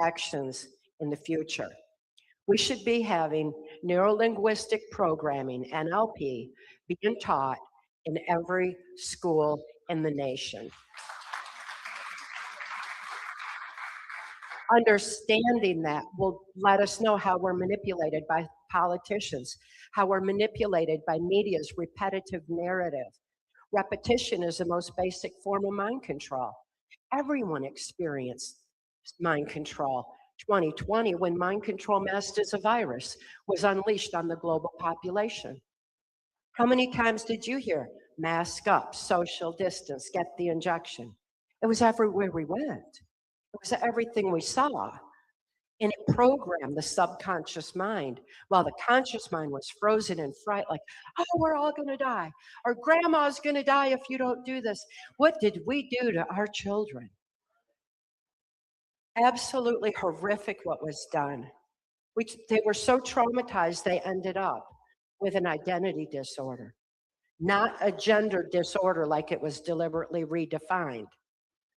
actions in the future. We should be having neuro-linguistic programming, NLP, being taught in every school in the nation. Understanding that will let us know how we're manipulated by politicians, how we're manipulated by media's repetitive narrative. Repetition is the most basic form of mind control. Everyone experienced mind control. 2020, when mind control masked as a virus, was unleashed on the global population. How many times did you hear mask up, social distance, get the injection? It was everywhere we went. It was everything we saw. And it programmed the subconscious mind, while the conscious mind was frozen in fright, like, oh, we're all gonna die, or grandma's gonna die if you don't do this. What did we do to our children? Absolutely horrific what was done. They were so traumatized, they ended up with an identity disorder, not a gender disorder like it was deliberately redefined.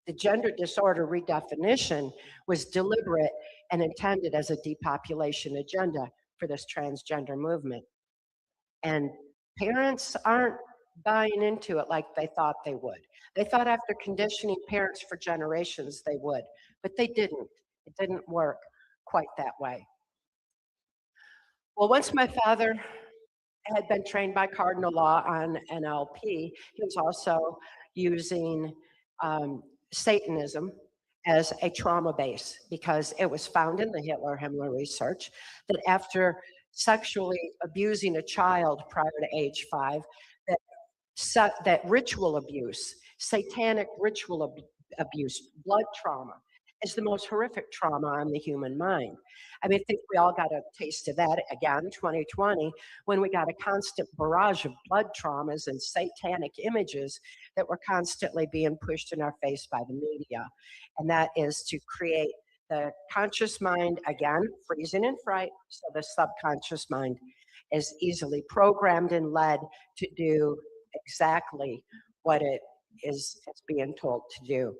The gender disorder redefinition was deliberate and intended as a depopulation agenda for this transgender movement. And parents aren't buying into it like they thought they would. They thought after conditioning parents for generations they would, but they didn't. It didn't work quite that way. Well, once my father had been trained by Cardinal Law on NLP, he was also using Satanism as a trauma base, because it was found in the Hitler-Himmler research that after sexually abusing a child prior to age 5, that ritual abuse, satanic ritual abuse, blood trauma, is the most horrific trauma on the human mind. I mean, I think we all got a taste of that again, 2020, when we got a constant barrage of blood traumas and satanic images that were constantly being pushed in our face by the media. And that is to create The conscious mind, again, freezing in fright, so the subconscious mind is easily programmed and led to do exactly what it's being told to do.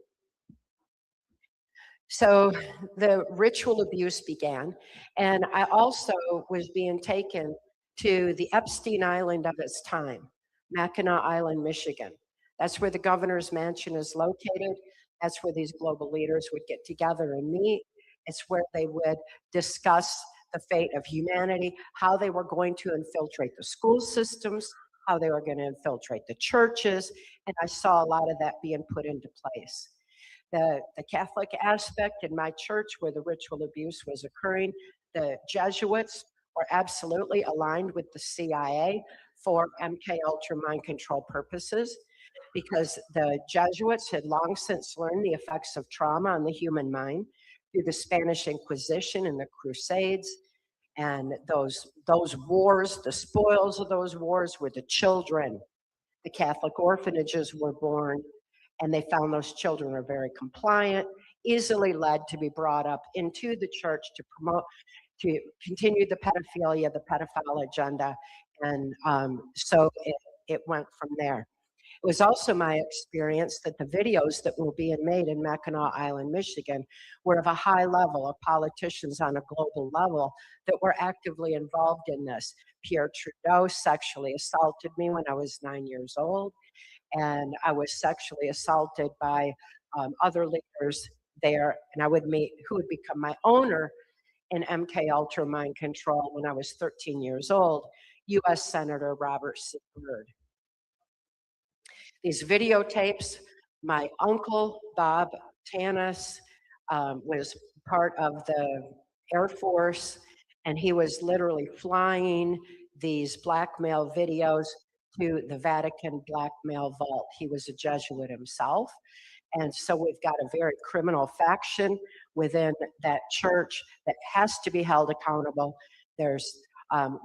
So the ritual abuse began, and I also was being taken to the Epstein Island of its time, Mackinac Island, Michigan. That's where the governor's mansion is located. That's where these global leaders would get together and meet. It's where they would discuss the fate of humanity, how they were going to infiltrate the school systems, how they were going to infiltrate the churches, and I saw a lot of that being put into place. The Catholic aspect in my church where the ritual abuse was occurring, the Jesuits were absolutely aligned with the CIA for MK Ultra mind control purposes, because the Jesuits had long since learned the effects of trauma on the human mind through the Spanish Inquisition and the Crusades. And those wars, the spoils of those wars were the children. The Catholic orphanages were born, and they found those children are very compliant, easily led to be brought up into the church to promote, to continue the pedophilia, the pedophile agenda, and so it went from there. It was also my experience that the videos that were being made in Mackinac Island, Michigan, were of a high level of politicians on a global level that were actively involved in this. Pierre Trudeau sexually assaulted me when I was 9 years old, and I was sexually assaulted by other leaders there, and I would meet who would become my owner in MK Ultra Mind Control when I was 13 years old, U.S. Senator Robert C. Byrd. These videotapes, my uncle, Bob Tanis, was part of the Air Force, and he was literally flying these blackmail videos to the Vatican blackmail vault. He was a Jesuit himself. And so we've got a very criminal faction within that church that has to be held accountable. There's,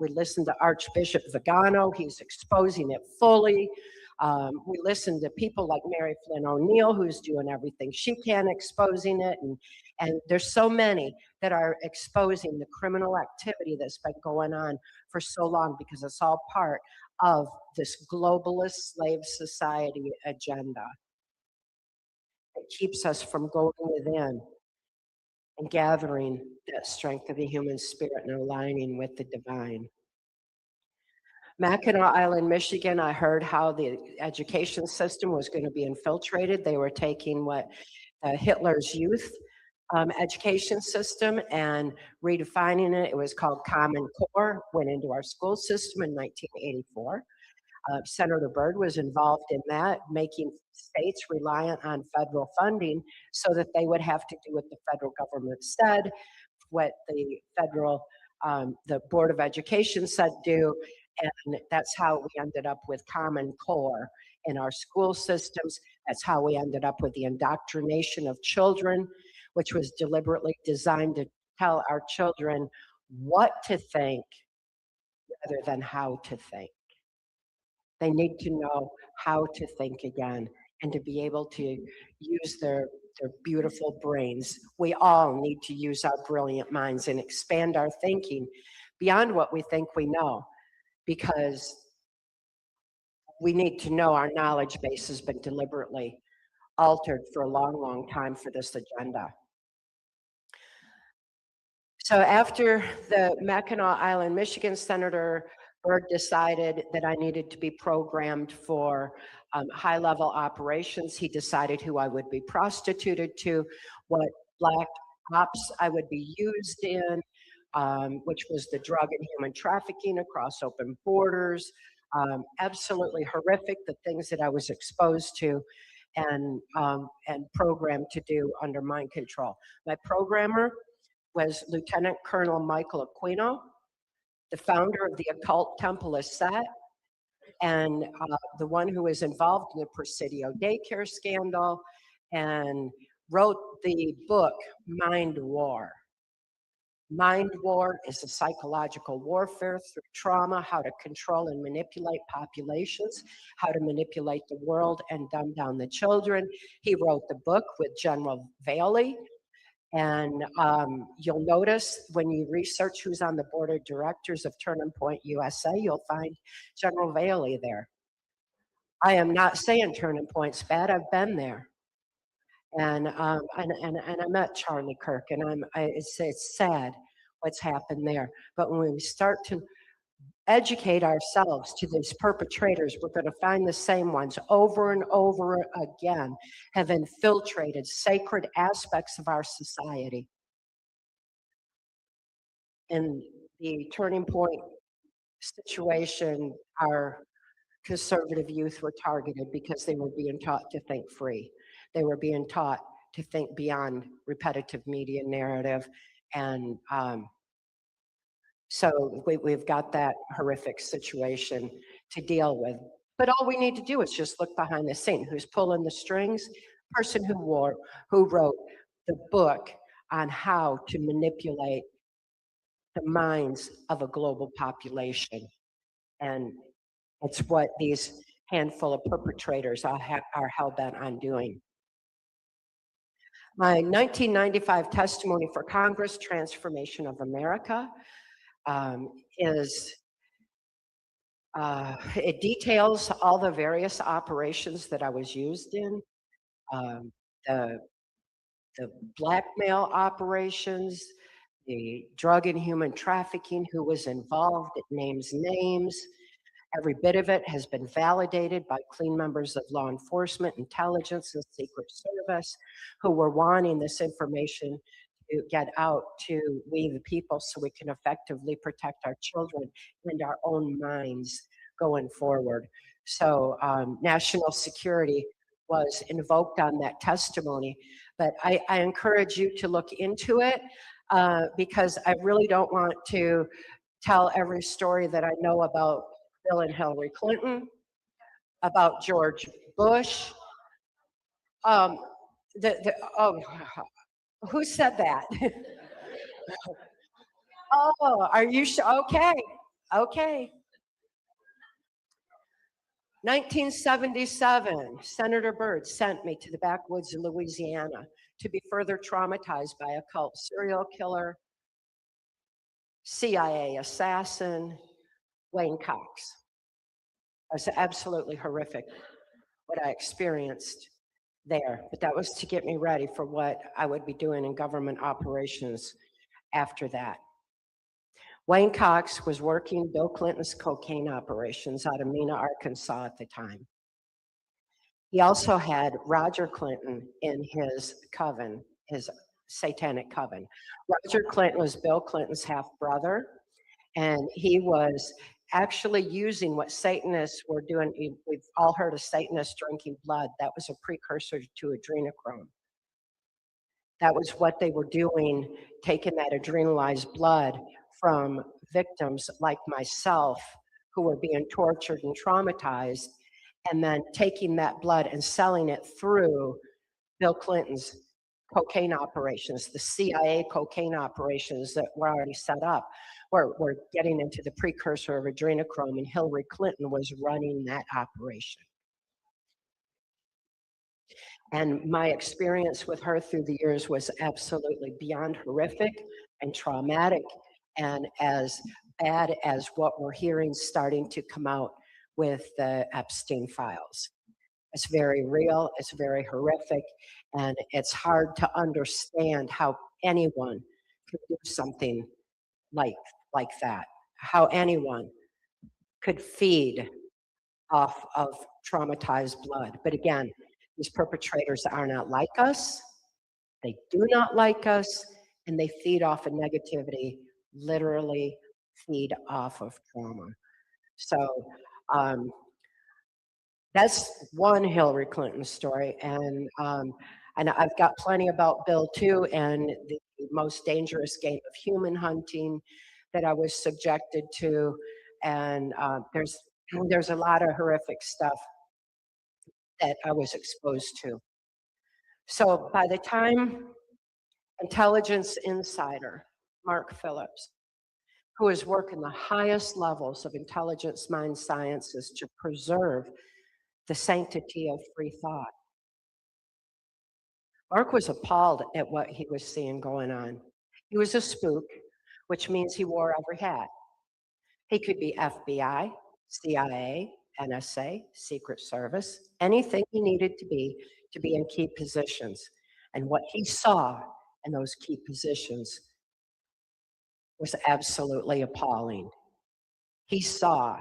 we listened to Archbishop Vigano, he's exposing it fully. We listen to people like Mary Flynn O'Neill, who's doing everything she can, exposing it. And there's so many that are exposing the criminal activity that's been going on for so long, because it's all part of this globalist slave society agenda. It keeps us from going within and gathering that strength of the human spirit and aligning with the divine. Mackinac Island, Michigan, I heard how the education system was going to be infiltrated. They were taking what Hitler's youth education system and redefining it. It was called Common Core, went into our school system in 1984. Senator Byrd was involved in that, making states reliant on federal funding so that they would have to do what the federal government said, what the federal, the Board of Education said do, and that's how we ended up with Common Core in our school systems. That's how we ended up with the indoctrination of children, which was deliberately designed to tell our children what to think rather than how to think. They need to know how to think again and to be able to use their beautiful brains. We all need to use our brilliant minds and expand our thinking beyond what we think we know, because we need to know our knowledge base has been deliberately altered for a long, long time for this agenda. So after the Mackinac Island, Michigan, Senator Byrd decided that I needed to be programmed for high-level operations. He decided who I would be prostituted to, what black ops I would be used in, which was the drug and human trafficking across open borders. Absolutely horrific, the things that I was exposed to and programmed to do under mind control. My programmer was Lieutenant Colonel Michael Aquino, the founder of the occult temple is Set, and the one who was involved in the Presidio daycare scandal and wrote the book Mind War. Mind War is a psychological warfare through trauma, how to control and manipulate populations, how to manipulate the world and dumb down the children. He wrote the book with General Valey, And you'll notice when you research who's on the board of directors of Turning Point USA, you'll find General Bailey there. I am not saying Turning Point's bad. I've been there. And I met Charlie Kirk, and it's sad what's happened there. But when we start to educate ourselves to these perpetrators, we're going to find the same ones over and over again have infiltrated sacred aspects of our society. In the Turning Point situation, our conservative youth were targeted because they were being taught to think free. They were being taught to think beyond repetitive media narrative. And so we've got that horrific situation to deal with. But all we need to do is just look behind the scene. Who's pulling the strings? Person who wrote the book on how to manipulate the minds of a global population. And it's what these handful of perpetrators are hell-bent on doing. My 1995 testimony for Congress, Transformation of America, it details all the various operations that I was used in, the blackmail operations, the drug and human trafficking, who was involved. It names names. Every bit of it has been validated by clean members of law enforcement, intelligence, and Secret Service who were wanting this information to get out to we the people so we can effectively protect our children and our own minds going forward. So national security was invoked on that testimony, but I encourage you to look into it because I really don't want to tell every story that I know about Bill and Hillary Clinton, about George Bush. Who said that? Oh, are you sure? Okay, okay. 1977, Senator Byrd sent me to the backwoods of Louisiana to be further traumatized by a cult serial killer, CIA assassin, Wayne Cox. It was absolutely horrific what I experienced there, but that was to get me ready for what I would be doing in government operations after that. Wayne Cox was working Bill Clinton's cocaine operations out of Mena, Arkansas at the time. He also had Roger Clinton in his coven, his satanic coven. Roger Clinton was Bill Clinton's half brother, and he was actually using what Satanists were doing. We've all heard of Satanists drinking blood. That was a precursor to adrenochrome. That was what they were doing, taking that adrenalized blood from victims like myself who were being tortured and traumatized, and then taking that blood and selling it through Bill Clinton's cocaine operations, the CIA cocaine operations that were already set up. We're getting into the precursor of adrenochrome, and Hillary Clinton was running that operation. And my experience with her through the years was absolutely beyond horrific and traumatic, and as bad as what we're hearing starting to come out with the Epstein files. It's very real, it's very horrific, and it's hard to understand how anyone could do something like that, how anyone could feed off of traumatized blood. But again, these perpetrators are not like us, they do not like us, and they feed off of negativity, literally feed off of trauma. So that's one Hillary Clinton story, and I've got plenty about Bill too, and the most dangerous game of human hunting that I was subjected to, and there's a lot of horrific stuff that I was exposed to. So by the time intelligence insider Mark Phillips, who is working the highest levels of intelligence mind sciences to preserve the sanctity of free thought, Mark was appalled at what he was seeing going on. He was a spook, which means he wore every hat. He could be FBI, CIA, NSA, Secret Service, anything he needed to be in key positions. And what he saw in those key positions was absolutely appalling. He saw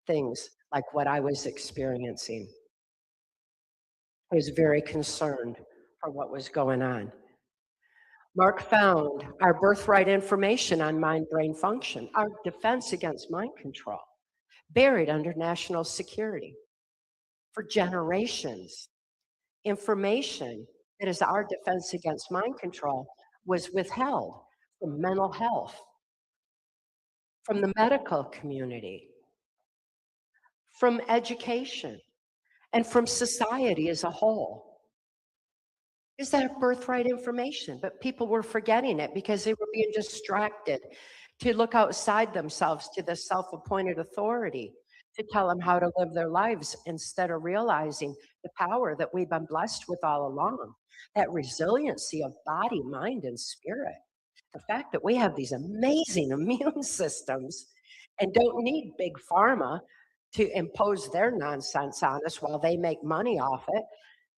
things like what I was experiencing. I was very concerned for what was going on. Mark found our birthright information on mind-brain function, our defense against mind control, buried under national security for generations. Information that is our defense against mind control was withheld from mental health, from the medical community, from education, and from society as a whole. Is that birthright information? But people were forgetting it because they were being distracted to look outside themselves to the self-appointed authority to tell them how to live their lives instead of realizing the power that we've been blessed with all along, that resiliency of body, mind, and spirit. The fact that we have these amazing immune systems and don't need big pharma to impose their nonsense on us while they make money off it.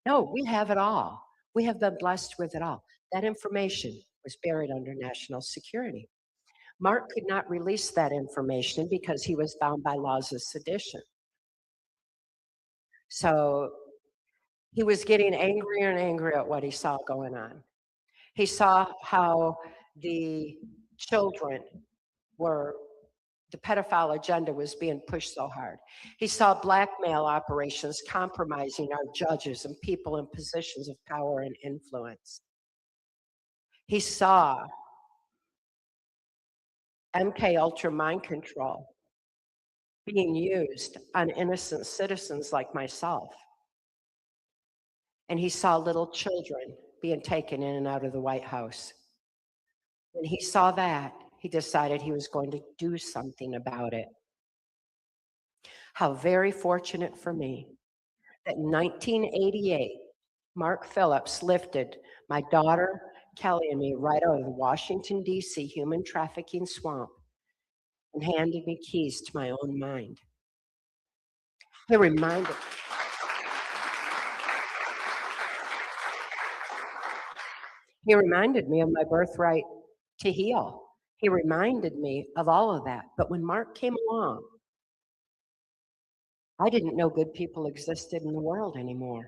No, we have it all. We have been blessed with it all. That information was buried under national security. Mark could not release that information because he was bound by laws of sedition. So he was getting angrier and angrier at what he saw going on. He saw how the children were, the pedophile agenda was being pushed so hard. He saw blackmail operations compromising our judges and people in positions of power and influence. He saw MK Ultra mind control being used on innocent citizens like myself. And he saw little children being taken in and out of the White House. When he saw that, he decided he was going to do something about it. How very fortunate for me that in 1988, Mark Phillips lifted my daughter, Kelly, and me right out of the Washington, D.C. human trafficking swamp and handed me keys to my own mind. He reminded me of my birthright to heal. He reminded me of all of that. But when Mark came along, I didn't know good people existed in the world anymore.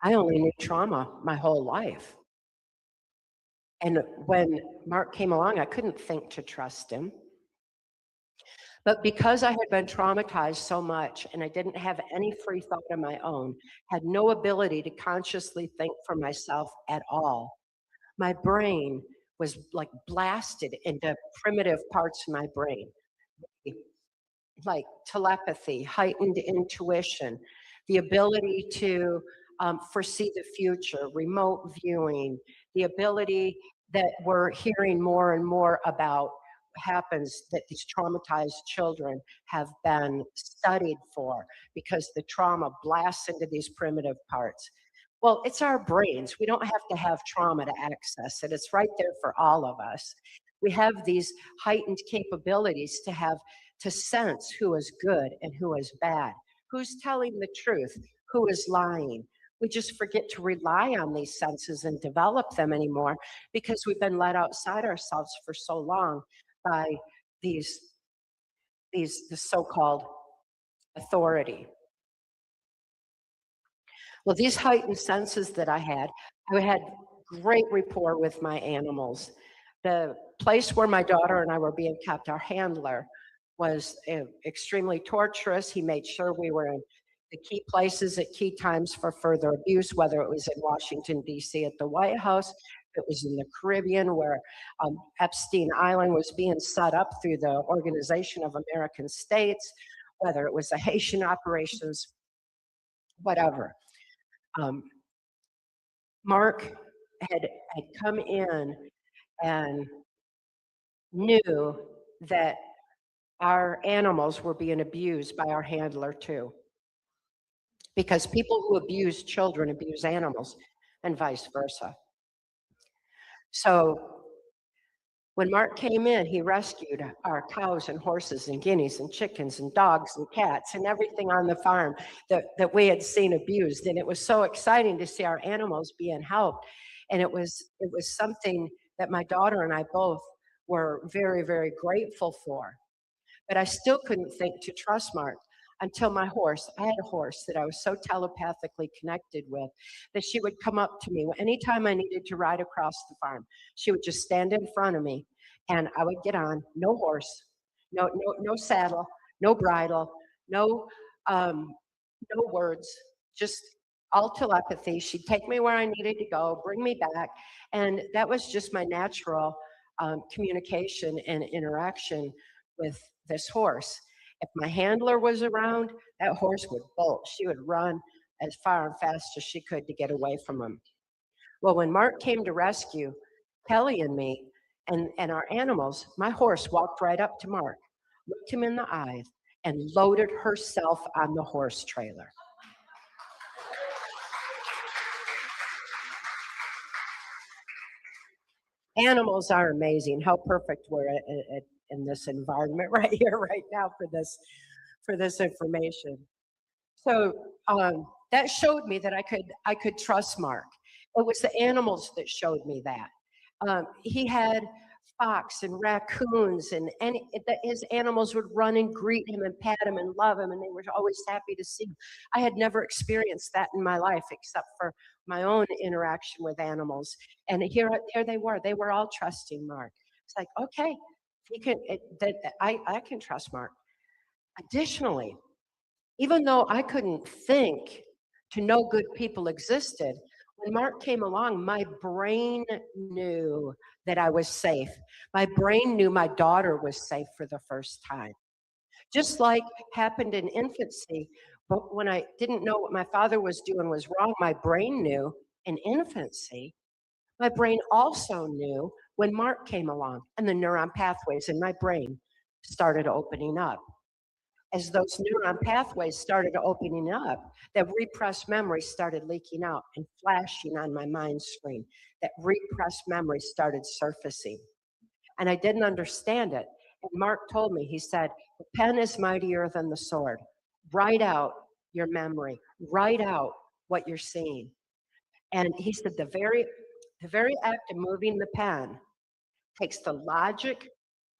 I only knew trauma my whole life. And when Mark came along, I couldn't think to trust him. But because I had been traumatized so much and I didn't have any free thought of my own, had no ability to consciously think for myself at all, my brain was like blasted into primitive parts of my brain, like telepathy, heightened intuition, the ability to foresee the future, remote viewing, the ability that we're hearing more and more about happens that these traumatized children have been studied for because the trauma blasts into these primitive parts. Well, it's our brains. We don't have to have trauma to access it. It's right there for all of us. We have these heightened capabilities to sense who is good and who is bad, who's telling the truth, who is lying. We just forget to rely on these senses and develop them anymore because we've been let outside ourselves for so long by the so-called authority. Well, these heightened senses that I had great rapport with my animals. The place where my daughter and I were being kept, our handler, was extremely torturous. He made sure we were in the key places at key times for further abuse, whether it was in Washington, D.C. at the White House, it was in the Caribbean where Epstein Island was being set up through the Organization of American States, whether it was the Haitian operations, whatever. Mark had come in and knew that our animals were being abused by our handler too. Because people who abuse children abuse animals. and vice versa. So when Mark came in, he rescued our cows and horses and guineas and chickens and dogs and cats and everything on the farm that we had seen abused. And it was so exciting to see our animals being helped. And it was something that my daughter and I both were very, very grateful for. But I still couldn't think to trust Mark until I had a horse that I was so telepathically connected with that she would come up to me anytime I needed to ride across the farm. She would just stand in front of me and I would get on, no horse, no saddle, no bridle, no words, just all telepathy. She'd take me where I needed to go, bring me back. And that was just my natural communication and interaction with this horse. If my handler was around, that horse would bolt. She would run as far and fast as she could to get away from him. Well, when Mark came to rescue Kelly and me and our animals, my horse walked right up to Mark, looked him in the eyes, and loaded herself on the horse trailer. Animals are amazing. How perfect we're in this environment right here, right now for this information. So that showed me that I could trust Mark. It was the animals that showed me that. He had fox and raccoons, and his animals would run and greet him and pat him and love him, and they were always happy to see him. I had never experienced that in my life except for my own interaction with animals. And here they were all trusting Mark. It's like, okay, I can trust Mark. Additionally, even though I couldn't think to know good people existed, when Mark came along, my brain knew that I was safe. My brain knew my daughter was safe for the first time. Just like happened in infancy, but when I didn't know what my father was doing was wrong, my brain knew in infancy. My brain also knew when Mark came along and the neuron pathways in my brain started opening up. As those neuron pathways started opening up, that repressed memory started leaking out and flashing on my mind screen. That repressed memory started surfacing. And I didn't understand it. And Mark told me, he said, the pen is mightier than the sword. Write out your memory. Write out what you're seeing. And he said the very act of moving the pen takes the logic,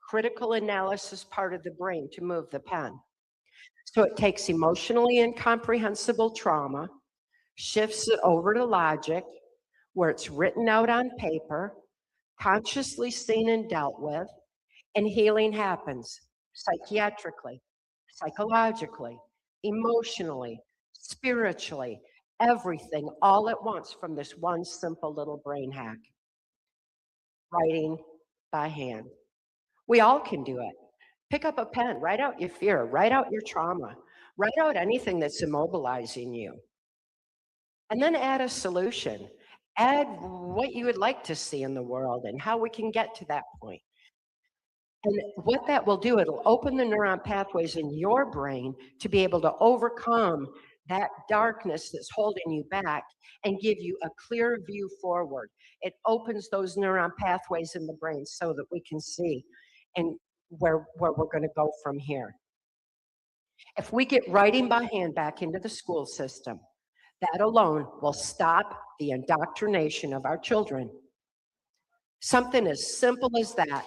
critical analysis part of the brain to move the pen. So it takes emotionally incomprehensible trauma, shifts it over to logic, where it's written out on paper, consciously seen and dealt with, and healing happens psychiatrically, psychologically, emotionally, spiritually, everything all at once from this one simple little brain hack. Writing by hand. We all can do it. Pick up a pen, write out your fear, write out your trauma, write out anything that's immobilizing you. And then add a solution. Add what you would like to see in the world and how we can get to that point. And what that will do, it'll open the neuron pathways in your brain to be able to overcome that darkness that's holding you back and give you a clear view forward. It opens those neuron pathways in the brain so that we can see and where we're going to go from here. If we get writing by hand back into the school system, that alone will stop the indoctrination of our children. Something as simple as that.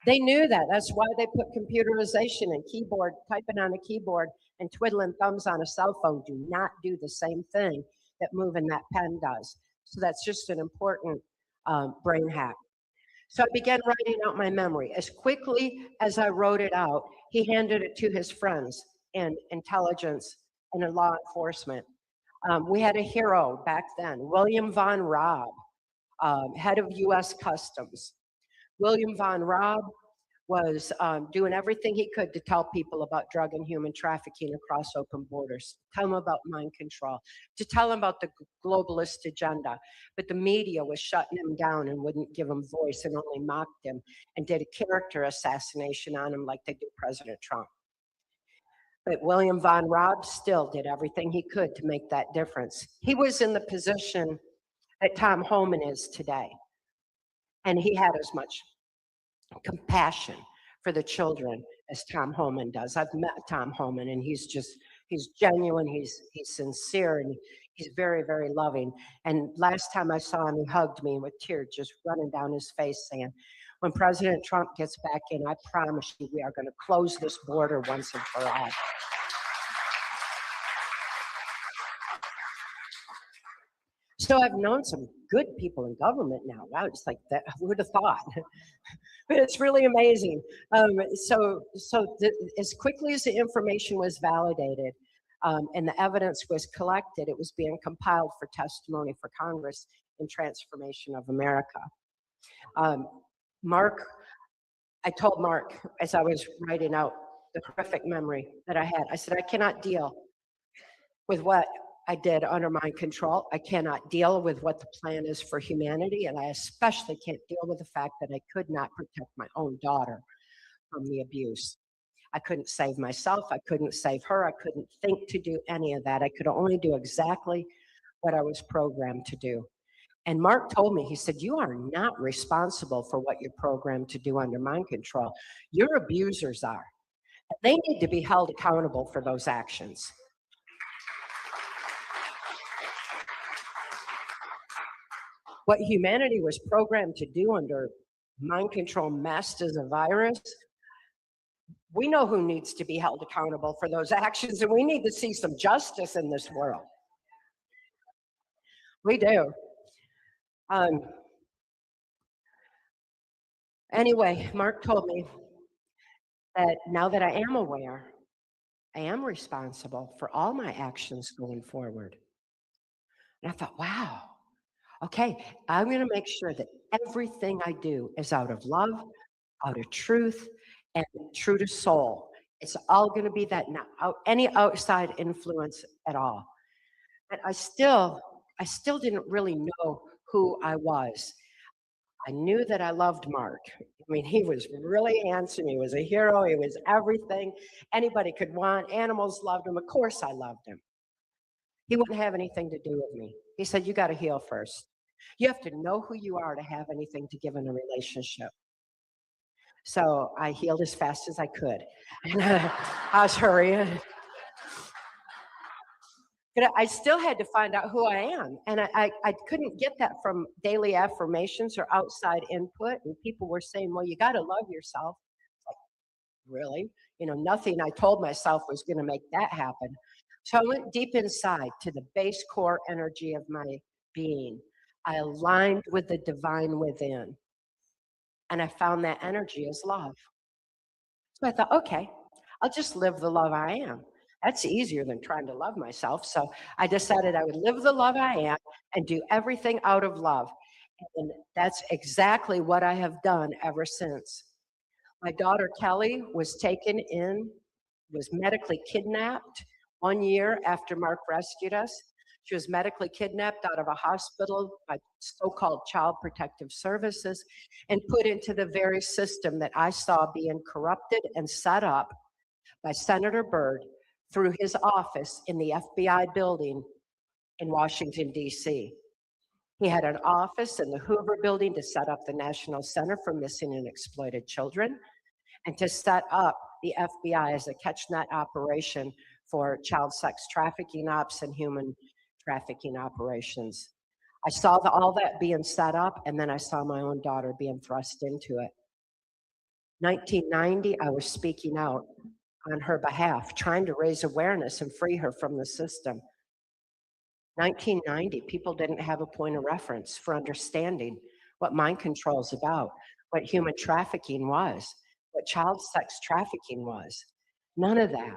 They knew that. That's why they put computerization and keyboard, typing on a keyboard and twiddling thumbs on a cell phone do not do the same thing that moving that pen does. So that's just an important brain hack. So I began writing out my memory. As quickly as I wrote it out, he handed it to his friends in intelligence and in law enforcement. We had a hero back then, William Von Raab, head of US Customs. William Von Raab was doing everything he could to tell people about drug and human trafficking across open borders, tell them about mind control, to tell them about the globalist agenda. But the media was shutting him down and wouldn't give him voice and only mocked him and did a character assassination on him like they do President Trump. But William Von Raab still did everything he could to make that difference. He was in the position that Tom Homan is today. And he had as much compassion for the children as Tom Homan does. I've met Tom Homan, and he's genuine, he's sincere, and he's very, very loving. And last time I saw him, he hugged me with tears just running down his face, saying, when President Trump gets back in, I promise you we are going to close this border once and for all. So I've known some good people in government now. Wow, it's like that. Who would have thought? But it's really amazing. As quickly as the information was validated and the evidence was collected, it was being compiled for testimony for Congress in Transformation of America. I told Mark as I was writing out the horrific memory that I had, I said, I cannot deal with what I did under mind control. I cannot deal with what the plan is for humanity. And I especially can't deal with the fact that I could not protect my own daughter from the abuse. I couldn't save myself. I couldn't save her. I couldn't think to do any of that. I could only do exactly what I was programmed to do. And Mark told me, he said, you are not responsible for what you're programmed to do under mind control. Your abusers are. They need to be held accountable for those actions. What humanity was programmed to do under mind control masked as a virus, we know who needs to be held accountable for those actions, and we need to see some justice in this world. We do. Anyway, Mark told me that now that I am aware, I am responsible for all my actions going forward. And I thought, wow. Okay, I'm going to make sure that everything I do is out of love, out of truth, and true to soul. It's all going to be that, not any outside influence at all. But I still didn't really know who I was. I knew that I loved Mark. I mean, he was really handsome. He was a hero. He was everything anybody could want. Animals loved him. Of course I loved him. He wouldn't have anything to do with me. He said, you got to heal first. You have to know who you are to have anything to give in a relationship. So I healed as fast as I could. And I was hurrying. But I still had to find out who I am. And I couldn't get that from daily affirmations or outside input. And people were saying, well, you got to love yourself. Like, really? You know, nothing I told myself was going to make that happen. So I went deep inside to the base core energy of my being. I aligned with the divine within. And I found that energy is love. So I thought, okay, I'll just live the love I am. That's easier than trying to love myself. So I decided I would live the love I am and do everything out of love. And that's exactly what I have done ever since. My daughter Kelly was medically kidnapped 1 year after Mark rescued us. She was medically kidnapped out of a hospital by so-called Child Protective Services and put into the very system that I saw being corrupted and set up by Senator Byrd through his office in the FBI building in Washington, D.C. He had an office in the Hoover building to set up the National Center for Missing and Exploited Children and to set up the FBI as a catch-net operation for child sex trafficking ops and human trafficking operations. I saw all that being set up, and then I saw my own daughter being thrust into it. 1990, I was speaking out on her behalf, trying to raise awareness and free her from the system. 1990, people didn't have a point of reference for understanding what mind control is about, what human trafficking was, what child sex trafficking was. None of that.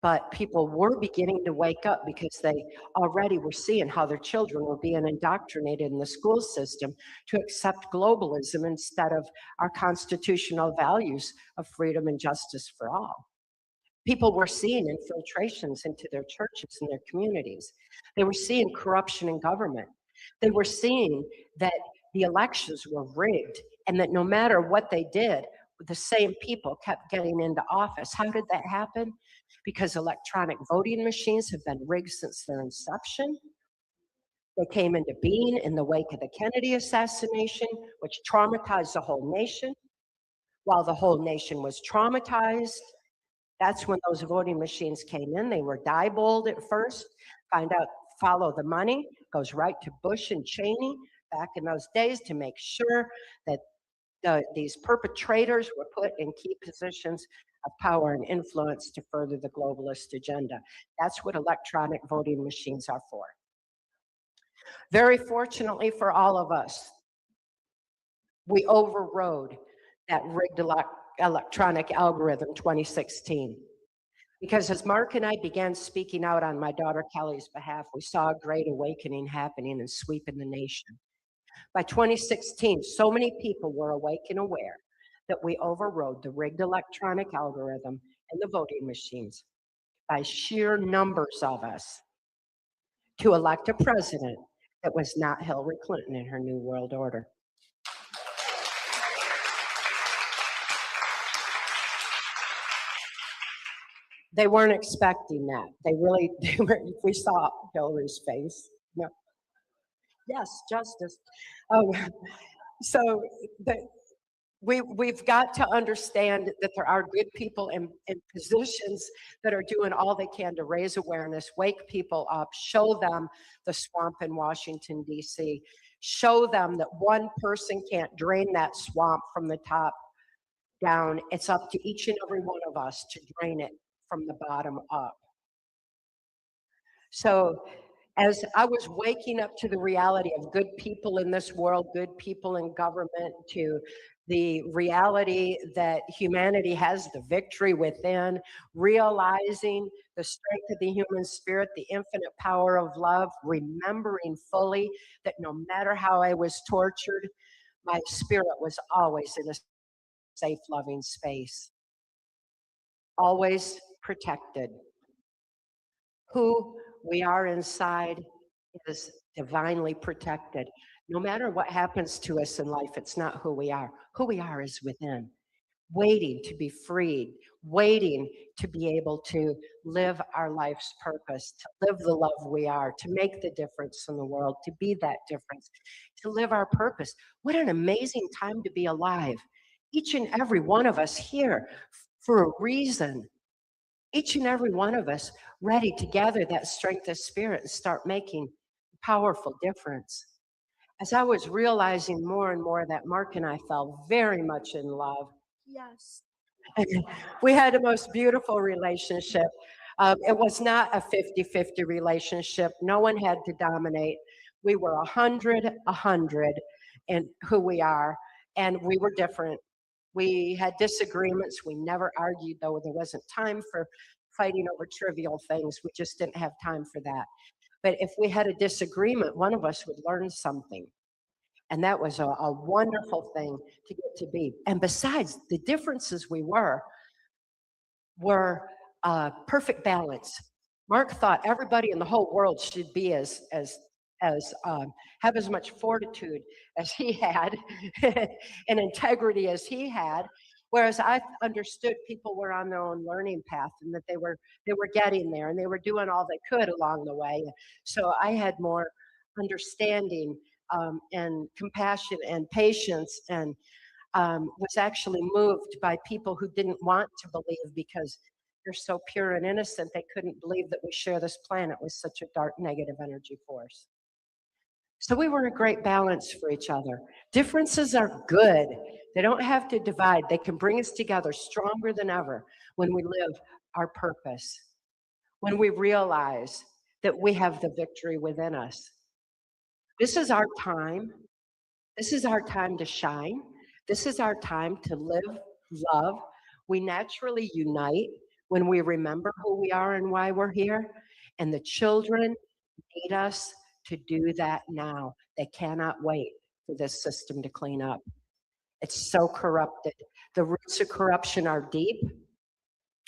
But people were beginning to wake up because they already were seeing how their children were being indoctrinated in the school system to accept globalism instead of our constitutional values of freedom and justice for all. People were seeing infiltrations into their churches and their communities. They were seeing corruption in government. They were seeing that the elections were rigged and that no matter what they did, the same people kept getting into office. How did that happen? because electronic voting machines have been rigged since their inception. They came into being in the wake of the Kennedy assassination, which traumatized the whole nation. While the whole nation was traumatized, that's when those voting machines came in. They were Diebold at first, follow the money, goes right to Bush and Cheney back in those days to make sure that these perpetrators were put in key positions of power and influence to further the globalist agenda. That's what electronic voting machines are for. Very fortunately for all of us, we overrode that rigged electronic algorithm 2016. Because as Mark and I began speaking out on my daughter Kelly's behalf, we saw a great awakening happening and sweeping the nation. By 2016, so many people were awake and aware that we overrode the rigged electronic algorithm and the voting machines by sheer numbers of us to elect a president that was not Hillary Clinton in her New World Order. They weren't expecting that. We saw Hillary's face. No. Yes, justice. So we've got to understand that there are good people in positions that are doing all they can to raise awareness, wake people up, show them the swamp in Washington, D.C., show them that one person can't drain that swamp from the top down. It's up to each and every one of us to drain it from the bottom up. So as I was waking up to the reality of good people in this world, good people in government, to the reality that humanity has the victory within, realizing the strength of the human spirit, the infinite power of love, remembering fully that no matter how I was tortured, my spirit was always in a safe, loving space, always protected. Who we are inside is divinely protected. No matter what happens to us in life, it's not who we are. Who we are is within, waiting to be freed, waiting to be able to live our life's purpose, to live the love we are, to make the difference in the world, to be that difference, to live our purpose. What an amazing time to be alive. Each and every one of us here for a reason. Each and every one of us ready to gather that strength of spirit and start making a powerful difference. As I was realizing more and more that Mark and I fell very much in love. Yes. We had the most beautiful relationship. It was not a 50-50 relationship. No one had to dominate. We were 100 in who we are, and we were different. We had disagreements. We never argued, though there wasn't time for fighting over trivial things. We just didn't have time for that. But if we had a disagreement, one of us would learn something. And that was a wonderful thing to get to be. And besides, the differences we were perfect balance. Mark thought everybody in the whole world should be have as much fortitude as he had and integrity as he had, whereas I understood people were on their own learning path and that they were getting there and they were doing all they could along the way. So I had more understanding and compassion and patience, and was actually moved by people who didn't want to believe because they're so pure and innocent they couldn't believe that we share this planet with such a dark negative energy force. So we were a great balance for each other. Differences are good. They don't have to divide. They can bring us together stronger than ever when we live our purpose, when we realize that we have the victory within us. This is our time. This is our time to shine. This is our time to live, love. We naturally unite when we remember who we are and why we're here. And the children need us to do that now. They cannot wait for this system to clean up. It's so corrupted. The roots of corruption are deep.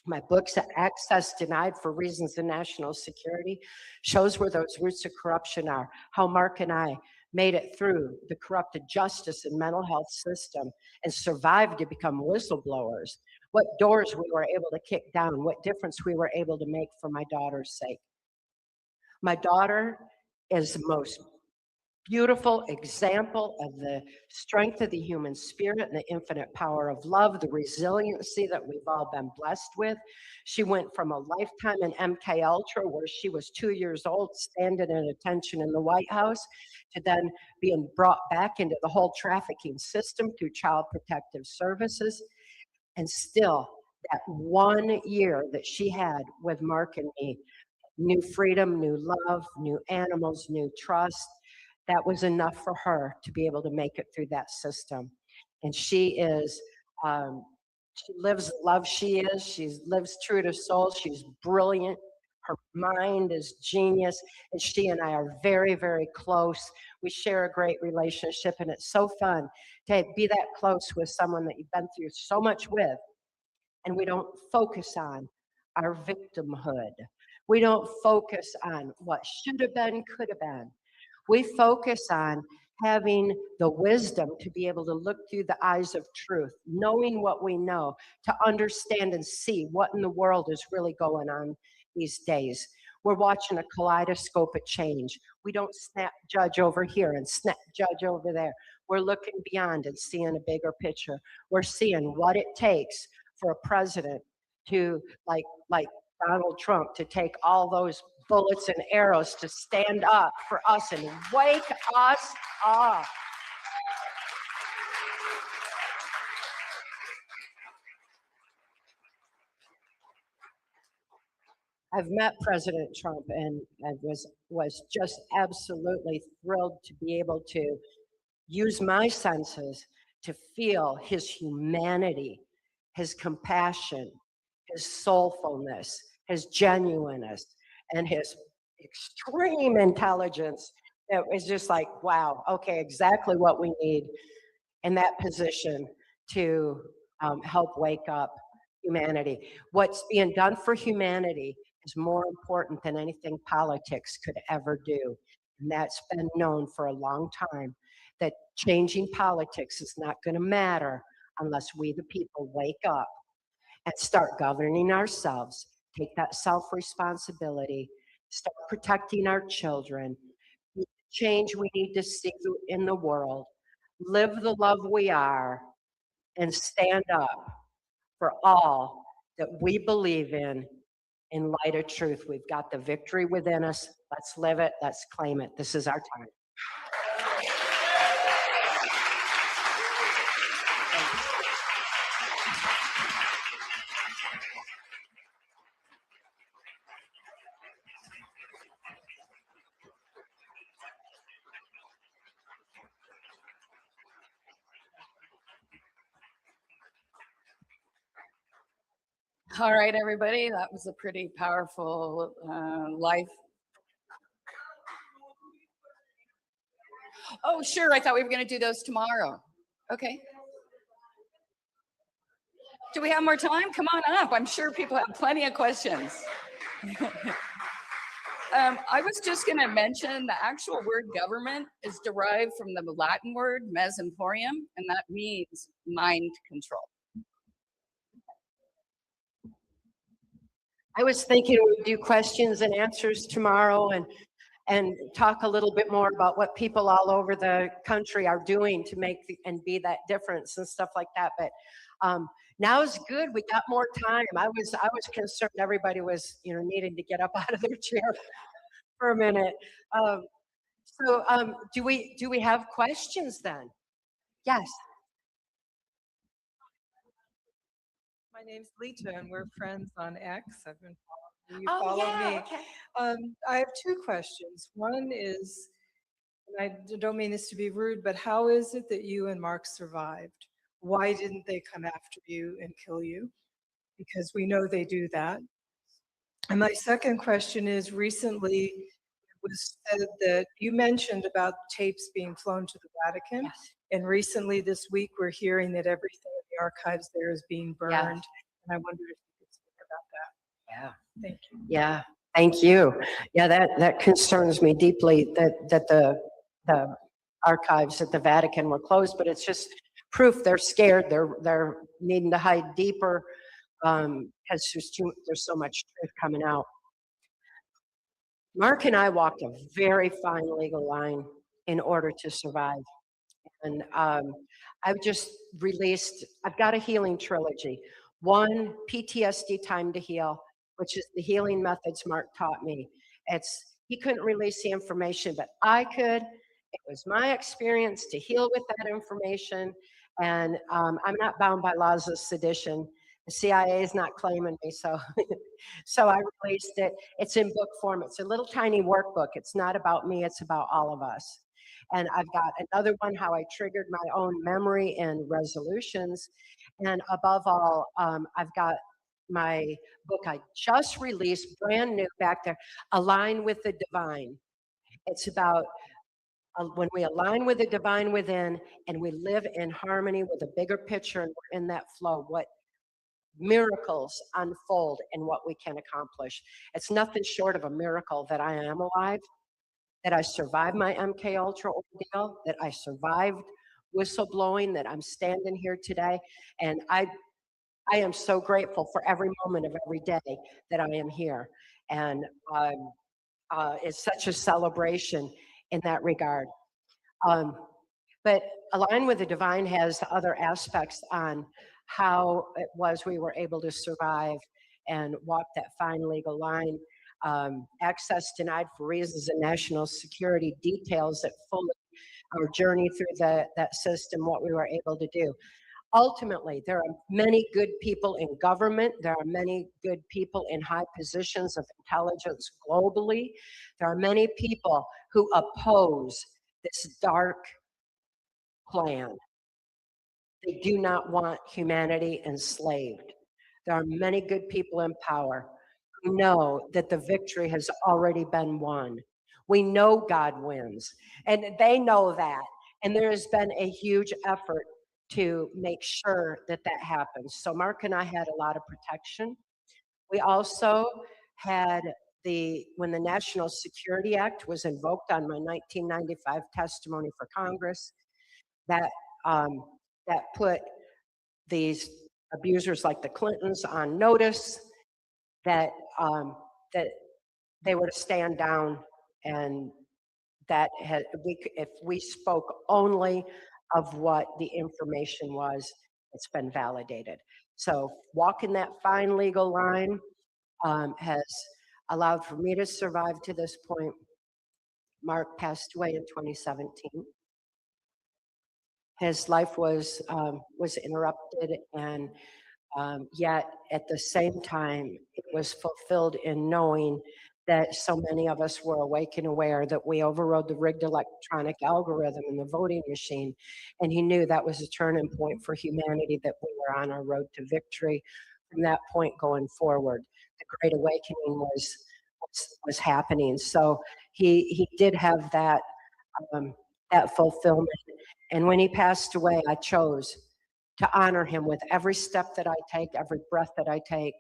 My book, Access Denied for Reasons of National Security, shows where those roots of corruption are, how Mark and I made it through the corrupted justice and mental health system and survived to become whistleblowers what doors we were able to kick down, what difference we were able to make for my daughter's sake. My daughter is the most beautiful example of the strength of the human spirit and the infinite power of love, the resiliency that we've all been blessed with. She went from a lifetime in MK Ultra, where she was 2 years old, standing at attention in the White House, to then being brought back into the whole trafficking system through Child Protective Services. And still, that 1 year that she had with Mark and me, new freedom, new love, new animals, new trust, that was enough for her to be able to make it through that system. And she is, she lives the love she is. She lives true to soul. She's brilliant. Her mind is genius. And she and I are very, very close. We share a great relationship, and it's so fun to be that close with someone that you've been through so much with. And we don't focus on our victimhood. We don't focus on what should have been, could have been. We focus on having the wisdom to be able to look through the eyes of truth, knowing what we know, to understand and see what in the world is really going on these days. We're watching a kaleidoscope of change. We don't snap judge over here and snap judge over there. We're looking beyond and seeing a bigger picture. We're seeing what it takes for a president to, like Donald Trump, to take all those bullets and arrows to stand up for us and wake us up. I've met President Trump, and I was just absolutely thrilled to be able to use my senses to feel his humanity, his compassion, his soulfulness, his genuineness, and his extreme intelligence. It was just like, wow, okay, exactly what we need in that position to help wake up humanity. What's being done for humanity is more important than anything politics could ever do. And that's been known for a long time, that changing politics is not going to matter unless we, the people, wake up and start governing ourselves, take that self-responsibility, start protecting our children, be the change we need to see in the world, live the love we are, and stand up for all that we believe in light of truth. We've got the victory within us. Let's live it. Let's claim it. This is our time. All right, everybody, that was a pretty powerful life. Oh, sure, I thought we were going to do those tomorrow. Okay. Do we have more time? Come on up. I'm sure people have plenty of questions. I was just going to mention the actual word government is derived from the Latin word mesemporium, and that means mind control. I was thinking we'd do questions and answers tomorrow and talk a little bit more about what people all over the country are doing to make and be that difference and stuff like that. But now is good. We got more time. I was concerned everybody was needing to get up out of their chair for a minute. Do we have questions then? Yes. My name's Lita, and we're friends on X. I've been following you. You Oh, follow yeah, me. okay. I have two questions. One is, and I don't mean this to be rude, but how is it that you and Mark survived? Why didn't they come after you and kill you? Because we know they do that. And my second question is, recently it was said that you mentioned about tapes being flown to the Vatican. Yes. And recently this week, we're hearing that everything in the archives there is being burned. Yes. And I wonder if you could speak about that. Yeah. Thank you. Yeah. Thank you. Yeah, that concerns me deeply that the archives at the Vatican were closed, but it's just proof they're scared, they're needing to hide deeper, because there's so much truth coming out. Mark and I walked a very fine legal line in order to survive. And I've just I've got a healing trilogy. One, PTSD Time to Heal, which is the healing methods Mark taught me. He couldn't release the information, but I could. It was my experience to heal with that information. And I'm not bound by laws of sedition. The CIA is not claiming me, so so I released it. It's in book form. It's a little tiny workbook. It's not about me, it's about all of us. And I've got another one, how I triggered my own memory and resolutions. And above all, I've got my book I just released, brand new back there, Align with the Divine. It's about when we align with the divine within and we live in harmony with a bigger picture and we're in that flow, what miracles unfold and what we can accomplish. It's nothing short of a miracle that I am alive, that I survived my MK Ultra ordeal, that I survived whistleblowing, that I'm standing here today. And I am so grateful for every moment of every day that I am here. And it's such a celebration in that regard. But Align with the Divine has other aspects on how it was we were able to survive and walk that fine legal line. Access denied for reasons of national security details that fully our journey through that system, what we were able to do. Ultimately, there are many good people in government. There are many good people in high positions of intelligence globally. There are many people who oppose this dark plan. They do not want humanity enslaved. There are many good people in power who know that the victory has already been won. We know God wins, and they know that. And there has been a huge effort to make sure that that happens. So Mark and I had a lot of protection. We also had when the National Security Act was invoked on my 1995 testimony for Congress, that put these abusers like the Clintons on notice that that they were to stand down, and that if we spoke only of what the information was, it's been validated. So walking that fine legal line has allowed for me to survive to this point. Mark passed away in 2017. His life was interrupted, and yet at the same time, it was fulfilled in knowing that so many of us were awake and aware that we overrode the rigged electronic algorithm in the voting machine. And he knew that was a turning point for humanity, that we were on our road to victory from that point going forward. The Great Awakening was happening. So he did have that fulfillment. And when he passed away, I chose to honor him with every step that I take, every breath that I take,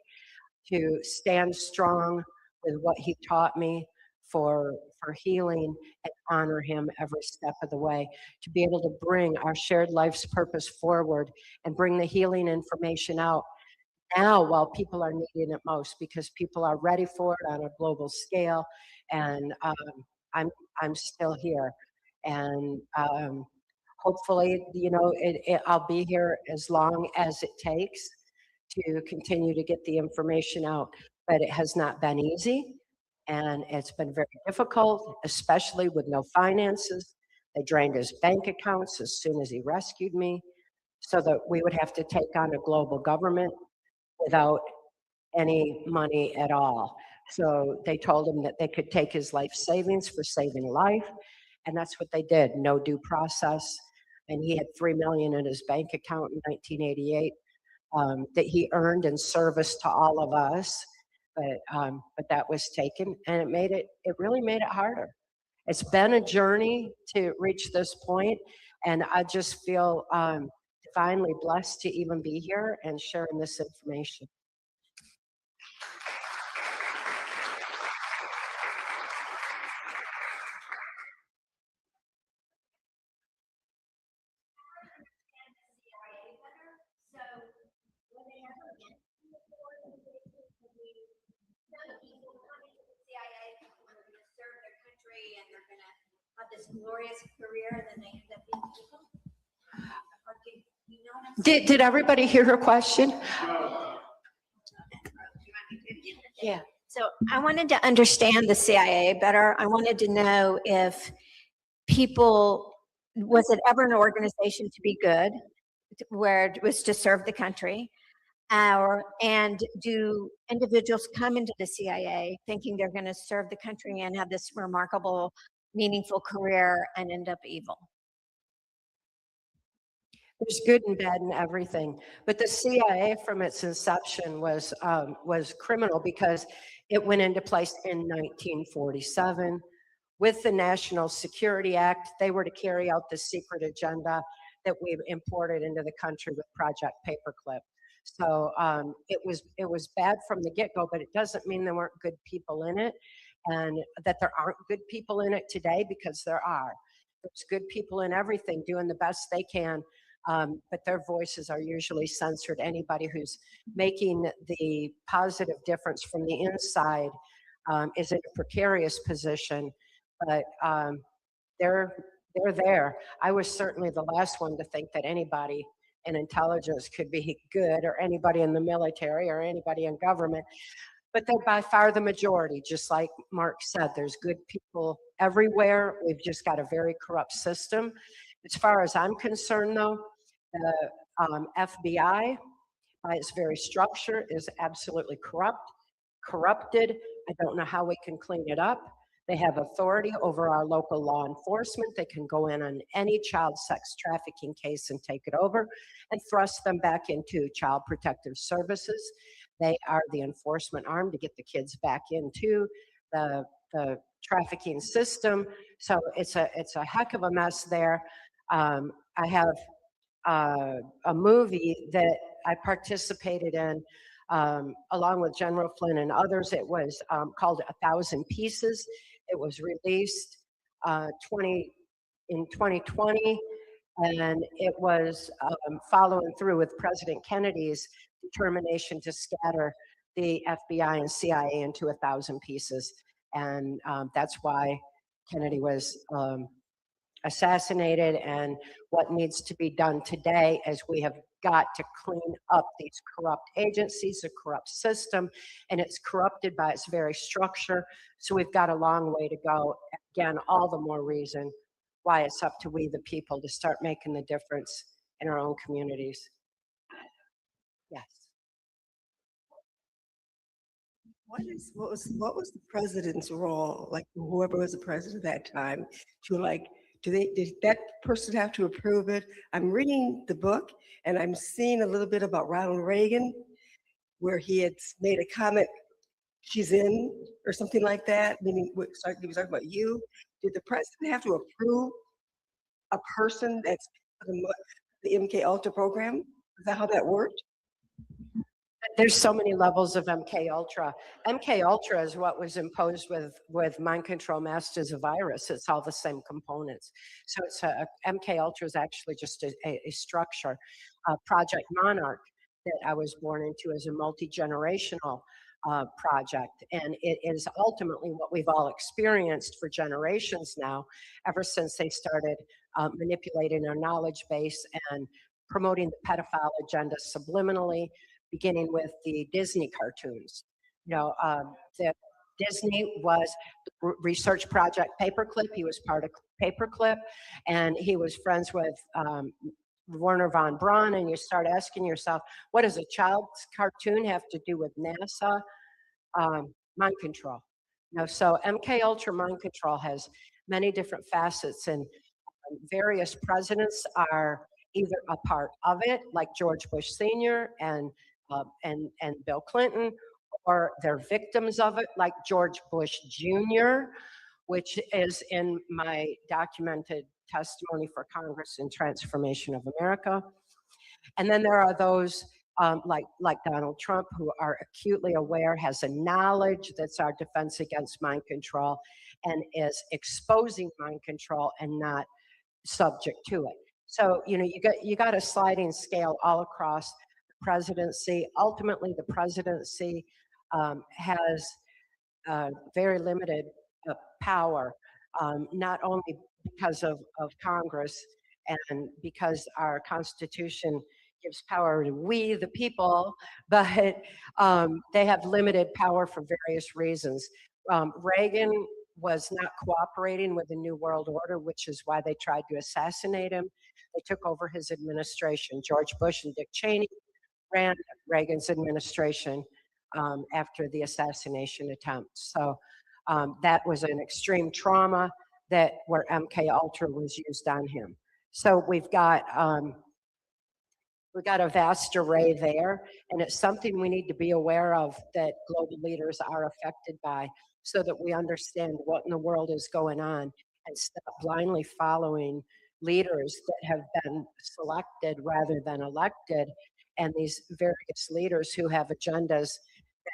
to stand strong with what he taught me for healing, and honor him every step of the way, to be able to bring our shared life's purpose forward and bring the healing information out now while people are needing it most, because people are ready for it on a global scale. And I'm still here. And hopefully, I'll be here as long as it takes to continue to get the information out. But it has not been easy, and it's been very difficult, especially with no finances. They drained his bank accounts as soon as he rescued me, so that we would have to take on a global government without any money at all. So they told him that they could take his life savings for saving life, and that's what they did. No due process. And he had $3 million in his bank account in 1988 that he earned in service to all of us. But that was taken, and it really made it harder. It's been a journey to reach this point, and I just feel divinely blessed to even be here and sharing this information. have this glorious career and then they end up being evil? Or you know what I'm Did everybody hear her question? Yeah. So I wanted to understand the CIA better. I wanted to know if people, was it ever an organization to be good, where it was to serve the country? And do individuals come into the CIA thinking they're going to serve the country and have this remarkable, meaningful career and end up evil? There's good and bad in everything, but the CIA from its inception was criminal because it went into place in 1947 with the National Security Act. They were to carry out the secret agenda that we've imported into the country with Project Paperclip. So it was bad from the get-go, but it doesn't mean there weren't good people in it, and that there aren't good people in it today, because there are. There's good people in everything doing the best they can. But their voices are usually censored. Anybody who's making the positive difference from the inside is in a precarious position, but they're there. I was certainly the last one to think that anybody in intelligence could be good, or anybody in the military, or anybody in government, but they're by far the majority. Just like Mark said, there's good people everywhere. We've just got a very corrupt system. As far as I'm concerned, though, the FBI, by its very structure, is absolutely corrupted. I don't know how we can clean it up. They have authority over our local law enforcement. They can go in on any child sex trafficking case and take it over and thrust them back into Child Protective Services. They are the enforcement arm to get the kids back into the trafficking system. So it's a heck of a mess there. I have a movie that I participated in along with General Flynn and others. It was called 1,000 Pieces. It was released in 2020, and it was following through with President Kennedy's determination to scatter the FBI and CIA into 1,000 pieces. And that's why Kennedy was assassinated. And what needs to be done today is we have got to clean up these corrupt agencies, the corrupt system, and it's corrupted by its very structure. So we've got a long way to go. Again, all the more reason why it's up to we, the people, to start making the difference in our own communities. Yes. What was the president's role, like whoever was the president at that time, to like, did that person have to approve it? I'm reading the book and I'm seeing a little bit about Ronald Reagan, where he had made a comment, she's in, or something like that, meaning he was talking about you. Did the president have to approve a person that's the MK Ultra program? Is that how that worked? There's so many levels of MK Ultra. MK Ultra is what was imposed with mind control masked as a virus. It's all the same components. So it's MK Ultra is actually just a structure. Project Monarch that I was born into is a multi-generational project, and it is ultimately what we've all experienced for generations now, ever since they started manipulating our knowledge base and promoting the pedophile agenda subliminally, beginning with the Disney cartoons. You know, Disney was research project Paperclip. He was part of Paperclip, and he was friends with Werner von Braun. And you start asking yourself, what does a child's cartoon have to do with NASA? Mind control. You know, so MK Ultra mind control has many different facets, and various presidents are either a part of it, like George Bush Sr. and Bill Clinton, or they're victims of it, like George Bush Jr., which is in my documented testimony for Congress in Transformation of America. And then there are those like Donald Trump, who are acutely aware, has a knowledge that's our defense against mind control, and is exposing mind control and not subject to it. So, you know, you got a sliding scale all across the presidency. Ultimately, the presidency has very limited power. not only because of Congress and because our Constitution gives power to we, the people, but they have limited power for various reasons. Reagan was not cooperating with the New World Order, which is why they tried to assassinate him. They took over his administration. George Bush and Dick Cheney ran Reagan's administration after the assassination attempt. So that was an extreme trauma that where MK Ultra was used on him. So we've got a vast array there, and it's something we need to be aware of that global leaders are affected by, so that we understand what in the world is going on and stop blindly following leaders that have been selected rather than elected, and these various leaders who have agendas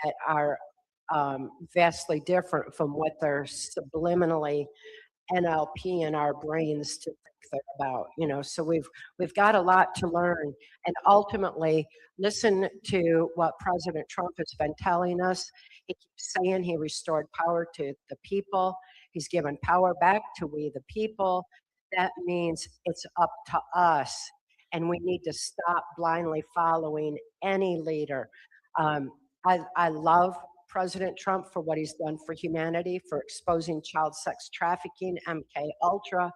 that are vastly different from what they're subliminally NLP in our brains to think they're about, you know. So we've got a lot to learn, and ultimately listen to what President Trump has been telling us. He keeps saying he restored power to the people. He's given power back to we the people. That means it's up to us, and we need to stop blindly following any leader. I love President Trump for what he's done for humanity, for exposing child sex trafficking, MK Ultra,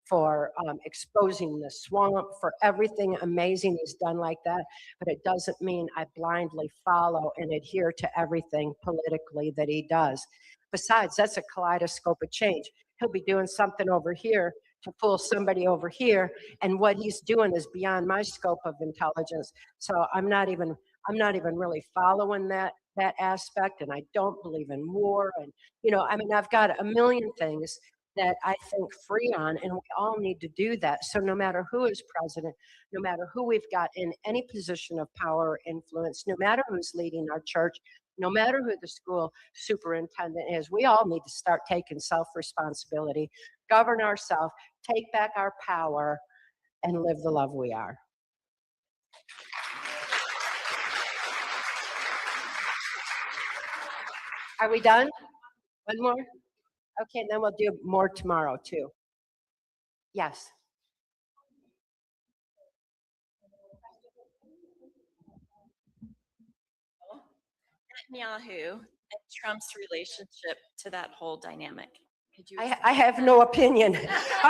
for exposing the swamp, for everything amazing he's done like that. But it doesn't mean I blindly follow and adhere to everything politically that he does. Besides, that's a kaleidoscope of change. He'll be doing something over here to fool somebody over here, and what he's doing is beyond my scope of intelligence. So I'm not even really following that aspect, and I don't believe in war. And you know, I mean, I've got a million things that I think free on, and we all need to do that. So no matter who is president, no matter who we've got in any position of power or influence, no matter who's leading our church, no matter who the school superintendent is, we all need to start taking self-responsibility, govern ourselves, take back our power, and live the love we are. Are we done? One more? Okay, then we'll do more tomorrow too. Yes. Netanyahu and Trump's relationship to that whole dynamic. Could you? I have no opinion.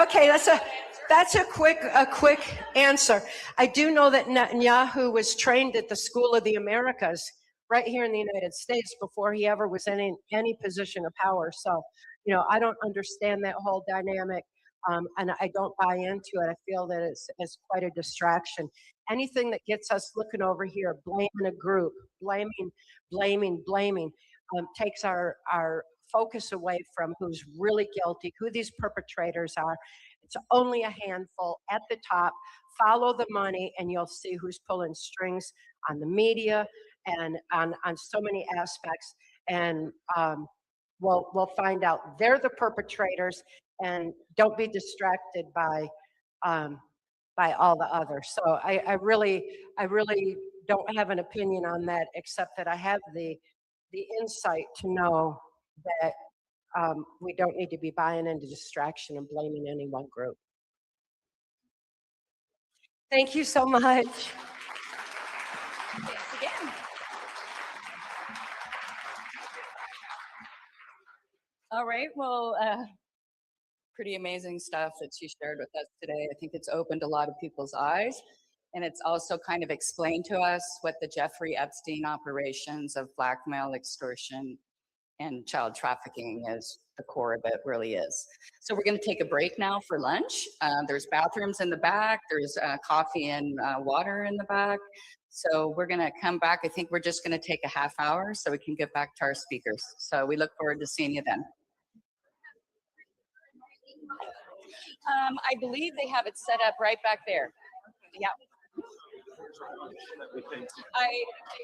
Okay, that's a quick answer. I do know that Netanyahu was trained at the School of the Americas right here in the United States before he ever was in any position of power. So, you know, I don't understand that whole dynamic, and I don't buy into it. I feel that it's quite a distraction. Anything that gets us looking over here, blaming a group, blaming, takes our focus away from who's really guilty, who these perpetrators are. It's only a handful at the top. Follow the money, and you'll see who's pulling strings on the media and on so many aspects. And we'll find out they're the perpetrators, and don't be distracted by all the others. So I really don't have an opinion on that, except that I have the insight to know that we don't need to be buying into distraction and blaming any one group. Thank you so much. Thanks again. All right, well, pretty amazing stuff that she shared with us today. I think it's opened a lot of people's eyes, and it's also kind of explained to us what the Jeffrey Epstein operations of blackmail, extortion, and child trafficking is, the core of it really is. So we're going to take a break now for lunch. There's bathrooms in the back. There's coffee and water in the back. So we're going to come back. I think we're just going to take a half hour so we can get back to our speakers. So we look forward to seeing you then. I believe they have it set up right back there. Yeah. I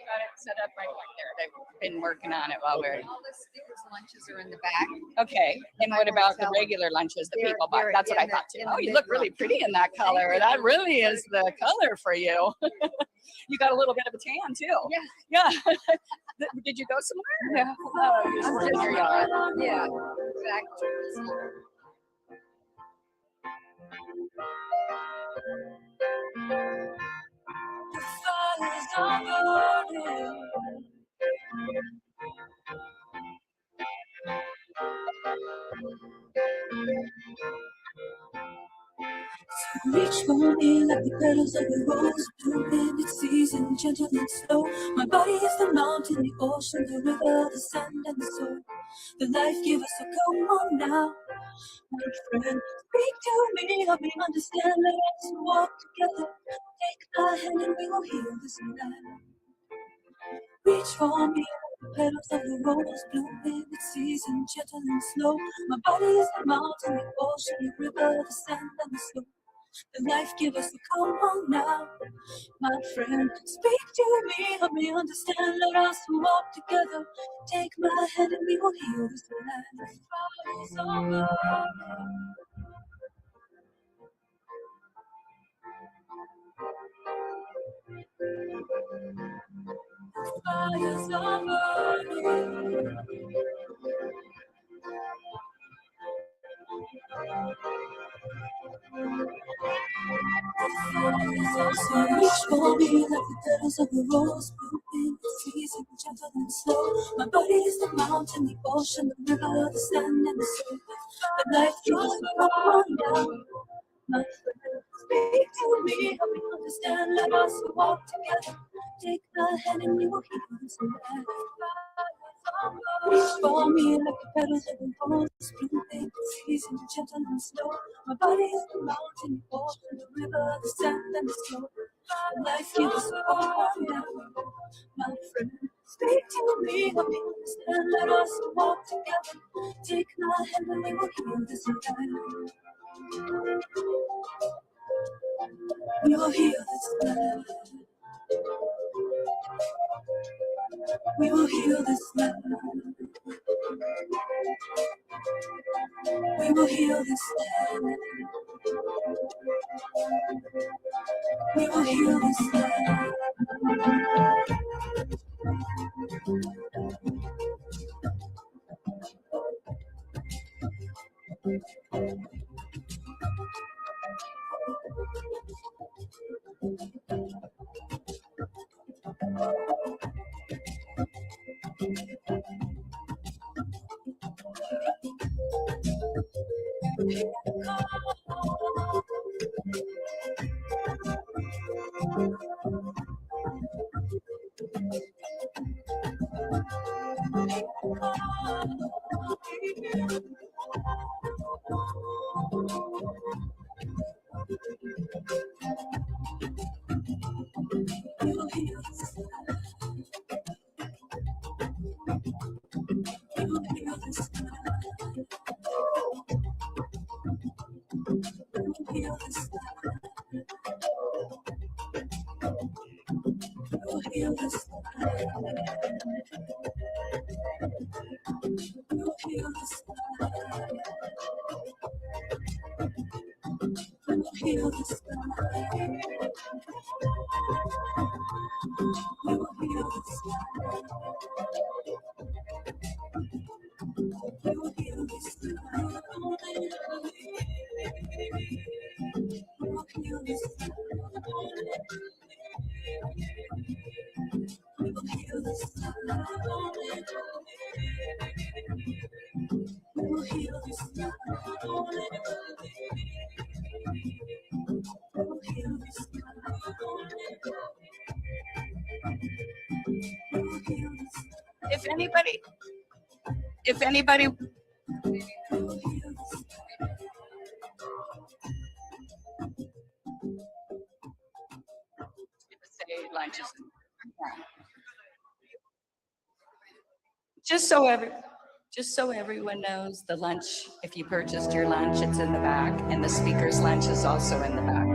got it set up right back there. They've been working on it while we're. All the speakers' lunches are in the back. Okay. And what about the regular lunches that people buy? That's what I thought too. Oh, you look really pretty in that color. That really is the color for you. You got a little bit of a tan too. Yeah. Yeah. Did you go somewhere? Yeah. Oh, you're just in your yard. Yeah. Exactly. The fires are burning. Reach for me like the petals of the rose, bloom in its season, gentle and slow. My body is the mountain, the ocean, the river, the sand and the soul. The life giver, so come on now, my friend. Speak to me, help me understand. Let us walk together. Take my hand and we will heal this land. Reach for me, the petals of the rose, bloom in its season, gentle and slow. My body is the mountain, the ocean, the river, the sand and the soul. The life giver, so come on now, my friend. Speak to me, help me understand. Let us walk together. Take my hand and we will heal this land. Fires are burning. Fires are burning. So reach for me like the petals of a rose, bloom in the season, gentle and slow. My body is the mountain, the ocean, the river, the sand and the soul. The life gives us come on down, my friend. Speak to me, help me understand. Let us walk together. Take my hand and we will heal this land. Reach for me like the petals of a rose, bloom in the season, gentle and slow. My body is the mountain, the ocean, the river, the sand and the snow. Life gives us all now, my friend. Speak to me, help me understand. Let us walk together. Take my hand and we will heal this land. We will heal this land. We will heal this land. We will heal this land. We will heal this land. If anybody, say lunch is, just so everyone knows, the lunch, if you purchased your lunch, it's in the back, and the speaker's lunch is also in the back.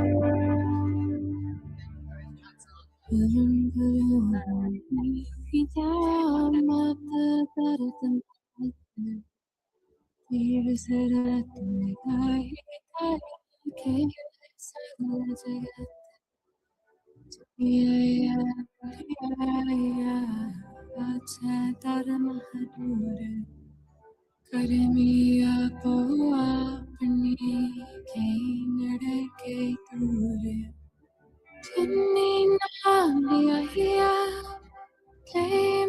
Karmiya po apni kain ke ture. Tinni nadia hiya, ke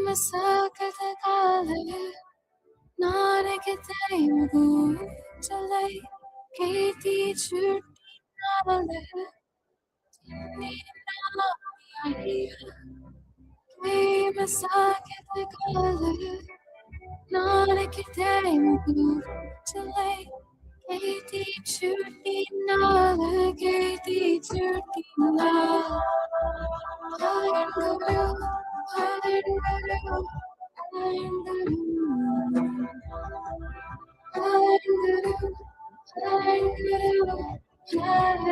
masaka kale. Nare ke te mugu chale, ke ti churti nale. Tinni nadia hiya, ke masaka kale. Nare ke te mugu chale. Katie Churti Nala, Katie Churti Nala. I'm guru, I'm guru, I'm guru. I'm guru, I'm guru, I'm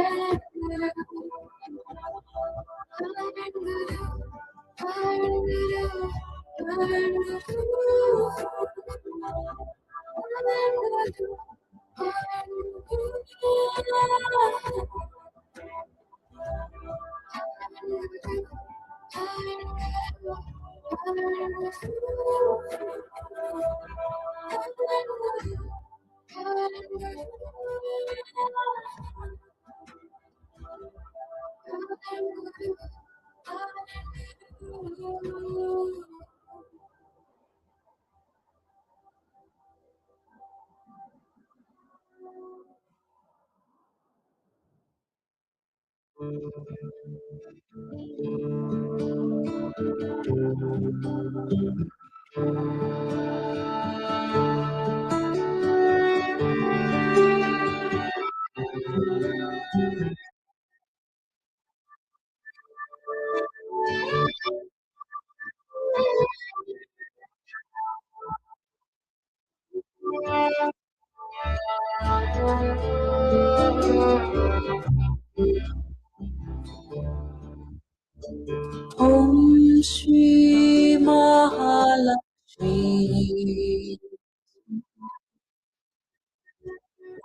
Om Shri Mahalakshmi.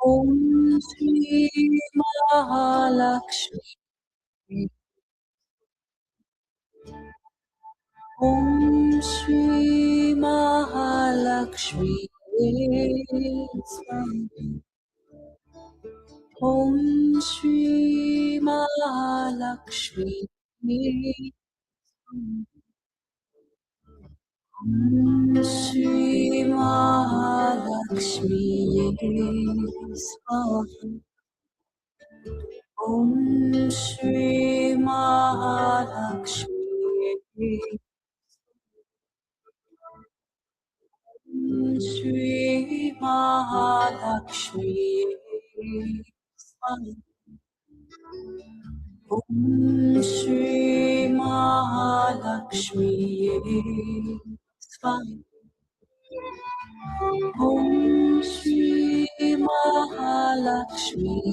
Om Shri Mahalakshmi. Om Shri Mahalakshmi. Om Shri Mahalakshmi. Om Shri Mahalakshmi Swaha. Om Shri Mahalakshmi. Om Shri Mahalakshmi Swaha. Om Shri Mahalakshmi Swaha. Om Shri Mahalakshmi.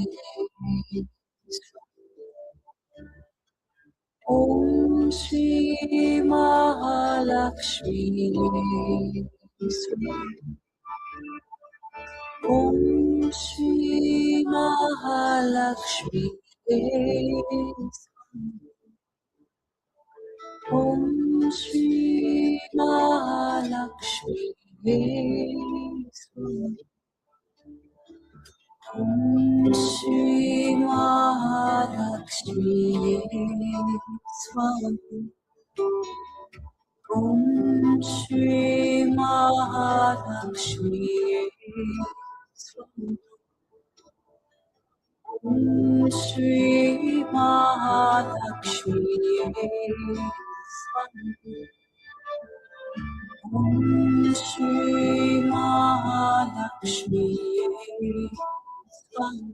Om Shri Mahalakshmi. Om Shri Mahalakshmi. Om Shri Mahalakshmi. Om Shri Mahalakshmi Swaha. Om Shri Mahalakshmi Swaha. Om Shri Mahalakshmi Swaha. Om Shri Mahalakshmi Swaha.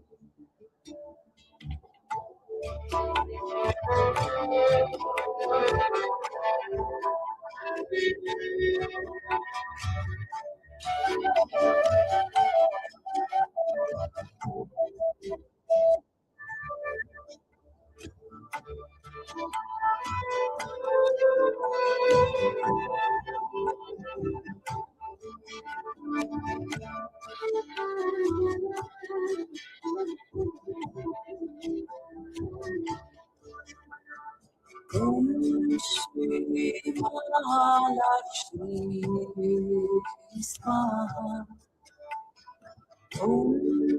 Om Shri Mahalakshmi Swaha. Om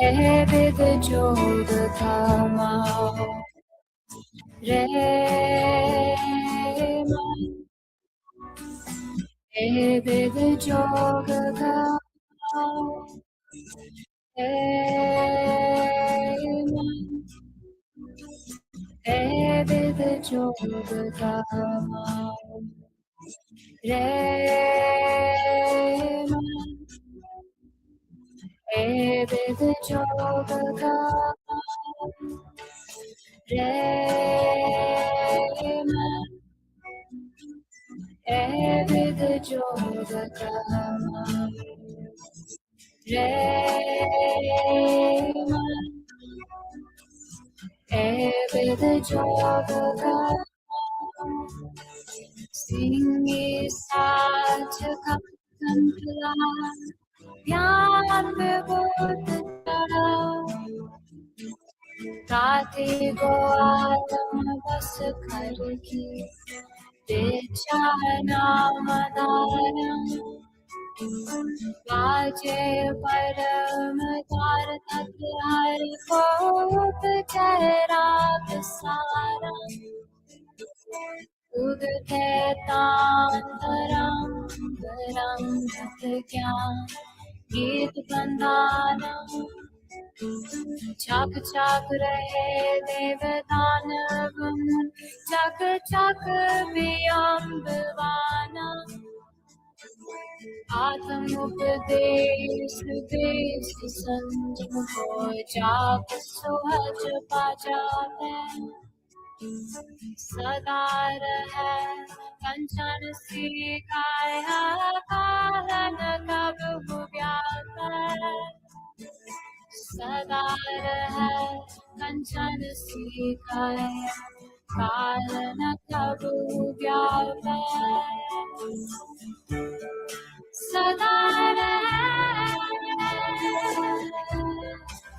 Ebed jod kamao Reman Ebed jod kamao Reman Ebed jod kamao Reman Ebed jod kamao Reman Ebed jod kamao Reman Ebed jod kamao Singi sach kampla Pyan bebod tara Rati go alam bas karki Bechana madaram Vaje param tar tat har kop chehra visaram Udte tantaram garam gat gyan Geet bandanam Chak chak rahe devdanav Chak chak biyambvana Atam updesh desh sanjam ho Chak suhaj pajape सदा रहे कंचन सिखाया कालन कब व्यापर सदा रहे कंचन सिखाया कालन कब व्यापर सदा रहे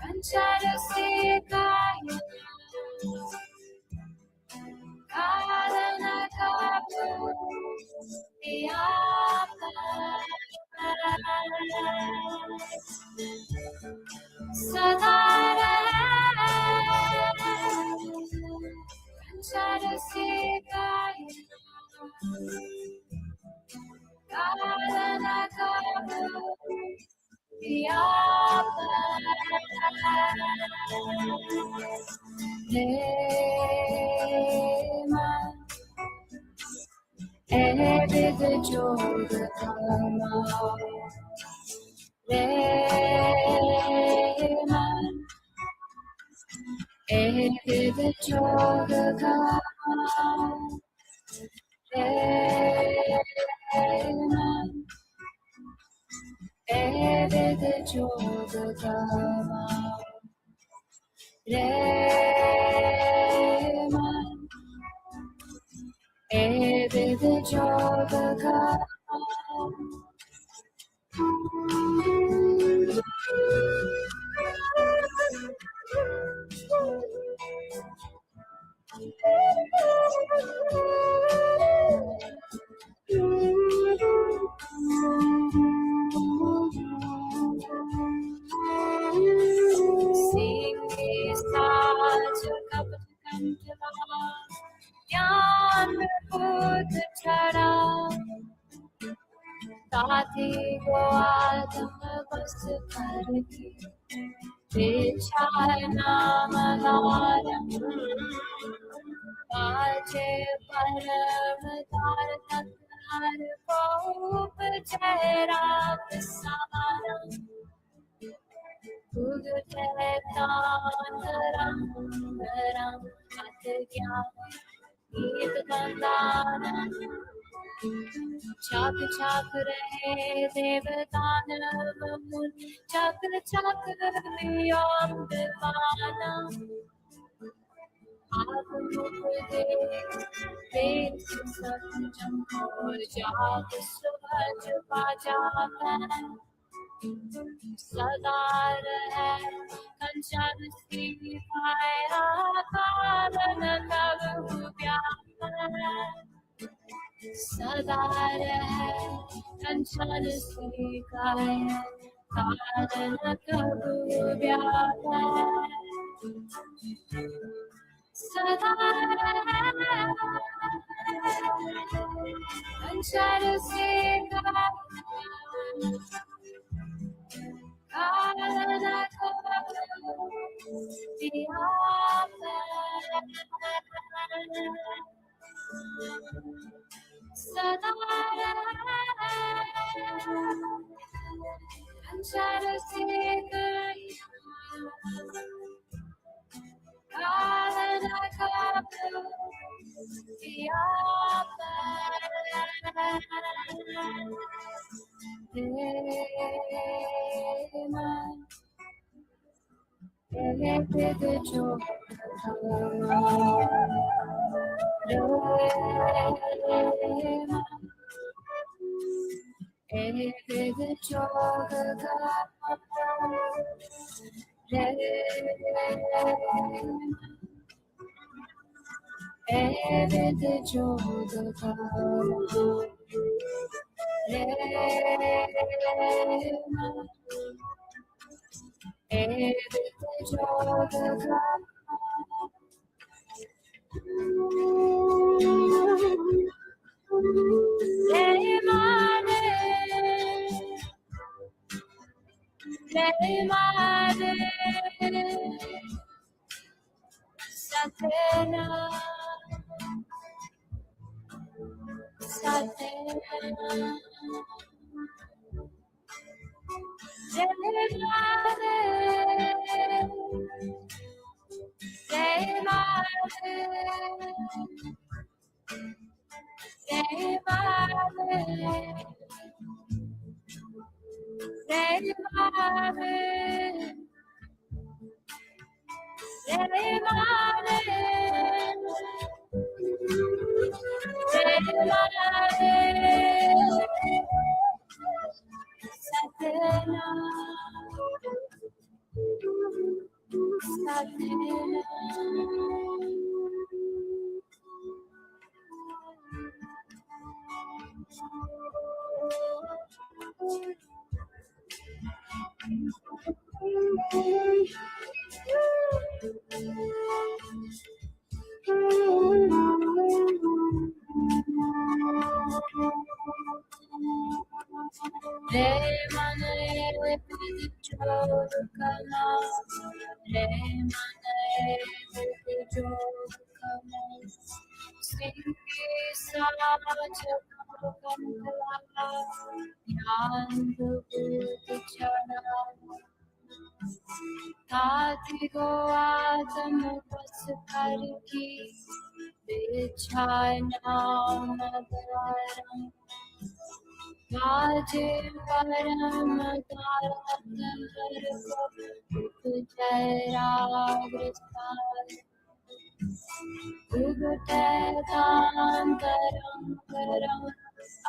कंचन सिखाया Karana kapu diyapa sadara kanchara sikaya Karana kapu diyapa Leman Ebed jod kamao Leman Ebed jod kamao Leman Ebed jod kamao Leman Ebed jod kamao Singi sach kapat kantla Jnaan bud chara Tati go adam bas karki Vichayana malaram Vaje param tar tat har kop chehra visaram Udte tantaram garam at gyan Geet bandanam Chak chak rahe devdanav Chak chak viyam divana Aap updesh desh sanjam ho Jaat suhaj pajape Sada rahe kanchan sikhaya Kalan kab vyapar सदा रहे कंचन स्वीकार्य कालन कबू व्यापै सदा रहे कंचन स्वीकार्य कालन कबू व्यापै सदा कंचन स्वीकार्य कालन कबू Satena, Satena, Tatigo Adam was Kariki, Vichana Madaram, Raji Paramadaram, Kujara Gristar, Ugutetam Taram Karam,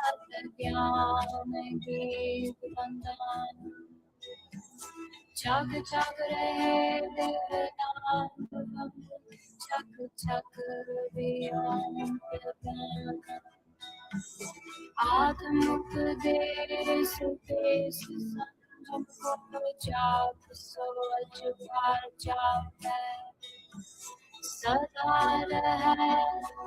Atagyan Gitvandan. Chak chak re devdan, chak chak biyam devdan. Atmuk desh desh sanjam ko jap soj par jaapai. Sada rahe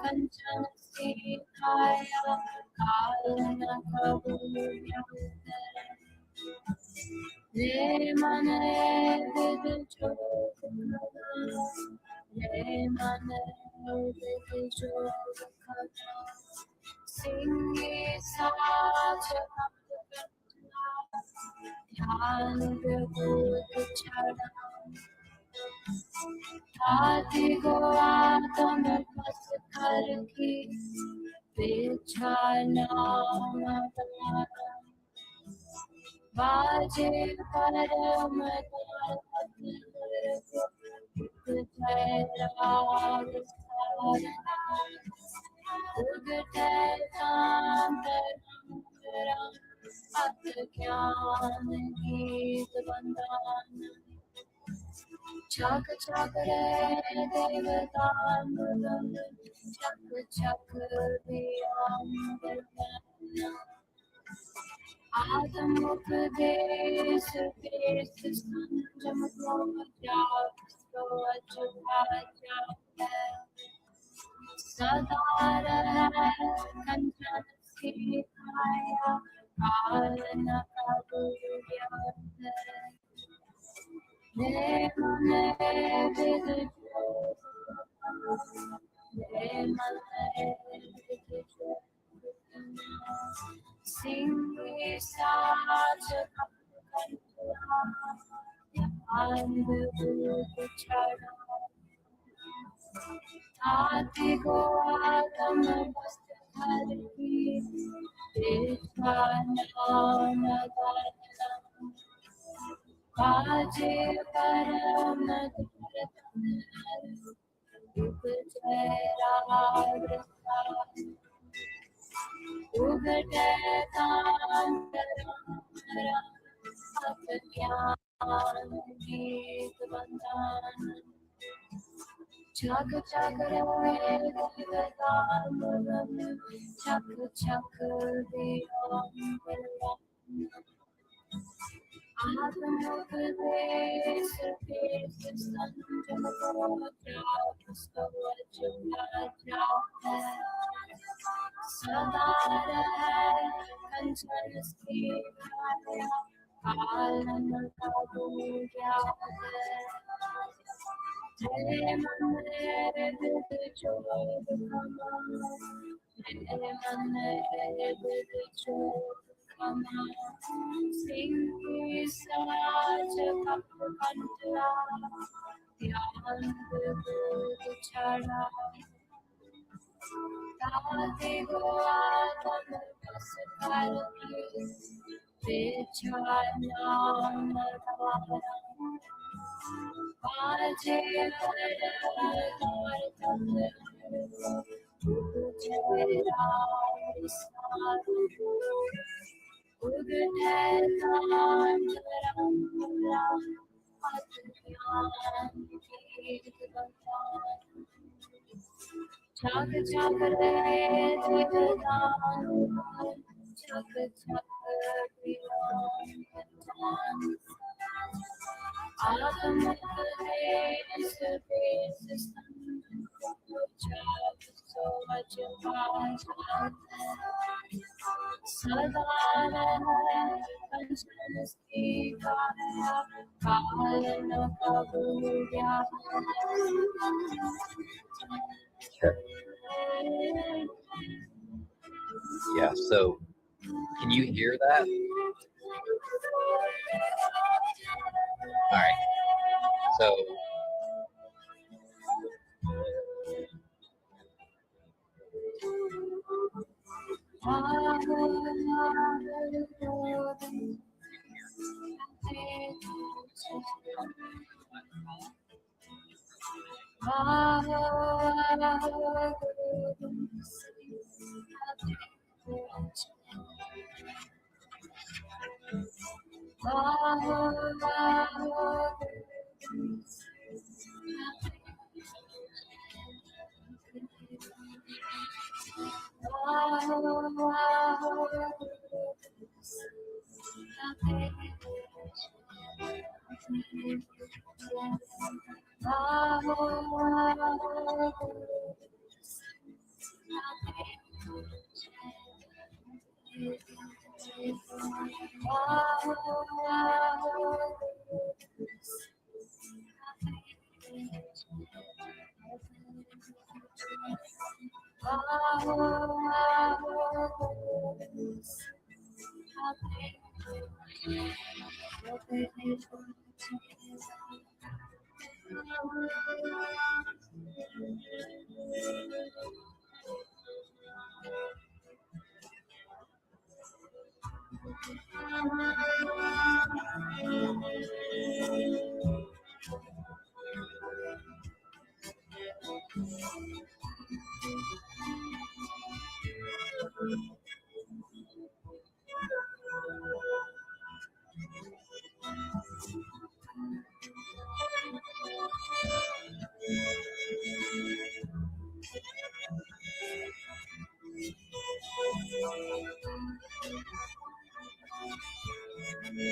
kanchan sikhaya, kalna kabul yamtai. Le mane vid chok, le mane vid chok, singi saach dhyan bhut chhada, Ati go atam pas kar ki bichhana madaram. Vaje param Chak chak re devatam, chak chak diyam. Adam Upadesh Desh Sanjam Gojak Sojak Sadara Kanchan Sikaya Kalana Kabudya Nemane Vidu Nemane Vidu Singhi Saja Ati Goatam Vasthari Ishvana Vaje Param Upajara Chak chak re chak chak Sadara Kanchan Sikaya Kalana Kabudya Nemane Vidu Chodkama Nemane Vidu Chodkama Singhi Saja Kapantla Dhyan Vidu Chara Tati Goatam Vasthari Vichana Vaje Param Chak chak re chak chak Adam Sadara Kalana Kabudya Yeah, so can you hear that? All right. So I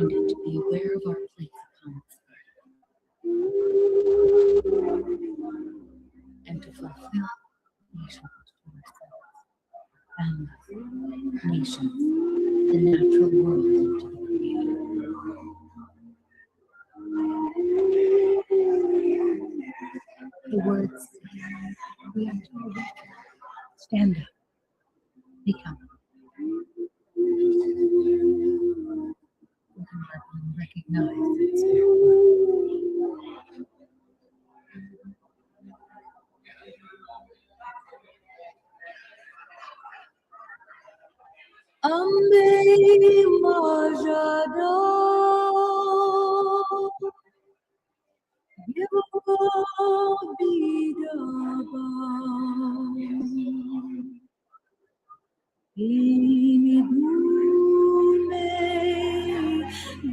need to be aware of our place upon this earth and to fulfill nations to ourselves, families, nations, the natural world, and to the Creator. The words say we are to awaken, stand up, become. Recognize that spirit world. Ambe Majado Bidaba Inimume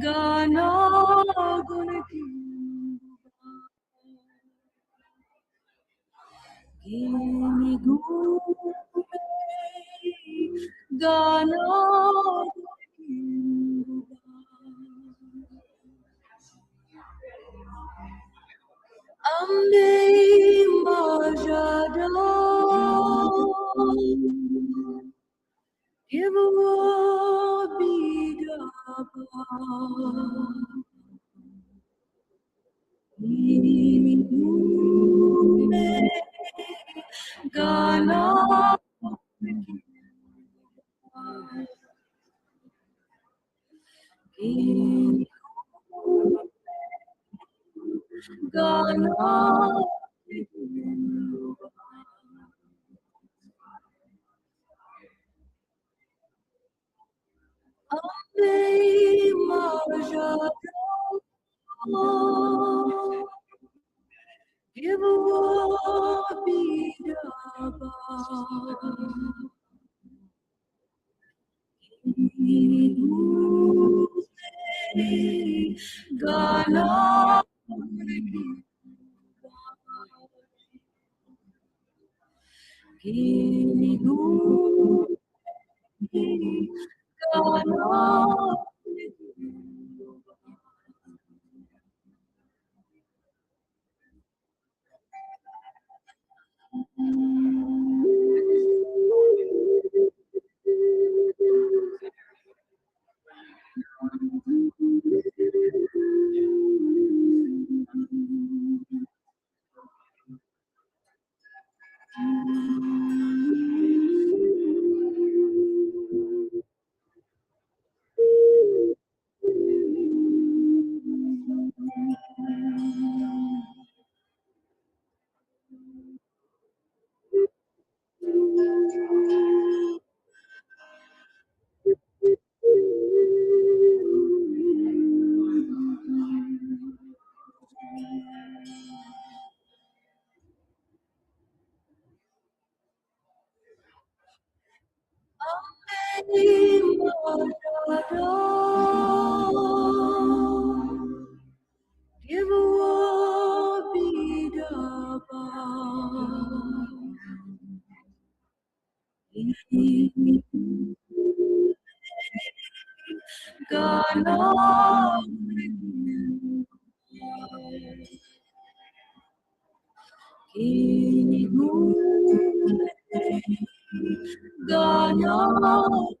Gana Gana Ambe Majado Bidaba Inimume Gana Gana Ambe Majado Bidaba Gana God only God knows.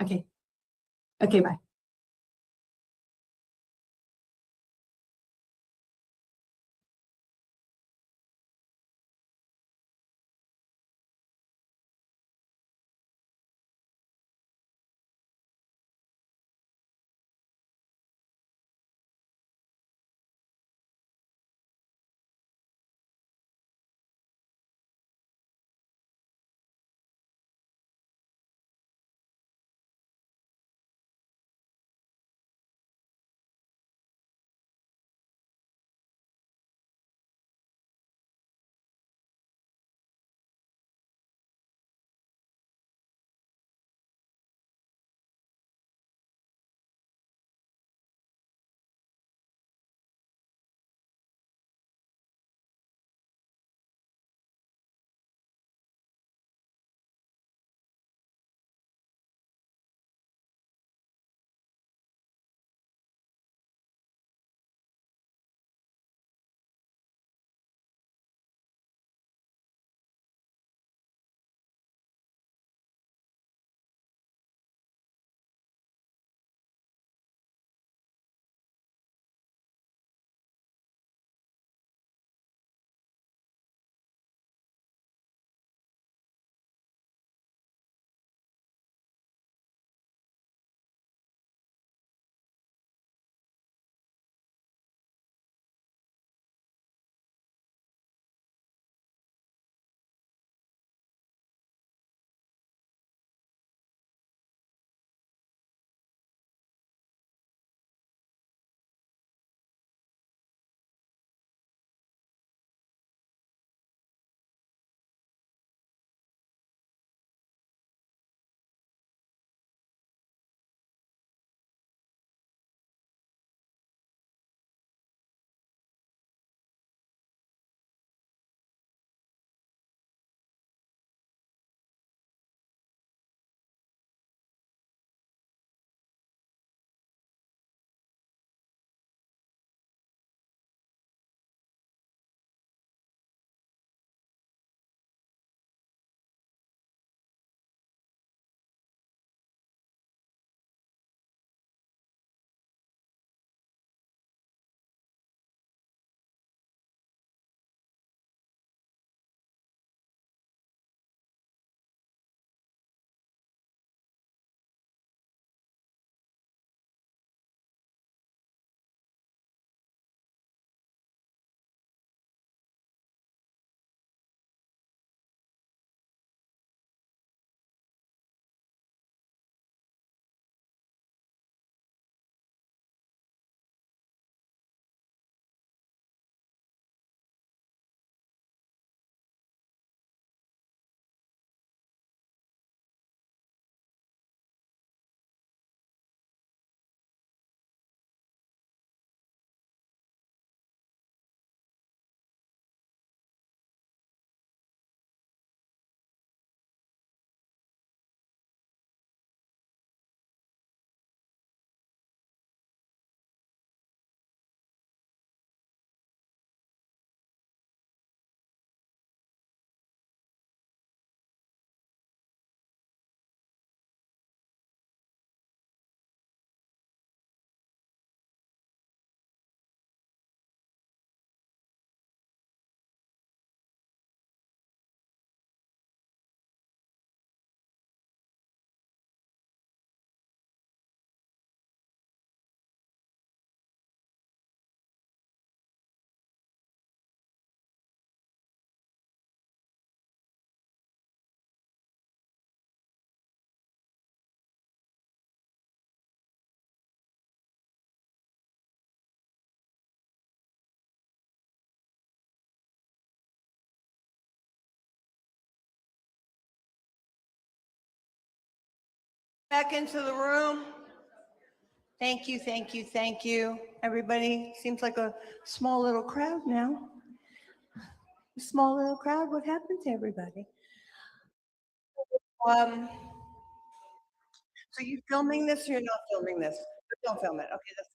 Okay. Okay, bye. Back into the room. Thank you, thank you, thank you. Everybody seems like a small little crowd now. A small little crowd, what happened to everybody? So you filming this or you're not filming this? Don't film it. Okay, that's